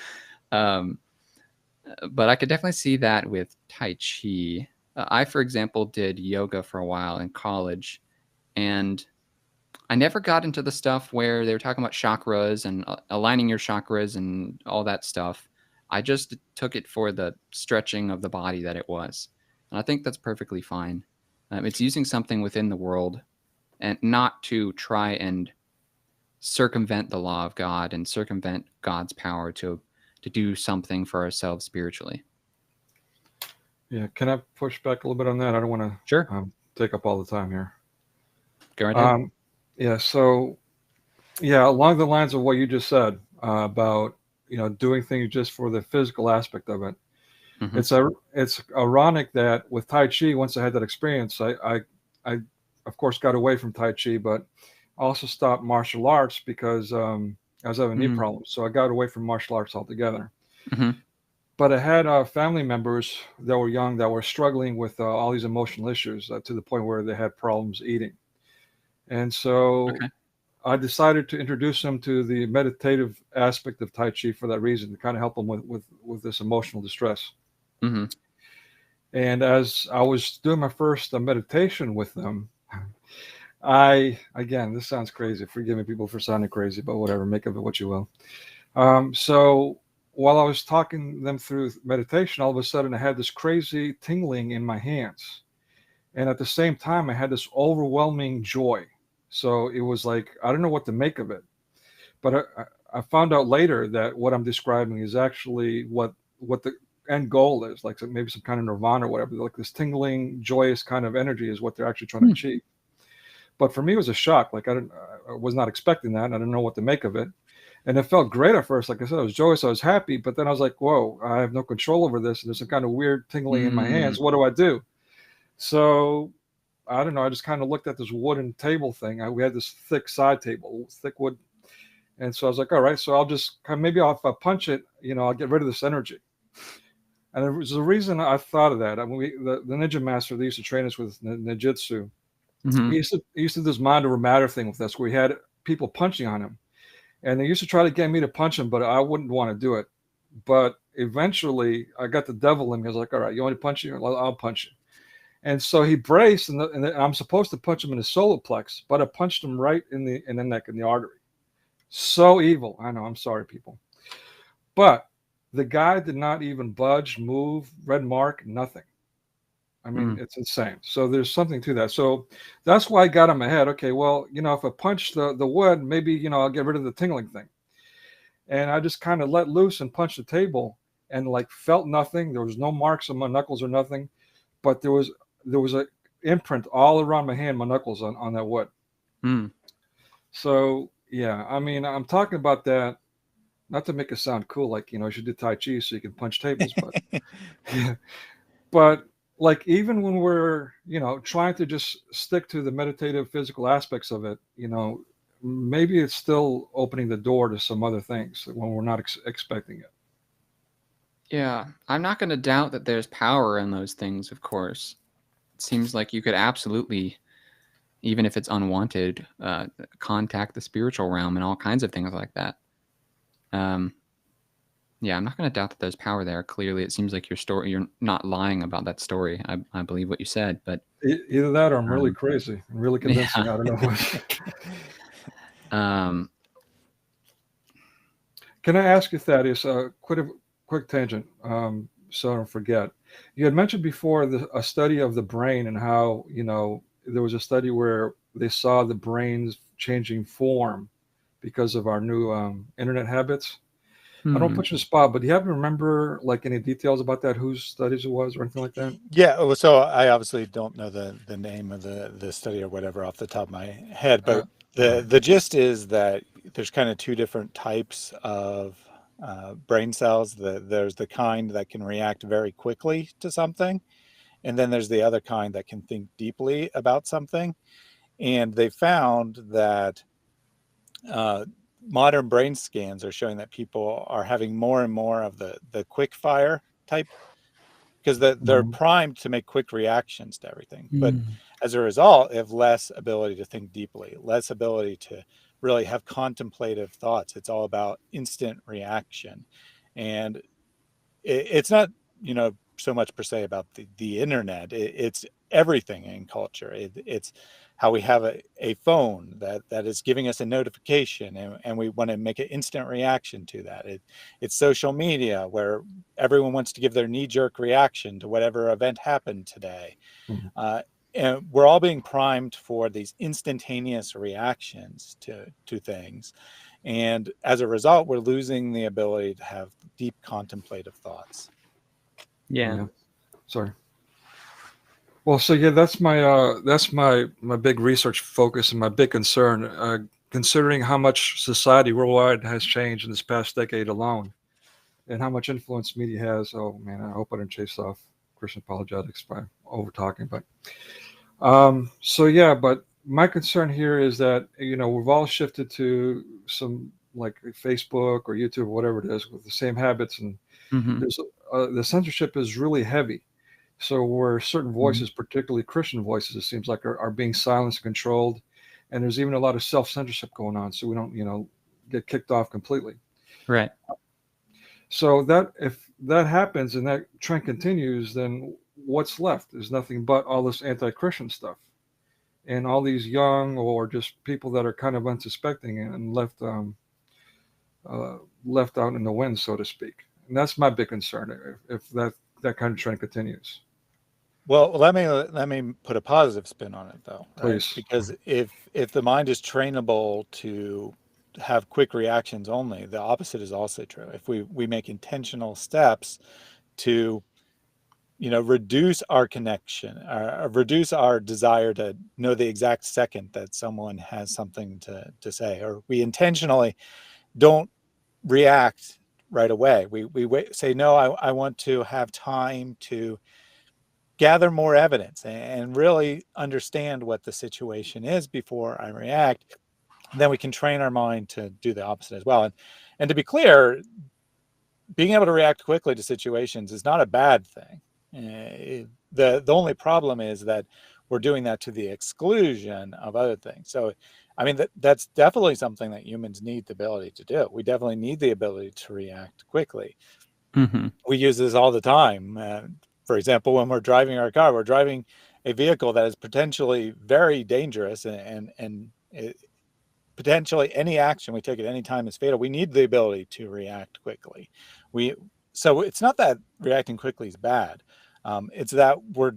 But I could definitely see that with Tai Chi. I, for example, did yoga for a while in college, and I never got into the stuff where they were talking about chakras and aligning your chakras and all that stuff. I just took it for the stretching of the body that it was. And I think that's perfectly fine. It's using something within the world and not to try and circumvent the law of God and circumvent God's power to do something for ourselves spiritually. Yeah, can I push back a little bit on that? I don't want to take up all the time here. Go right ahead. Along the lines of what you just said about doing things just for the physical aspect of it. Mm-hmm. It's ironic that with Tai Chi, once I had that experience, I of course got away from Tai Chi, but also stopped martial arts because I was having knee problems. So I got away from martial arts altogether. Mm-hmm. But I had family members that were young that were struggling with all these emotional issues to the point where they had problems eating. And so I decided to introduce them to the meditative aspect of Tai Chi for that reason, to kind of help them with this emotional distress. Mm-hmm. And as I was doing my first meditation with them, again, this sounds crazy. Forgive me, people, for sounding crazy, but whatever, make of it what you will. So while I was talking them through meditation, all of a sudden I had this crazy tingling in my hands. And at the same time, I had this overwhelming joy. So it was like, I don't know what to make of it. But I found out later that what I'm describing is actually what the end goal is, like maybe some kind of nirvana or whatever. Like this tingling, joyous kind of energy is what they're actually trying to achieve. But for me, it was a shock. Like I was not expecting that. And I didn't know what to make of it. And it felt great at first. Like I said, I was joyous. I was happy. But then I was like, whoa, I have no control over this. And there's some kind of weird tingling in my hands. What do I do? So I don't know. I just kind of looked at this wooden table thing. We had this thick side table, thick wood. And so I was like, all right, so I'll just maybe if I punch it, I'll get rid of this energy. And there was a reason I thought of that. I mean, the ninja master, they used to train us with ninjutsu. He used to do this mind over matter thing with us, where he had people punching on him. And they used to try to get me to punch him, but I wouldn't want to do it. But eventually I got the devil in me. I was like, all right, you want to punch you? I'll punch you. And so he braced, and I'm supposed to punch him in his solar plex, but I punched him right in the neck, in the artery. So evil. I know. I'm sorry, people. But the guy did not even budge, move, red mark, nothing. I mean, it's insane. So there's something to that. So that's why I got in my head. Okay, well, if I punch the wood, maybe, I'll get rid of the tingling thing. And I just kind of let loose and punched the table and like felt nothing. There was no marks on my knuckles or nothing, but there was a imprint all around my hand, my knuckles on that wood. So yeah, I mean, I'm talking about that not to make it sound cool, like, you should do Tai Chi so you can punch tables, but yeah. But like, even when we're, trying to just stick to the meditative physical aspects of it, maybe it's still opening the door to some other things when we're not expecting it. Yeah, I'm not going to doubt that there's power in those things, of course. It seems like you could absolutely, even if it's unwanted, contact the spiritual realm and all kinds of things like that. Yeah, I'm not going to doubt that there's power there. Clearly, it seems like you're not lying about that story. I believe what you said, but either that or I'm really crazy and really convincing. Yeah. I don't know what. Can I ask you, Thaddeus, quick tangent, so I don't forget. You had mentioned before a study of the brain and how, there was a study where they saw the brains changing form because of our new internet habits. I don't put you in the spot, but do you happen to remember like any details about that, whose studies it was or anything like that? Yeah, so I obviously don't know the name of the study or whatever off the top of my head, but the gist is that there's kind of two different types of brain cells. There's the kind that can react very quickly to something, and then there's the other kind that can think deeply about something. And they found that modern brain scans are showing that people are having more and more of the quick fire type, because they're primed to make quick reactions to everything. But as a result, they have less ability to think deeply, less ability to really have contemplative thoughts. It's all about instant reaction. And it's not, so much per se about the internet. It's everything in culture. It's how we have a phone that is giving us a notification, and we want to make an instant reaction to that. It's social media, where everyone wants to give their knee-jerk reaction to whatever event happened today. And we're all being primed for these instantaneous reactions to things. And as a result, we're losing the ability to have deep contemplative thoughts. Yeah. Sorry. Well, so yeah, that's my big research focus and my big concern, considering how much society worldwide has changed in this past decade alone, and how much influence media has. Oh man, I hope I didn't chase off Christian apologetics by over talking, but so yeah, but my concern here is that we've all shifted to some like Facebook or YouTube or whatever it is with the same habits, and there's the censorship is really heavy. So where certain voices, particularly Christian voices, it seems like are being silenced and controlled, and there's even a lot of self-censorship going on, so we don't get kicked off completely. Right. So that if that happens and that trend continues, then what's left is nothing but all this anti-Christian stuff, and all these young or just people that are kind of unsuspecting and left out in the wind, so to speak. And that's my big concern if that kind of trend continues. Well, let me put a positive spin on it, though, right? Please. Because if the mind is trainable to have quick reactions only, the opposite is also true. If we make intentional steps to, reduce our connection, or reduce our desire to know the exact second that someone has something to say, or we intentionally don't react right away. We wait, say, no, I want to have time to gather more evidence and really understand what the situation is before I react. Then we can train our mind to do the opposite as well. And to be clear, being able to react quickly to situations is not a bad thing. The only problem is that we're doing that to the exclusion of other things. So, I mean, that's definitely something that humans need the ability to do. We definitely need the ability to react quickly. Mm-hmm. We use this all the time. For example, when we're driving our car, we're driving a vehicle that is potentially very dangerous, and potentially any action we take at any time is fatal. We need the ability to react quickly. So it's not that reacting quickly is bad. It's that we're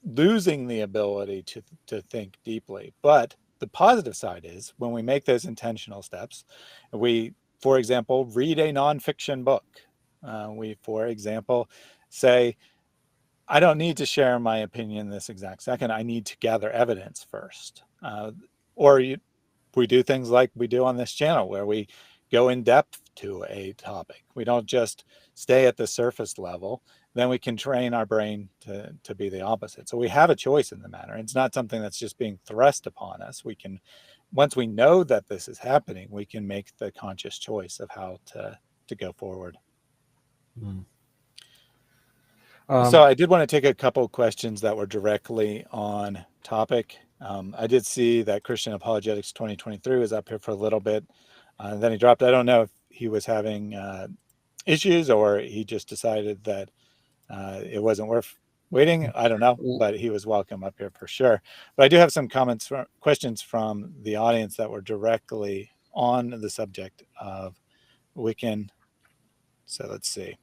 losing the ability to think deeply. But the positive side is when we make those intentional steps, we, for example, read a nonfiction book. We, for example, say, I don't need to share my opinion this exact second. I need to gather evidence first. We do things like we do on this channel, where we go in depth to a topic. We don't just stay at the surface level. Then we can train our brain to be the opposite. So we have a choice in the matter. It's not something that's just being thrust upon us. We can, once we know that this is happening, we can make the conscious choice of how to go forward. So I did want to take a couple of questions that were directly on topic. I did see that Christian Apologetics 2023 was up here for a little bit. Then he dropped. I don't know if he was having issues or he just decided that it wasn't worth waiting. I don't know, but he was welcome up here for sure. But I do have some questions from the audience that were directly on the subject of Wiccan. So let's see.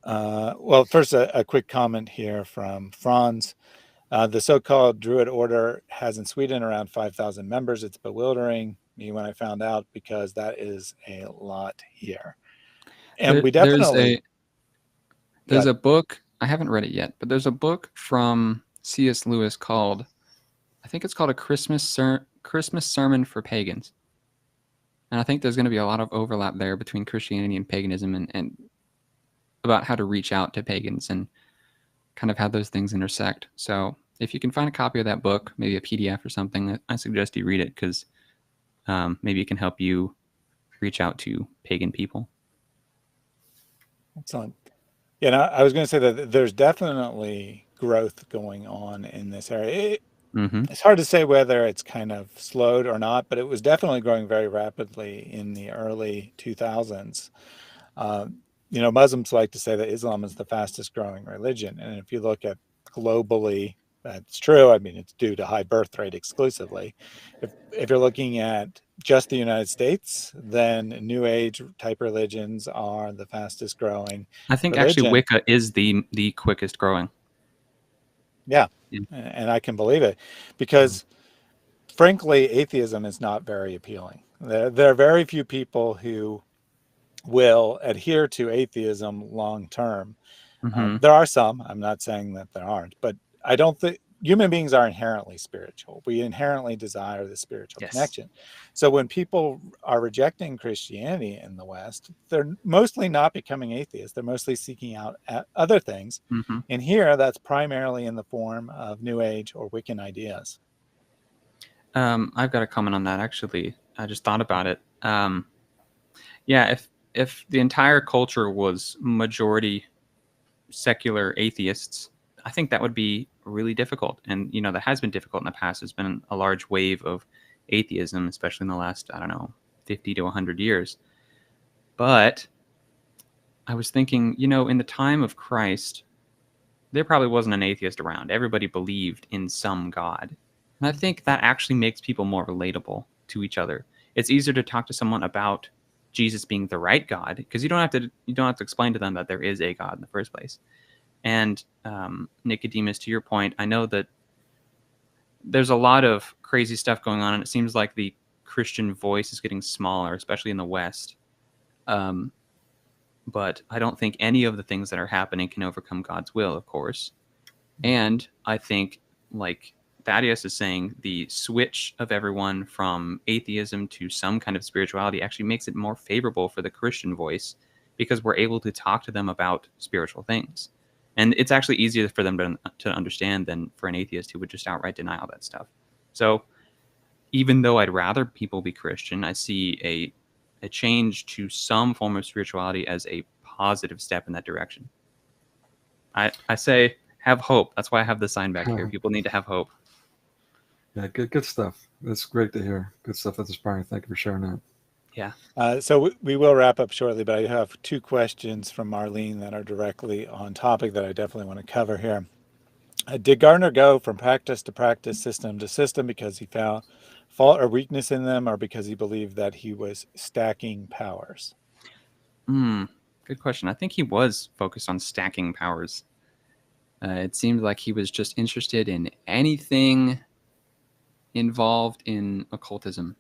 Well, first, a quick comment here from Franz. The so-called Druid Order has in Sweden around 5,000 members. It's bewildering me when I found out, because that is a lot here. And we definitely... There's a book, I haven't read it yet, but there's a book from C.S. Lewis called, I think it's called A Christmas Sermon for Pagans. And I think there's going to be a lot of overlap there between Christianity and paganism, and about how to reach out to pagans and kind of how those things intersect. So if you can find a copy of that book, maybe a PDF or something, I suggest you read it, because maybe it can help you reach out to pagan people. Excellent. Yeah, no, I was going to say that there's definitely growth going on in this area. It's hard to say whether it's kind of slowed or not, but it was definitely growing very rapidly in the early 2000s. Muslims like to say that Islam is the fastest growing religion. And if you look at globally, that's true. I mean, it's due to high birth rate exclusively. If you're looking at just the United States, then New Age type religions are the fastest growing. I think actually Wicca is the quickest growing. Yeah. And I can believe it, because frankly, atheism is not very appealing. There are very few people who will adhere to atheism long term. There are some. I'm not saying that there aren't, but I don't think human beings are inherently spiritual. We inherently desire the spiritual connection. So when people are rejecting Christianity in the West, they're mostly not becoming atheists. They're mostly seeking out other things. And here, that's primarily in the form of New Age or Wiccan ideas. I've got a comment on that, actually. I just thought about it. If the entire culture was majority secular atheists, I think that would be really difficult. And, that has been difficult in the past. There's been a large wave of atheism, especially in the last, 50 to 100 years. But I was thinking, in the time of Christ, there probably wasn't an atheist around. Everybody believed in some God. And I think that actually makes people more relatable to each other. It's easier to talk to someone about Jesus being the right God, because you don't have to explain to them that there is a God in the first place. And Nicodemus, to your point, I know that there's a lot of crazy stuff going on, and it seems like the Christian voice is getting smaller, especially in the West. But I don't think any of the things that are happening can overcome God's will, of course. And I think, like Thaddeus is saying, the switch of everyone from atheism to some kind of spirituality actually makes it more favorable for the Christian voice, because we're able to talk to them about spiritual things. And it's actually easier for them to understand than for an atheist who would just outright deny all that stuff. So even though I'd rather people be Christian, I see a change to some form of spirituality as a positive step in that direction. I say have hope. That's why I have the sign back here. People need to have hope. Yeah, good stuff. That's great to hear. Good stuff. That's inspiring. Thank you for sharing that. Yeah. So we will wrap up shortly, but I have 2 questions from Marlene that are directly on topic that I definitely want to cover here. Did Gardner go from practice to practice, system to system, because he found fault or weakness in them, or because he believed that he was stacking powers? Good question. I think he was focused on stacking powers. It seemed like he was just interested in anything involved in occultism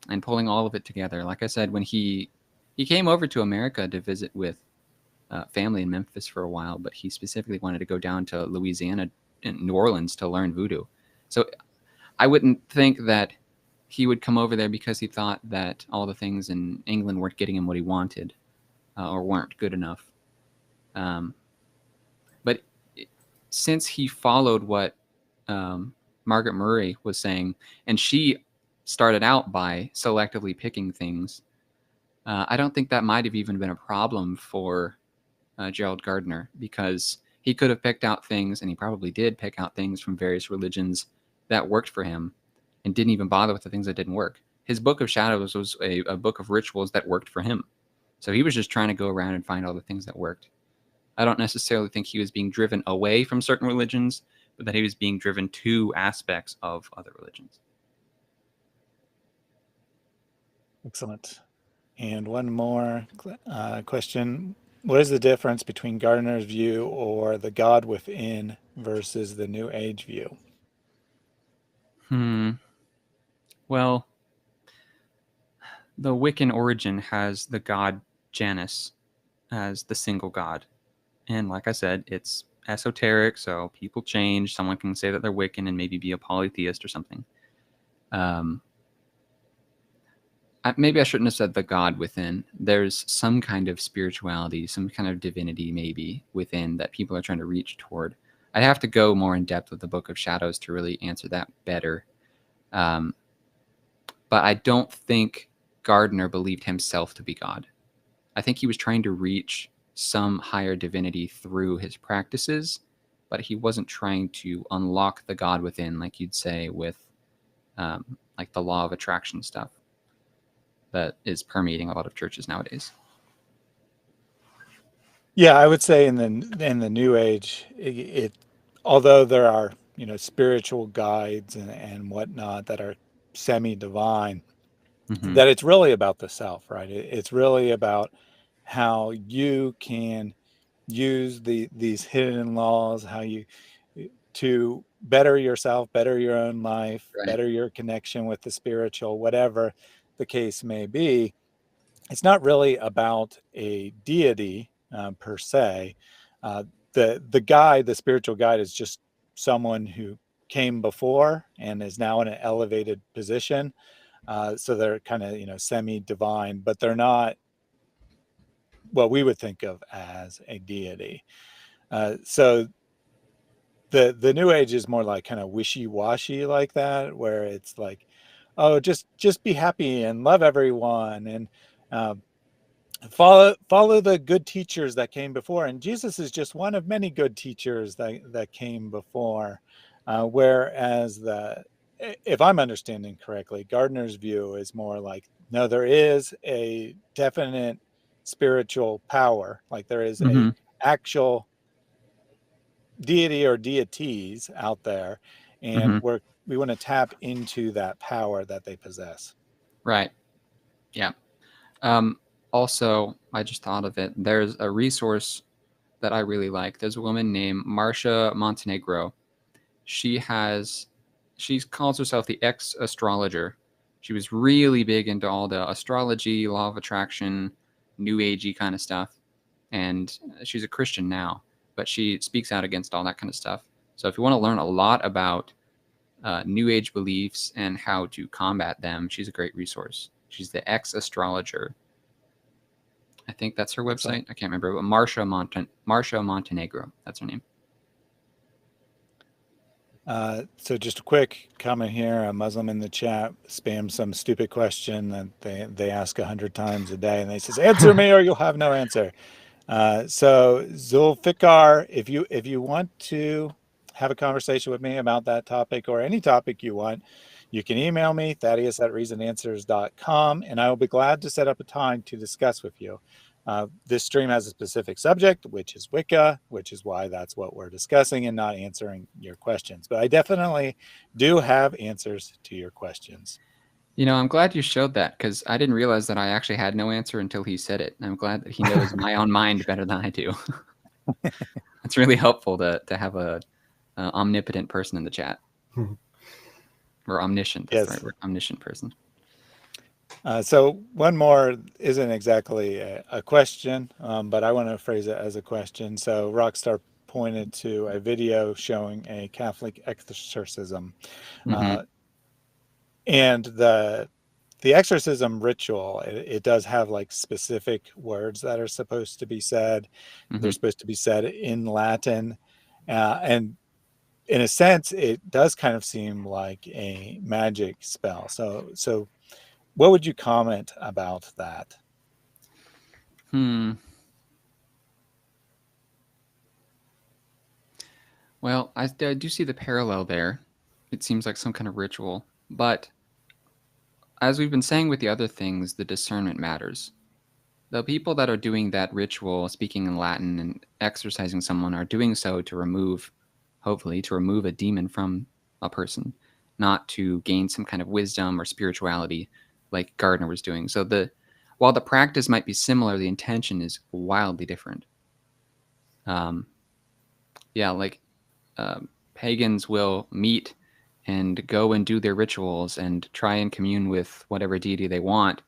and pulling all of it together. Like I said, when he came over to America to visit with family in Memphis for a while, but he specifically wanted to go down to Louisiana and New Orleans to learn voodoo. So I wouldn't think that he would come over there because he thought that all the things in England weren't getting him what he wanted or weren't good enough. But since he followed what Margaret Murray was saying, and she started out by selectively picking things, I don't think that might have even been a problem for Gerald Gardner, because he could have picked out things, and he probably did pick out things from various religions that worked for him and didn't even bother with the things that didn't work. His Book of Shadows was a book of rituals that worked for him. So he was just trying to go around and find all the things that worked. I don't necessarily think he was being driven away from certain religions, but that he was being driven to aspects of other religions. Excellent. And one more question. What is the difference between Gardner's view or the God within versus the New Age view? Well, the Wiccan origin has the god Janus as the single god. And like I said, it's esoteric, so people change. Someone can say that they're Wiccan and maybe be a polytheist or something. Maybe I shouldn't have said the God within. There's some kind of spirituality, some kind of divinity maybe within that people are trying to reach toward. I'd have to go more in depth with the Book of Shadows to really answer that better. But I don't think Gardner believed himself to be God. I think he was trying to reach some higher divinity through his practices, but he wasn't trying to unlock the God within, like you'd say with like the law of attraction stuff that is permeating a lot of churches nowadays. Yeah, I would say in the New Age, it although there are spiritual guides and whatnot that are semi-divine, that it's really about the self, right? It's really about how you can use these hidden laws, how you to better yourself, better your own life, Right. better your connection with the spiritual, whatever the case may be. It's not really about a deity per se. The guide, the spiritual guide, is just someone who came before and is now in an elevated position. So they're kind of semi-divine, but they're not what we would think of as a deity. So the New Age is more like kind of wishy-washy like that, where it's like, oh, just be happy and love everyone and follow the good teachers that came before. And Jesus is just one of many good teachers that came before. Whereas if I'm understanding correctly, Gardner's view is more like, no, there is a definite spiritual power. Like there is a actual deity or deities out there, and we want to tap into that power that they possess. Right. Yeah. Also, I just thought of it. There's a resource that I really like. There's a woman named Marcia Montenegro. She calls herself the ex-astrologer. She was really big into all the astrology, law of attraction, new agey kind of stuff. And she's a Christian now, but she speaks out against all that kind of stuff. So if you want to learn a lot about new age beliefs and how to combat them, she's a great resource. She's the ex-astrologer. I think that's her website. I can't remember, but Marcia Montenegro. That's her name. So just a quick comment here. A Muslim in the chat spams some stupid question that they ask 100 times a day, and they says, "Answer me, or you'll have no answer." So Zulfikar, if you want to have a conversation with me about that topic or any topic you want, you can email me, Thaddeus@reasonanswers.com, and I will be glad to set up a time to discuss with you. This stream has a specific subject, which is Wicca, which is why that's what we're discussing and not answering your questions. But I definitely do have answers to your questions. You know, I'm glad you showed that, because I didn't realize that I actually had no answer until he said it. I'm glad that he knows my own mind better than I do. It's really helpful to have a omnipotent person in the chat. Or omniscient. That's the right word. Omniscient person. So one more isn't exactly a question, but I want to phrase it as a question. So Rockstar pointed to a video showing a Catholic exorcism. And the exorcism ritual, it does have like specific words that are supposed to be said. They're supposed to be said in Latin. And in a sense, it does kind of seem like a magic spell. So what would you comment about that? Well, I do see the parallel there. It seems like some kind of ritual. But as we've been saying with the other things, the discernment matters. The people that are doing that ritual, speaking in Latin and exorcising someone, are doing so to hopefully to remove a demon from a person, not to gain some kind of wisdom or spirituality like Gardner was doing. So while the practice might be similar, the intention is wildly different. Pagans will meet and go and do their rituals and try and commune with whatever deity they want.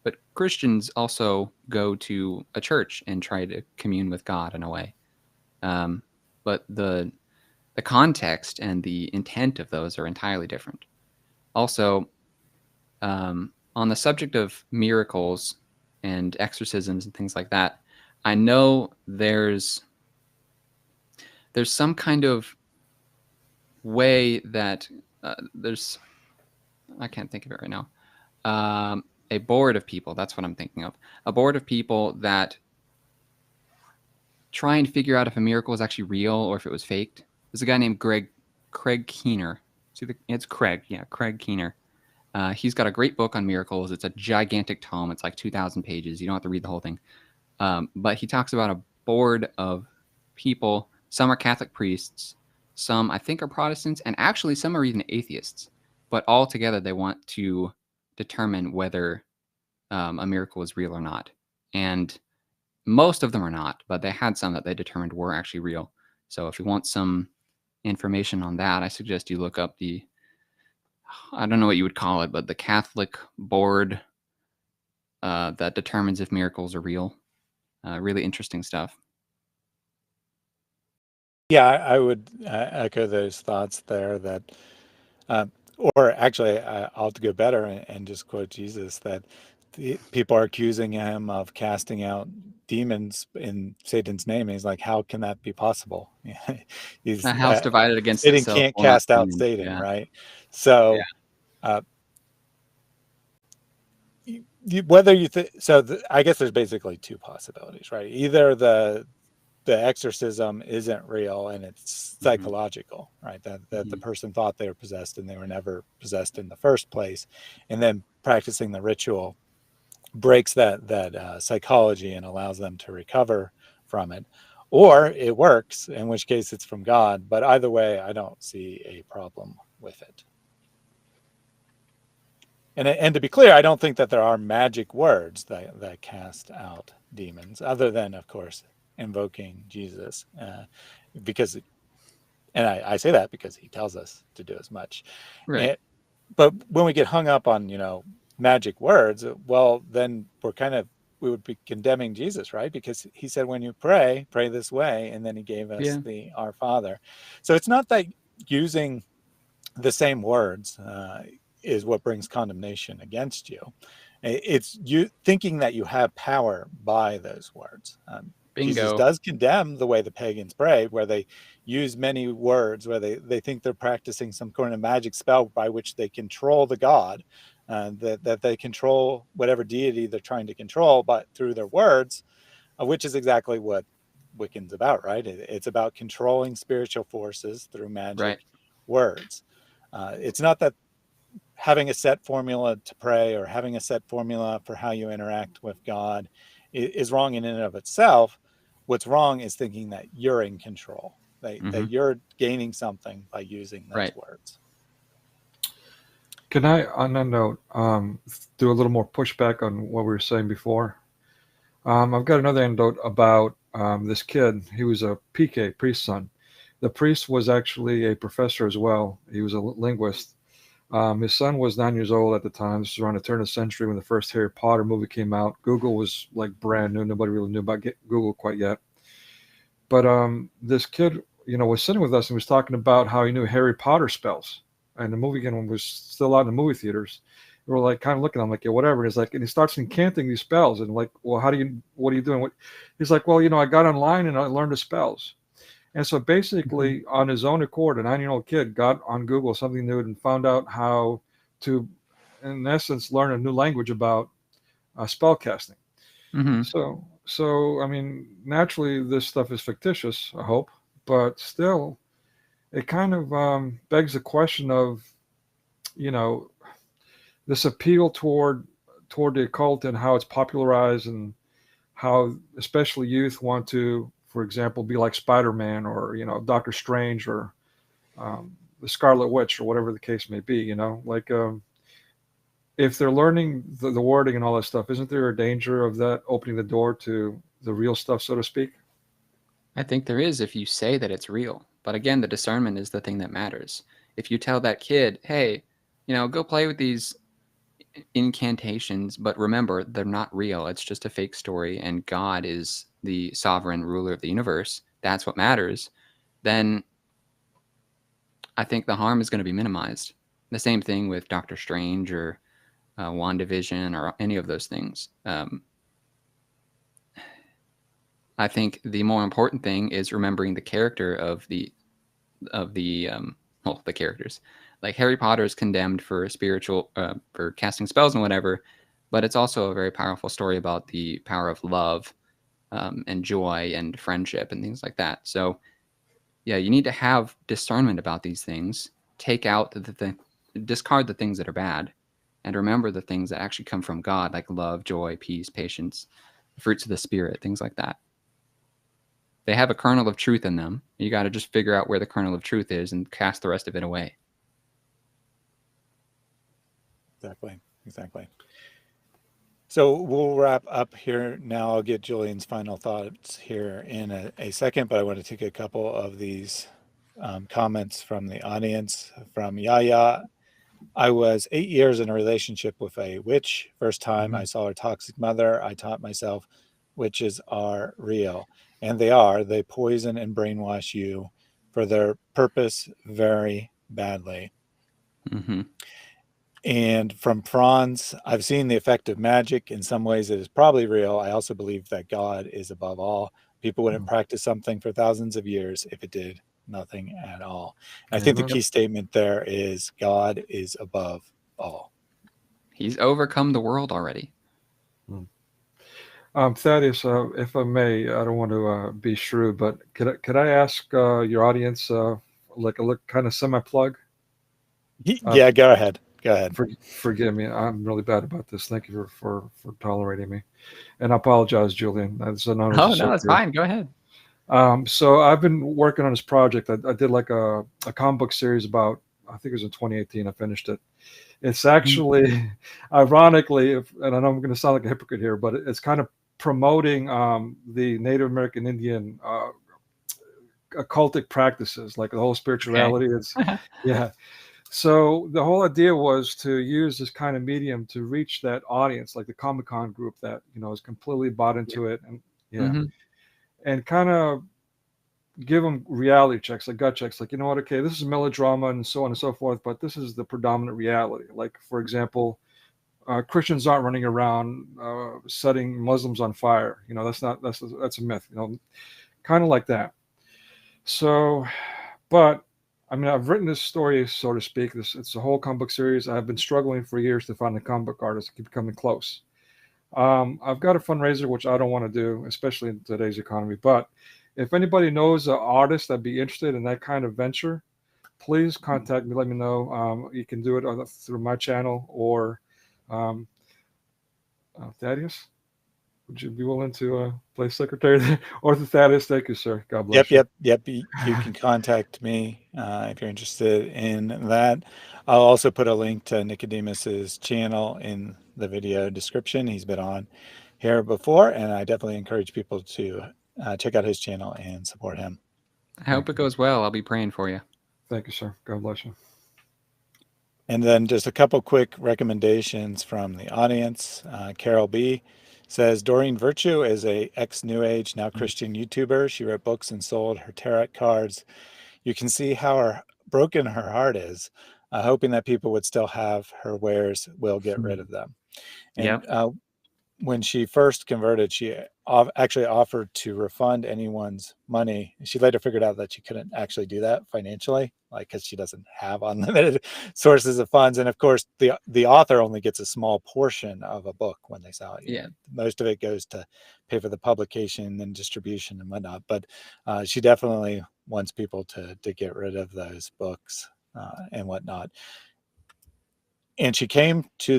But Christians also go to a church and try to commune with God in a way. But the context and the intent of those are entirely different. Also, on the subject of miracles and exorcisms and things like that, I know there's some kind of way that I can't think of it right now. A board of people, that's what I'm thinking of. A board of people that try and figure out if a miracle is actually real or if it was faked. There's a guy named Craig Keener. It's Craig. Yeah, Craig Keener. He's got a great book on miracles. It's a gigantic tome. It's like 2,000 pages. You don't have to read the whole thing. But he talks about a board of people. Some are Catholic priests. Some, I think, are Protestants. And actually, some are even atheists. But all together, they want to determine whether a miracle is real or not. And most of them are not. But they had some that they determined were actually real. So if you want some information on that, I suggest you look up I don't know what you would call it, but the Catholic board that determines if miracles are real. Really interesting stuff. Yeah, I would echo those thoughts there that, or actually, I'll have to go better and just quote Jesus, that people are accusing him of casting out demons in Satan's name. And he's like, how can that be possible? He's A house divided against Satan itself can't will not cast out stand. Satan, Yeah. right? So whether you think so, I guess there's basically two possibilities, right? Either the exorcism isn't real and it's psychological, right? That the person thought they were possessed and they were never possessed in the first place, and then practicing the ritual breaks that psychology and allows them to recover from it. or it works, in which case it's from God. But either way, I don't see a problem with it. And to be clear, I don't think that there are magic words that cast out demons, other than, of course, invoking Jesus, because, and I say that because he tells us to do as much. Right. But when we get hung up on, magic words, well, then we would be condemning Jesus, right? Because he said, when you pray this way, and then he gave us the Our Father. So it's not that using the same words is what brings condemnation against you. It's you thinking that you have power by those words. Jesus does condemn the way the pagans pray, where they use many words, where they think they're practicing some kind of magic spell by which they control the God, that they control whatever deity they're trying to control, but through their words, which is exactly what Wiccan's about, right? It's about controlling spiritual forces through magic words. It's not that having a set formula to pray or having a set formula for how you interact with God is wrong in and of itself. What's wrong is thinking that you're in control, that you're gaining something by using those words. Can I, on that note, do a little more pushback on what we were saying before? I've got another anecdote about this kid. He was a PK, priest's son. The priest was actually a professor as well. He was a linguist. His son was 9 years old at the time. This was around the turn of the century when the first Harry Potter movie came out. Google was like brand new. Nobody really knew about Google quite yet. But this kid, was sitting with us and was talking about how he knew Harry Potter spells. And the movie again was still out in the movie theaters. We were like kind of looking at him like, yeah, whatever. And and he starts incanting these spells. And like, well, what are you doing? He's like, well, I got online and I learned the spells. And so basically, on his own accord, a 9-year-old kid got on Google something new and found out how to, in essence, learn a new language about spell casting. So I mean, naturally, this stuff is fictitious, I hope, but still, it kind of begs the question of, this appeal toward the occult and how it's popularized and how especially youth want to, for example, be like Spider-Man or, Doctor Strange or the Scarlet Witch or whatever the case may be, if they're learning the wording and all that stuff, isn't there a danger of that opening the door to the real stuff, so to speak? I think there is if you say that it's real. But again, the discernment is the thing that matters. If you tell that kid, hey, go play with these incantations, but remember, they're not real. It's just a fake story, and God is the sovereign ruler of the universe. That's what matters. Then I think the harm is going to be minimized. The same thing with Doctor Strange or WandaVision or any of those things. I think the more important thing is remembering the character of the characters. Like Harry Potter is condemned for for casting spells and whatever, but it's also a very powerful story about the power of love and joy and friendship and things like that. So yeah, you need to have discernment about these things. Take out discard the things that are bad, and remember the things that actually come from God, like love, joy, peace, patience, fruits of the Spirit, things like that. They have a kernel of truth in them. You got to just figure out where the kernel of truth is and cast the rest of it away. Exactly. So we'll wrap up here now. I'll get Julian's final thoughts here in a second, but I want to take a couple of these comments from the audience. From Yaya, I was 8 years in a relationship with a witch. First time I saw her toxic mother, I taught myself witches are real. And they are. They poison and brainwash you for their purpose very badly. And from Franz, I've seen the effect of magic. In some ways, it is probably real. I also believe that God is above all. People wouldn't practice something for thousands of years if it did nothing at all. And I think the key statement there is God is above all. He's overcome the world already. Thaddeus, if I may, I don't want to be shrewd, but could I ask your audience like a kind of semi-plug? Yeah, go ahead. Forgive me, I'm really bad about this. Thank you for tolerating me, and I apologize, Julian. That's an honor. Oh no, it's fine. Go ahead. So I've been working on this project. I did like a comic book series about, I think it was in 2018. I finished it. It's actually, ironically, and I know I'm going to sound like a hypocrite here, but it's kind of promoting the Native American Indian occultic practices, like the whole spirituality. It's, yeah. So the whole idea was to use this kind of medium to reach that audience, like the Comic Con group that is completely bought into it, and yeah, hmm and kind of give them reality checks, like gut checks, like, you know what, okay, this is melodrama and so on and so forth, but this is the predominant reality. Like, for example, Christians aren't running around setting Muslims on fire. That's a myth. Kind of like that. So, but I mean, I've written this story, so to speak. It's a whole comic book series. I've been struggling for years to find a comic book artist to keep coming close. I've got a fundraiser, which I don't want to do, especially in today's economy. But if anybody knows an artist that'd be interested in that kind of venture, please contact me. Let me know. You can do it through my channel, or um, Thaddeus, would you be willing to play secretary there? Or Thaddeus, thank you, sir. God bless you. Yep. You can contact me if you're interested in that. I'll also put a link to Nicodemus's channel in the video description. He's been on here before, and I definitely encourage people to check out his channel and support him. I hope it goes well. I'll be praying for you. Thank you, sir. God bless you. And then just a couple quick recommendations from the audience. Carol B says, Doreen Virtue is a ex-New Age, now Christian YouTuber. She wrote books and sold her tarot cards. You can see how broken her heart is. Hoping that people would still have her wares, will get rid of them. And when she first converted, she actually offered to refund anyone's money. She later figured out that she couldn't actually do that financially, like, because she doesn't have unlimited sources of funds. And of course, the author only gets a small portion of a book when they sell it. Most of it goes to pay for the publication and distribution and whatnot. But she definitely wants people to get rid of those books and whatnot. And she came to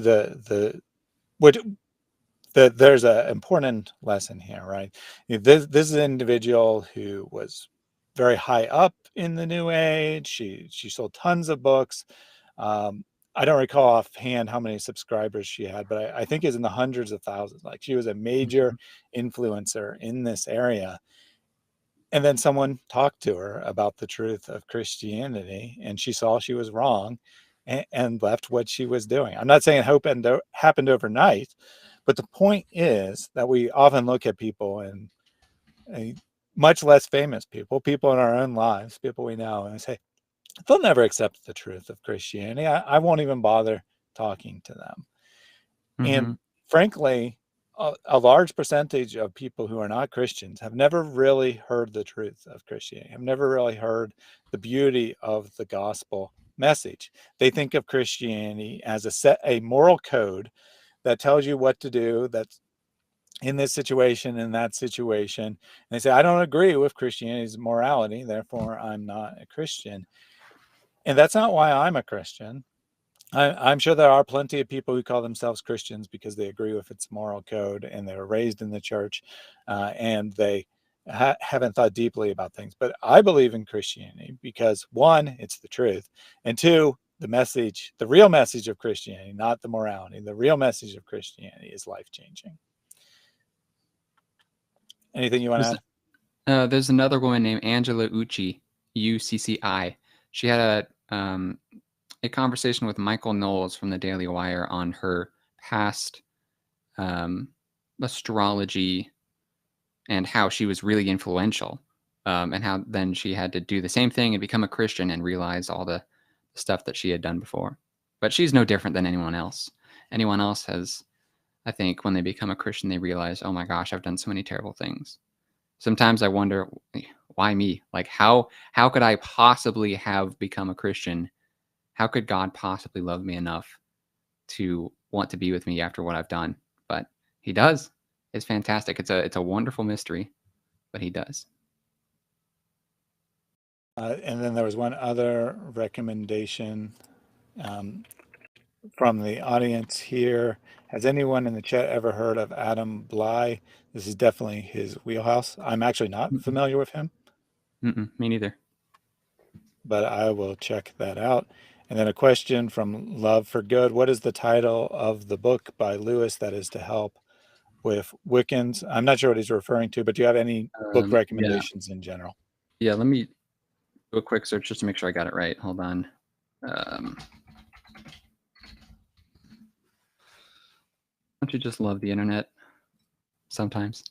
there's an important lesson here, right? This is an individual who was very high up in the New Age. She sold tons of books. I don't recall offhand how many subscribers she had, but I think it's in the hundreds of thousands. Like, she was a major influencer in this area. And then someone talked to her about the truth of Christianity, and she saw she was wrong and left what she was doing. I'm not saying it happened overnight, but the point is that we often look at people, and much less famous people in our own lives, people we know, and say, they'll never accept the truth of Christianity. I won't even bother talking to them. And frankly, a large percentage of people who are not Christians have never really heard the truth of Christianity, have never really heard the beauty of the gospel message. They think of Christianity as a moral code that tells you what to do, that's in this situation, in that situation. And they say, I don't agree with Christianity's morality, therefore I'm not a Christian. And that's not why I'm a Christian. I'm sure there are plenty of people who call themselves Christians because they agree with its moral code and they were raised in the church and they haven't thought deeply about things. But I believe in Christianity because, one, it's the truth, and two, the message, the real message of Christianity, not the morality, the real message of Christianity is life-changing. Anything you want to add? There's another woman named Angela Ucci, UCCI. She had a conversation with Michael Knowles from the Daily Wire on her past astrology and how she was really influential, and how then she had to do the same thing and become a Christian and realize all the stuff that she had done before. But she's no different than anyone else. Anyone else has, I think, when they become a Christian, they realize, oh my gosh, I've done so many terrible things. Sometimes I wonder, why me? Like, how could I possibly have become a Christian? How could God possibly love me enough to want to be with me after what I've done? But he does. It's fantastic. It's a wonderful mystery, but he does. And then there was one other recommendation. from the audience here. Has anyone in the chat ever heard of Adam Bly? This is definitely his wheelhouse. I'm actually not familiar with him, Me neither. but I will check that out. And then a question from Love for Good. What is the title of the book by Lewis that is to help with Wiccans? I'm not sure what he's referring to, but do you have any book recommendations in general? Yeah, let me do a quick search just to make sure I got it right. Hold on. Don't you just love the internet sometimes?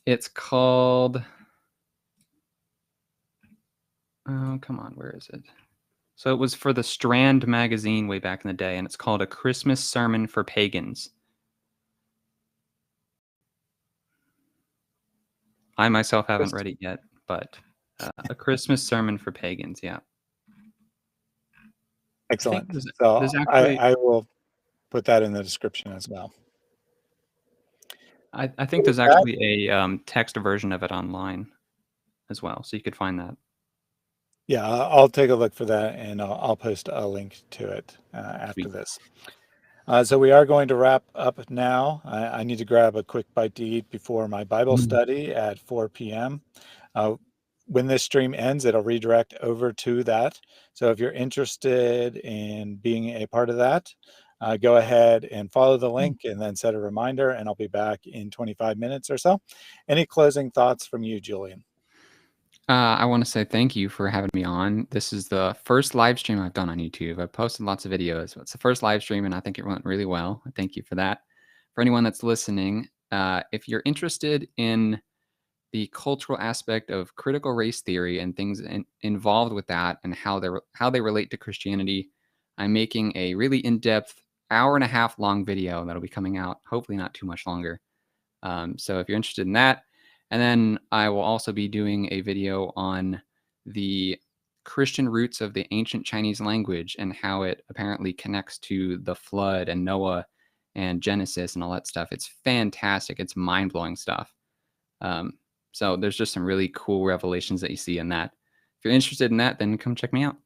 It's called... Oh, come on. Where is it? So it was for the Strand magazine way back in the day, and it's called A Christmas Sermon for Pagans. I myself haven't read it yet, but A Christmas Sermon for Pagans, yeah. Excellent. There's actually, I will put that in the description as well. I think there's actually a text version of it online as well, so you could find that. Yeah, I'll take a look for that, and I'll post a link to it after this. So we are going to wrap up now. I need to grab a quick bite to eat before my Bible study at 4 p.m. When this stream ends, it'll redirect over to that. So if you're interested in being a part of that, go ahead and follow the link and then set a reminder, and I'll be back in 25 minutes or so. Any closing thoughts from you, Julian? I want to say thank you for having me on. This is the first live stream I've done on YouTube. I've posted lots of videos, but it's the first live stream, and I think it went really well. Thank you for that. For anyone that's listening, if you're interested in the cultural aspect of critical race theory and things involved with that and how they relate to Christianity, I'm making a really in-depth hour-and-a-half long video that'll be coming out, hopefully not too much longer. So if you're interested in that, and then I will also be doing a video on the Christian roots of the ancient Chinese language and how it apparently connects to the flood and Noah and Genesis and all that stuff. It's fantastic. It's mind-blowing stuff. So there's just some really cool revelations that you see in that. If you're interested in that, then come check me out.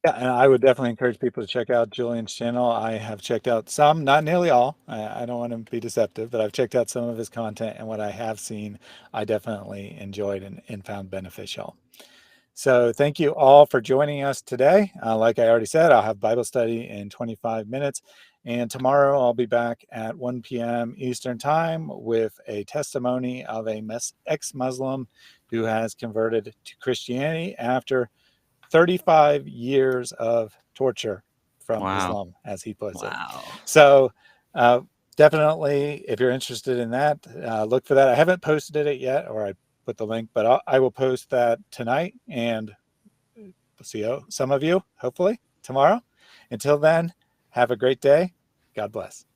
Yeah, and I would definitely encourage people to check out Julian's channel. I have checked out some, not nearly all. I don't want to be deceptive, but I've checked out some of his content, and what I have seen, I definitely enjoyed and found beneficial. So thank you all for joining us today. Like I already said, I'll have Bible study in 25 minutes. And tomorrow I'll be back at 1 p.m. Eastern time with a testimony of a ex-Muslim who has converted to Christianity after 35 years of torture from Islam, as he puts it. So definitely, if you're interested in that, look for that. I haven't posted it yet, or I put the link, but I will post that tonight, and we'll see some of you, hopefully, tomorrow. Until then, have a great day. God bless.